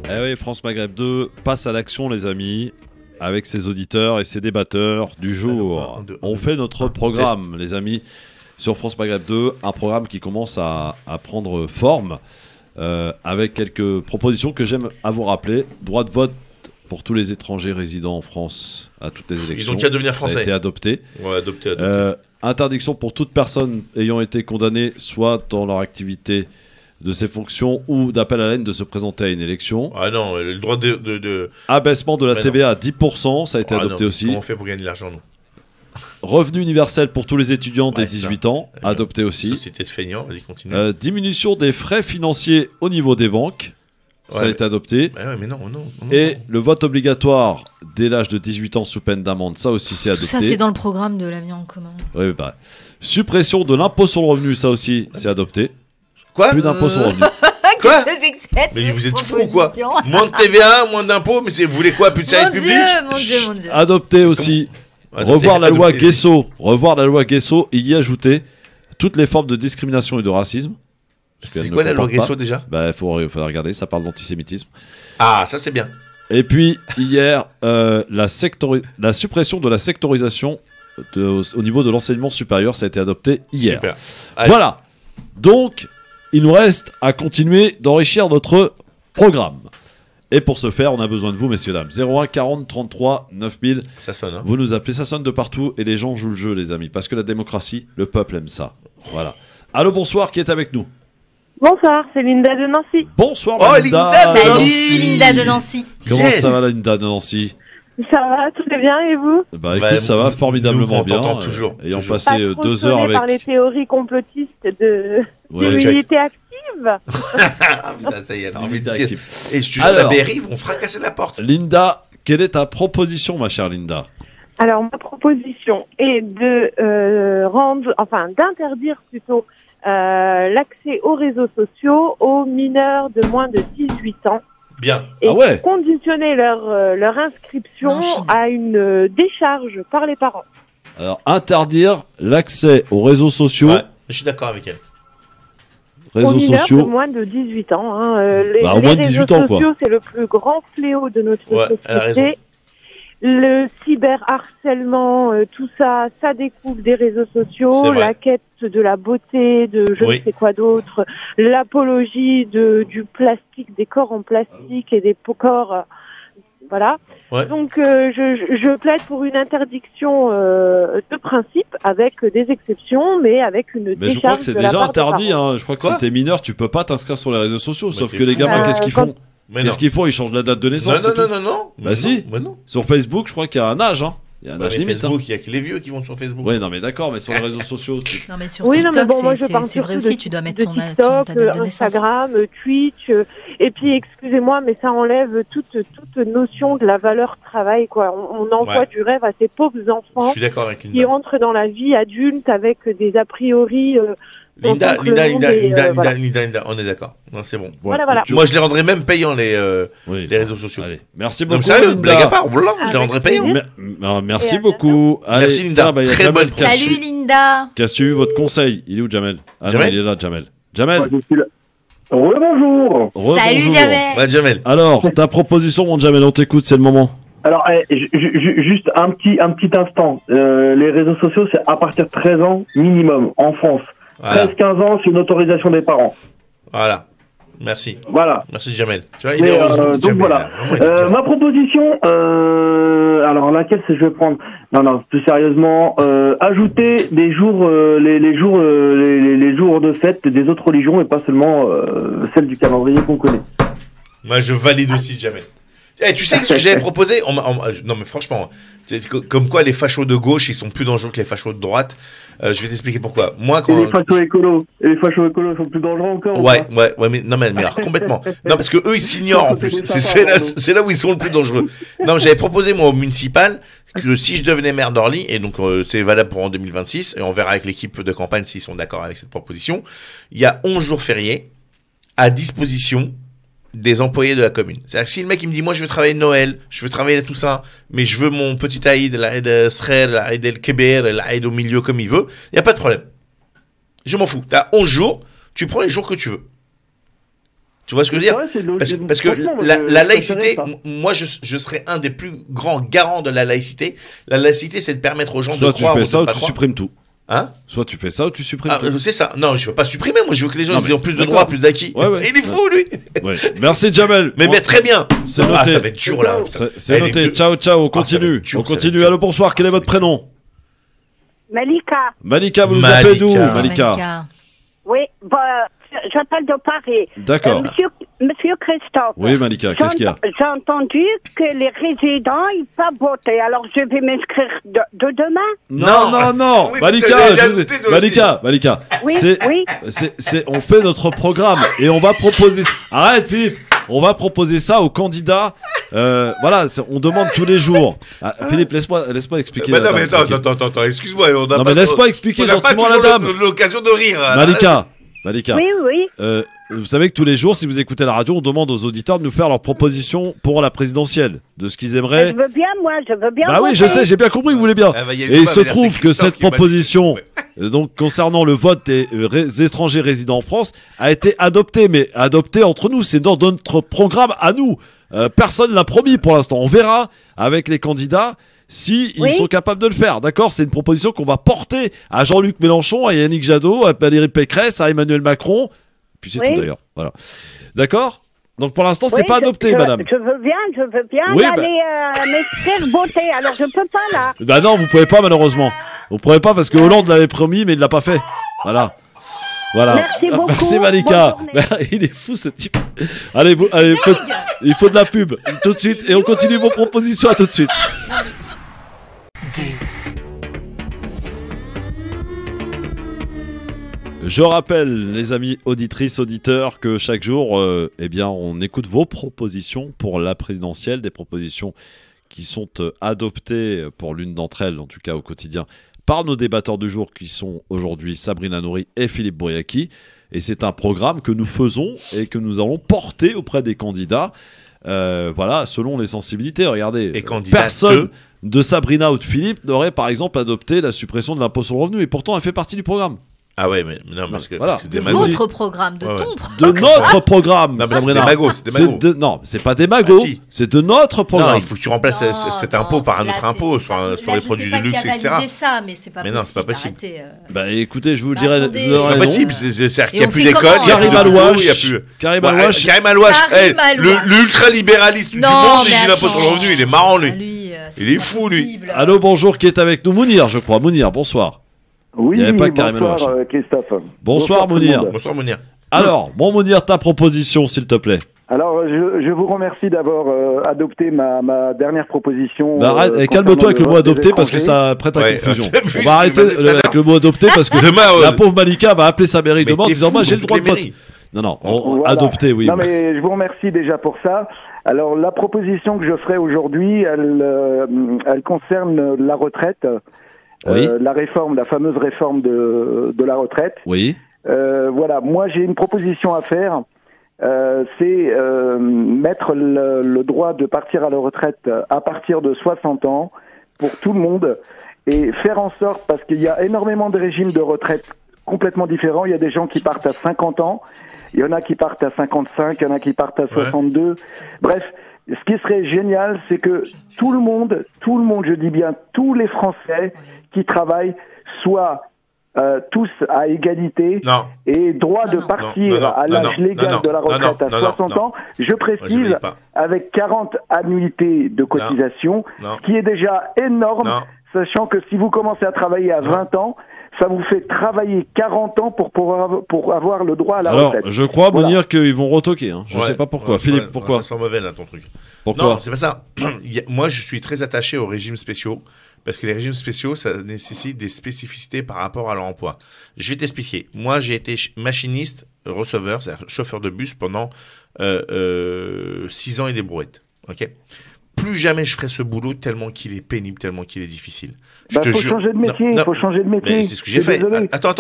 Eh oui, France Maghreb 2 passe à l'action, les amis. Avec ses auditeurs et ses débatteurs du jour. On fait notre programme, les amis. Sur France Maghreb 2, un programme qui commence à prendre forme avec quelques propositions que j'aime à vous rappeler. Droit de vote pour tous les étrangers résidant en France à toutes les élections. Ils ont qu'à devenir français. Ça a été adopté. Ouais, adopté. Interdiction pour toute personne ayant été condamnée, soit dans leur activité de ses fonctions ou d'appel à la haine, de se présenter à une élection. Ah non, le droit de... Abaissement de la TVA à 10%, ça a été adopté aussi. Comment on fait pour gagner de l'argent, nous ? Revenu universel pour tous les étudiants dès 18 ans, adopté aussi. Société de feignants, vas-y, continue. Diminution des frais financiers au niveau des banques, ça a été adopté. Mais non. Et le vote obligatoire dès l'âge de 18 ans sous peine d'amende, ça aussi c'est adopté. Tout ça c'est dans le programme de l'avenir en commun. Oui, suppression de l'impôt sur le revenu, ça aussi c'est adopté. Quoi ? Plus d'impôt sur le revenu. Quoi ? Mais vous êtes fous ou quoi ? Moins de TVA, moins d'impôts, mais vous voulez quoi ? Plus de services publics ? Mon Dieu. Adopté aussi. Revoir la loi Guesso, y ajouter toutes les formes de discrimination et de racisme. C'est quoi la loi Guesso déjà ? Il faudrait regarder, ça parle d'antisémitisme. Ah, ça c'est bien. Et puis hier, la suppression de la sectorisation au niveau de l'enseignement supérieur, ça a été adopté hier. Super. Voilà. Donc, il nous reste à continuer d'enrichir notre programme. Et pour ce faire, on a besoin de vous, messieurs, dames. 01 40 33 9000. Ça sonne, hein. Vous nous appelez, ça sonne de partout et les gens jouent le jeu, les amis. Parce que la démocratie, le peuple aime ça. Voilà. Allô, bonsoir, qui est avec nous ? Bonsoir, c'est Linda de Nancy. Bonsoir, Linda. Salut, Linda de Nancy. Comment ça va, Linda de Nancy ? Ça va, tout est bien, et vous ? Écoute, ça va formidablement bien. Toujours. Ayant passé 2 heures avec... par les théories complotistes de l'immunité active. Ça y est, elle a envie de pièce. Et je te jure, la BRI vont fracasser la porte. Linda, quelle est ta proposition, ma chère Linda ? Alors, ma proposition est d'interdire plutôt l'accès aux réseaux sociaux aux mineurs de moins de 18 ans. Bien. Et conditionner leur inscription à une décharge par les parents. Alors, interdire l'accès aux réseaux sociaux. Ouais, je suis d'accord avec elle. Réseaux sociaux. De moins de 18 ans. Les moins de 18 réseaux ans, sociaux, c'est le plus grand fléau de notre société. Le cyberharcèlement, tout ça, ça découle des réseaux sociaux, la quête de la beauté, de je ne sais quoi d'autre, l'apologie du plastique, des corps en plastique et des corps, voilà. Ouais. Donc je plaide pour une interdiction de principe avec des exceptions, mais avec une décharge. Mais je crois que c'est déjà interdit. Hein. Je crois que si t'es mineur, tu peux pas t'inscrire sur les réseaux sociaux. Sauf que les gamins, qu'est-ce qu'ils font? Qu'est-ce qu'ils font? Ils changent la date de naissance. Non. Bah si. Sur Facebook, je crois qu'il y a un âge. Hein. Il y a un âge limite. Facebook, il y a que les vieux qui vont sur Facebook. Oui, non, mais d'accord, mais sur les réseaux sociaux. Non, mais sur TikTok, c'est vrai aussi, tu dois mettre ta date de naissance. Instagram, Twitch, et puis, excusez-moi, mais ça enlève toute notion de la valeur travail, quoi. On envoie du rêve à ces pauvres enfants qui rentrent dans la vie adulte avec des a priori. Linda, on est d'accord. Non, c'est bon. Voilà. Moi, je les rendrais même payants, les réseaux sociaux. Allez. Merci beaucoup. Sérieux, blague à part, je les rendrais payants. Merci beaucoup. Allez, merci, Linda. Très bonne. Salut, Linda. Qui a suivi votre conseil. Il est où, Jamel? Ah non, il est là, Jamel. Jamel. Bonjour. Salut, Jamel. Ouais, Jamel. Alors, ta proposition, mon Jamel, on t'écoute, c'est le moment. Alors, juste un petit instant. Les réseaux sociaux, c'est à partir de 13 ans minimum en France. 13-15 ans, c'est une autorisation des parents. Voilà. Merci. Voilà. Merci, Jamel. Tu vois, il est donc Jamel, voilà. Ma proposition, alors laquelle je vais prendre? Non, plus sérieusement, ajouter des jours, les jours de fête des autres religions et pas seulement celles du calendrier qu'on connaît. Moi, je valide aussi, Jamel. Tu sais ce que j'avais proposé? Non, mais franchement, comme quoi les fachos de gauche, ils sont plus dangereux que les fachos de droite. Je vais t'expliquer pourquoi. Moi, quand les fachos écolos sont plus dangereux encore. Ouais, mais alors complètement. Non, parce que eux, ils s'ignorent en plus. C'est là où ils sont le plus dangereux. Non, j'avais proposé moi au municipal que si je devenais maire d'Orly, et donc c'est valable pour en 2026, et on verra avec l'équipe de campagne s'ils sont d'accord avec cette proposition. Il y a 11 jours fériés à disposition des employés de la commune. C'est-à-dire que si le mec il me dit moi je veux travailler Noël, je veux travailler tout ça, mais je veux mon petit Aïd, l'Aïd Srer, l'Aïd El Kébir, l'Aïd au milieu comme il veut, il y a pas de problème. Je m'en fous. T'as 11 jours, tu prends les jours que tu veux. Tu vois ce que je veux dire? Parce que la laïcité, moi je serais un des plus grands garants de la laïcité. La laïcité, c'est de permettre aux gens de croire. Soit tu fais ça ou tu supprimes tout. Hein? Soit tu fais ça ou tu supprimes tout. C'est ça. Non, je veux pas supprimer. Moi, je veux que les gens aient plus de droits, plus d'acquis. Ouais. Il est fou, lui. Ouais. Merci, Jamel. Mais très bien. C'est noté. Ah, ça va être dur, là. C'est noté. Ciao. On continue. On continue. Allô, bonsoir. Quel est votre prénom? Malika, vous nous appelez d'où, Malika? Oui, j'appelle de Paris. D'accord. Monsieur Christophe. Oui, Malika, qu'est-ce qu'il y a? J'ai entendu que les résidents, ils peuvent voter. Alors, je vais m'inscrire de demain? Non. Oui, Malika. On fait notre programme et on va proposer. Arrête, Philippe. On va proposer ça aux candidats. Voilà, on demande tous les jours. Philippe, laisse-moi expliquer. Non, mais attends, excuse-moi. Non, mais laisse-moi expliquer gentiment la dame. L'occasion de rire. Malika. Oui. Vous savez que tous les jours, si vous écoutez la radio, on demande aux auditeurs de nous faire leurs propositions pour la présidentielle, de ce qu'ils aimeraient. Je veux bien. Bah oui, je sais, j'ai bien compris que vous voulez bien. Et il se trouve que cette proposition, donc concernant le vote des étrangers résidant en France, a été adoptée, mais adoptée entre nous. C'est dans notre programme à nous. Personne l'a promis pour l'instant. On verra avec les candidats si ils sont capables de le faire. D'accord? C'est une proposition qu'on va porter à Jean-Luc Mélenchon, à Yannick Jadot, à Valérie Pécresse, à Emmanuel Macron. Puis c'est tout d'ailleurs. Voilà. D'accord? Donc pour l'instant, c'est pas adopté, madame. Je veux bien aller m'inscrire voter. Alors je peux pas là. Bah non, vous pouvez pas malheureusement. Vous pouvez pas parce que Hollande l'avait promis, mais il l'a pas fait. Voilà. Merci beaucoup. Merci Malika. Il est fou ce type. Allez, il faut de la pub tout de suite et on continue vos propositions. À tout de suite. Je rappelle, les amis auditrices, auditeurs, que chaque jour, on écoute vos propositions pour la présidentielle, des propositions qui sont adoptées pour l'une d'entre elles, en tout cas au quotidien, par nos débatteurs du jour qui sont aujourd'hui Sabrina Nouri et Philippe Bouriaki. Et c'est un programme que nous faisons et que nous allons porter auprès des candidats, selon les sensibilités. Regardez, personne de Sabrina ou de Philippe n'aurait par exemple adopté la suppression de l'impôt sur le revenu, et pourtant elle fait partie du programme. Ah ouais, mais non, parce que c'est des de magos. votre programme, de ton De notre programme. Non, mais c'est des magos, c'est des magos. Non, c'est pas des magos, c'est de notre programme. Non, il faut que tu remplaces cet impôt par un autre impôt sur les produits de luxe, etc. Ça, mais c'est pas possible. Non, c'est pas possible. Bah écoutez, je vous le dirai. C'est pas possible, c'est-à-dire qu'il n'y a plus d'école, Karim Alouache, Karim Alouache, l'ultra-libéraliste du monde, il dit l'impôt sur le revenu, il est marrant, lui. Il est fou, lui. Allô, bonjour, qui est avec nous? Mounir, je crois. Mounir, bonsoir. Oui, il n'y avait pas Karim Alouache. Christophe. Bonsoir, Mounir. Bonsoir, Mounir. Alors, Mounir, ta proposition, s'il te plaît. Alors, je vous remercie d'avoir adopté ma dernière proposition. Calme-toi avec le mot adopté parce que ça prête à confusion. On va arrêter avec le mot adopté parce que la pauvre Malika va appeler sa mairie demain en disant moi j'ai le droit de vote. Non, adopté, oui. Non, mais je vous remercie déjà pour ça. Alors, la proposition que je ferai aujourd'hui, elle concerne la retraite. Oui. La fameuse réforme de la retraite. Oui. Voilà, moi j'ai une proposition à faire. C'est mettre le droit de partir à la retraite à partir de 60 ans pour tout le monde et faire en sorte, parce qu'il y a énormément de régimes de retraite complètement différents. Il y a des gens qui partent à 50 ans, il y en a qui partent à 55, il y en a qui partent à 62. Bref, ce qui serait génial, c'est que tout le monde, je dis bien tous les Français qui travaillent soient tous à égalité et droit de partir à l'âge légal de la retraite à 60 ans. Je précise, avec 40 annuités de cotisation, ce qui est déjà énorme, sachant que si vous commencez à travailler à 20 ans, ça vous fait travailler 40 ans pour avoir le droit à la retraite. Alors, je crois, Mounir, qu'ils vont retoquer. Hein. Je ne sais pas pourquoi. Philippe, pourquoi? Ça sent mauvais, là, ton truc. Pourquoi? Non, c'est pas ça. Moi, je suis très attaché aux régimes spéciaux, parce que les régimes spéciaux, ça nécessite des spécificités par rapport à leur emploi. Je vais t'expliquer. Moi, j'ai été machiniste, receveur, c'est-à-dire chauffeur de bus pendant 6 ans et des brouettes. Ok. Plus jamais je ferai ce boulot tellement qu'il est pénible, tellement qu'il est difficile. Faut changer de métier, il faut changer de métier. C'est ce que j'ai fait. Attends.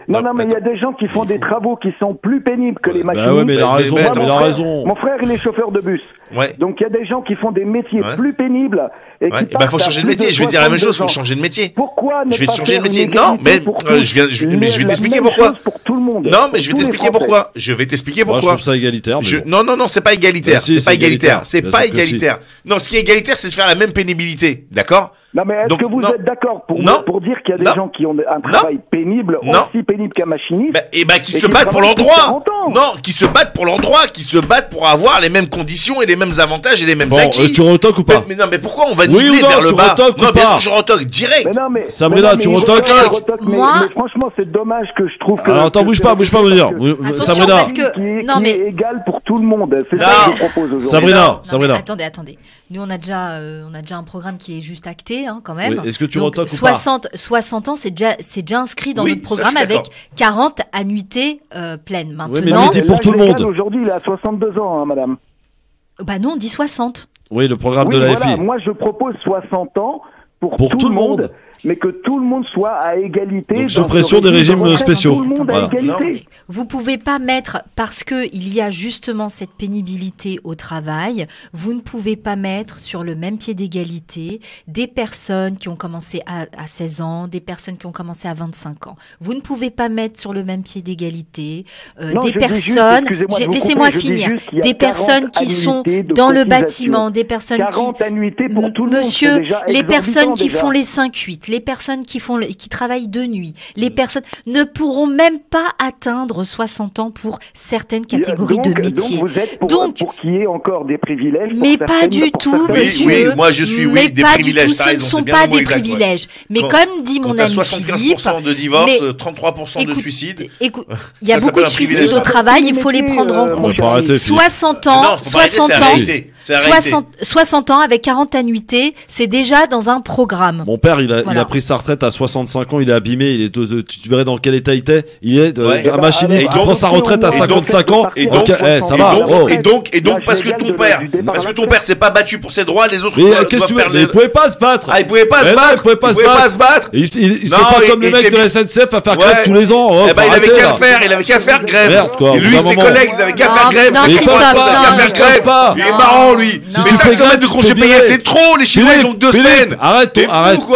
Non, mais il y a des gens qui font des travaux qui sont plus pénibles que les machinistes. Bah ouais, mais il a raison, il a raison. Mon frère, il est chauffeur de bus. Ouais. Donc il y a des gens qui font des métiers plus pénibles et qui faut changer de métier. Je vais te dire la même chose, faut changer de métier. Pourquoi je vais changer de métier. Non, mais je vais t'expliquer pourquoi. Pour tout le monde. Non, mais je vais t'expliquer pourquoi. Je vais t'expliquer pourquoi. Moi, je trouve ça égalitaire. Non, c'est pas égalitaire. C'est pas égalitaire. C'est pas égalitaire. Non, ce qui est égalitaire, c'est de faire la même pénibilité, d'accord? Non, mais est-ce que vous êtes d'accord pour dire qu'il y a des gens qui ont un travail pénible, aussi pénible qu'un machiniste? Qui se battent pour l'endroit. Non, qui se battent pour l'endroit, qui se battent pour avoir les mêmes conditions et les mêmes avantages et les mêmes acquis. Tu retoques ou pas? Mais non, mais pourquoi on va niveler vers le bas? Non, bien sûr, je retoque direct. Sabrina, tu retoques? Mais franchement, c'est dommage que je trouve que. Alors attends, bouge pas, Mounir. Sabrina. Non, mais égal pour tout le monde. C'est ça que je propose aujourd'hui. Sabrina. Attendez. Nous, on a déjà un programme qui est juste acté, hein, quand même. Oui. Est-ce que tu retoques ou pas? 60 ans, c'est déjà inscrit dans notre programme avec 40 annuités pleines. Maintenant. Oui, mais annuités pour tout le monde. Aujourd'hui, il a 62 ans, hein, madame. Bah non, on dit 60. Oui, le programme de la FI. Moi, je propose 60 ans pour tout le monde. Mais que tout le monde soit à égalité. Donc, suppression des régimes spéciaux. Tout le monde à égalité. Vous pouvez pas mettre, parce que il y a justement cette pénibilité au travail, vous ne pouvez pas mettre sur le même pied d'égalité des personnes qui ont commencé à 16 ans, des personnes qui ont commencé à 25 ans. Vous ne pouvez pas mettre sur le même pied d'égalité des personnes, laissez-moi finir, des personnes qui sont dans le bâtiment, des personnes 40 annuités pour tout le monde. Monsieur, les personnes qui font les 5-8, les personnes qui travaillent de nuit, les personnes ne pourront même pas atteindre 60 ans pour certaines catégories de métiers. Donc vous êtes pour qu'il y ait encore des privilèges. Mais pas du tout, monsieur. Oui, moi je suis des privilèges. Ce ne sont pas des privilèges. Mais comme dit mon ami Philippe, 75% de divorce, 33% de suicides. Écoute, il y a beaucoup de suicides au travail, il faut les prendre en compte. 60 ans avec 40 annuités, c'est déjà dans un programme. Mon père, il a pris sa retraite à 65 ans, il est abîmé, tu verrais dans quel état il était. Il est un machiniste qui prend sa retraite à 55 ans. Et donc, parce que ton père s'est pas battu pour ses droits, les autres qu'est-ce que tu veux? Il pouvait pas se battre. Il pouvait pas se battre. Il c'est pas comme le mec de la SNCF à faire grève tous les ans. Il avait qu'à faire grève. Lui, ses collègues, ils avaient qu'à faire grève. Il est marrant, lui. Mais 5 semaines de congé payé, c'est trop. Les Chinois, ils ont 2 semaines. Arrête.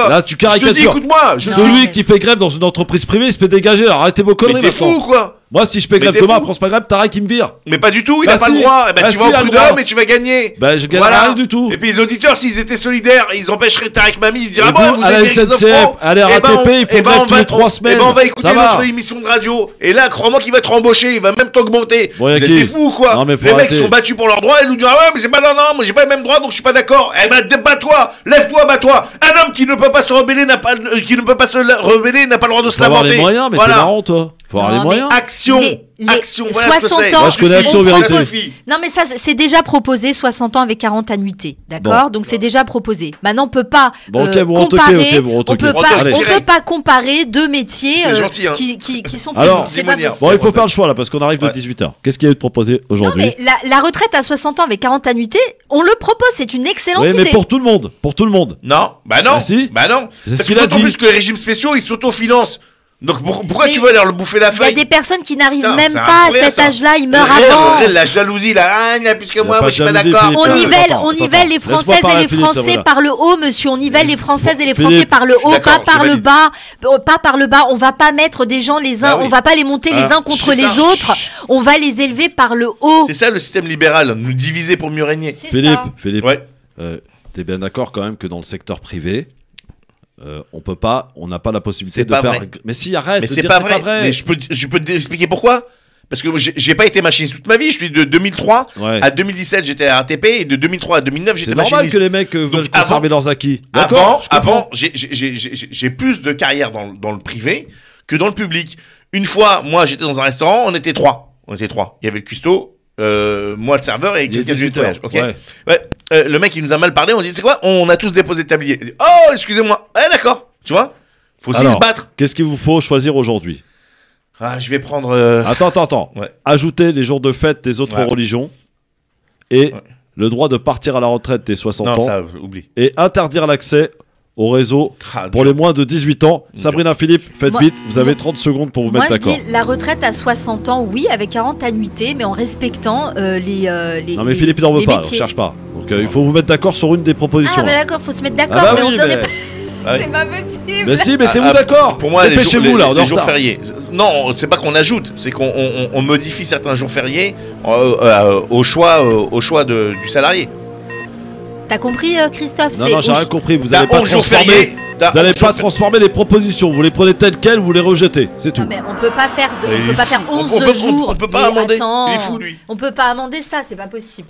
Là, tu caricature. Écoute-moi. Celui qui fait grève dans une entreprise privée, il se fait dégager. Alors arrêtez vos conneries. Mais t'es fou, quoi. Moi, si je fais grève demain à France Maghreb, t'arrêtes qui me vire. Mais pas du tout, il a pas le droit. Eh ben, tu vas au prud'homme et tu vas gagner. Ben, je gagne rien du tout. Et puis les auditeurs, s'ils étaient solidaires, ils empêcheraient Tarek Mami, ils diraient vous à la SNCF, à la RATP, il faut grève tous les 3 semaines. Et ben, on va écouter notre émission de radio. Et là, crois-moi qu'il va te embaucher, il va même t'augmenter. Vous êtes des fous ou quoi? Les mecs sont battus pour leurs droits et nous disent, ah ouais, mais c'est pas, non, moi j'ai pas les mêmes droits, donc je suis pas d'accord. Eh ben, bats-toi, lève-toi, bats-toi. Un homme qui ne peut pas se rebeller n'a pas le droit de se lamenter. Faut avoir les moyens, mais t'es marrant, toi. Faut avoir les moyens. Action. Action, voilà 60 ce que ans. Moi, je connais Action Vérité. Non, mais ça, c'est déjà proposé 60 ans avec 40 annuités. D'accord? Donc, c'est déjà proposé. Maintenant, on peut pas comparer. On peut pas comparer deux métiers qui sont alors, c'est pas possible. Bon, il faut faire le choix là parce qu'on arrive de 18h. Qu'est-ce qu'il y a de proposé aujourd'hui? Non, mais la retraite à 60 ans avec 40 annuités, on le propose. C'est une excellente idée. Oui, mais pour tout le monde. Pour tout le monde. Non, bah non. Bah non. Parce que d'autant plus que les régimes spéciaux, ils s'autofinancent. Donc pourquoi tu veux leur bouffer la feuille? Il y a des personnes qui n'arrivent même pas à cet âge-là, ils meurent avant. La jalousie là, il y a plus que moi je suis pas d'accord. On nivelle les Françaises et les Français par le haut, monsieur. On nivelle les Françaises et les Français par le haut, pas par le bas. Pas par le bas. On va pas mettre des gens les uns, on va pas les monter les uns contre les autres. On va les élever par le haut. C'est ça le système libéral, nous diviser pour mieux régner. Philippe, t'es bien d'accord quand même que dans le secteur privé, on n'a pas la possibilité de faire. Vrai. Mais si, arrête. Mais c'est pas vrai. Mais je peux t'expliquer pourquoi. Parce que j'ai pas été machiniste toute ma vie. Je suis de 2003 à 2017, j'étais à RATP et de 2003 à 2009, j'étais machiniste. C'est normal que les mecs veulent conserver leurs acquis. Avant, j'ai plus de carrière dans le privé que dans le public. Une fois, moi, j'étais dans un restaurant, on était trois. Il y avait le cuistot, moi le serveur et quelqu'un du nettoyage. Ok. Le mec il nous a mal parlé, on dit c'est quoi? On a tous déposé le tablier. Dit, oh excusez-moi. D'accord. Tu vois? Faut aussi se battre. Qu'est-ce qu'il vous faut choisir aujourd'hui? Je vais prendre. Attends. Ajouter les jours de fête des autres religions et le droit de partir à la retraite des 60 ans. Ça, oublie. Et interdire l'accès au réseau pour les moins de 18 ans. Sabrina Philippe, faites vite, vous avez 30 secondes pour vous mettre d'accord. Moi je dis la retraite à 60 ans, oui, avec 40 annuités, mais en respectant les non mais Philippe n'en veut pas, on cherche pas. Donc il faut vous mettre d'accord sur une des propositions. Ah bah d'accord, faut se mettre d'accord, mais on se donne pas... C'est pas possible. Mais si, mettez-vous d'accord. Pour moi, les jours fériés. Non, c'est pas qu'on ajoute, c'est qu'on modifie certains jours fériés au choix du salarié. T'as compris, Christophe? Non, j'ai rien compris. Vous n'allez pas transformer les propositions. Vous les prenez telles quelles, vous les rejetez. C'est tout. Non, mais on peut pas faire 11 jours. On peut pas amender. Il est fou, lui. On peut pas amender ça, c'est pas possible.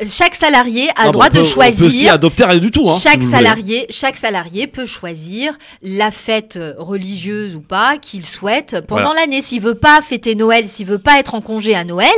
Chaque salarié a le droit de choisir. On peut aussi adopter rien du tout. Chaque salarié peut choisir la fête religieuse ou pas qu'il souhaite pendant l'année. S'il veut pas fêter Noël, s'il veut pas être en congé à Noël,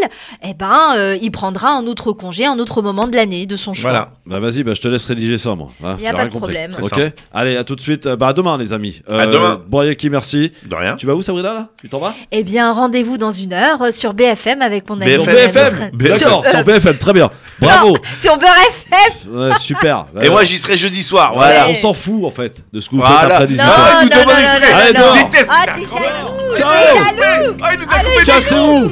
il prendra un autre congé, un autre moment de l'année de son choix. Voilà. Bah vas-y, je te laisse rédiger ça, moi. Il y a pas de problème. Ok. Allez, à tout de suite. À demain, les amis. À demain. Boyaki, merci. De rien. Tu vas où, Sabrina, là? Tu t'en vas? Eh bien, rendez-vous dans 1 heure sur BFM avec mon ami. BFM. D'accord, sur BFM, très bien. Bravo. Sur Beurre FM. Ouais, super. Et moi j'y serai jeudi soir. Voilà. On s'en fout en fait de ce que vous faites après 18h. Non. Allez, Ah, t'es jaloux. Ciao. Ciao. Ciao.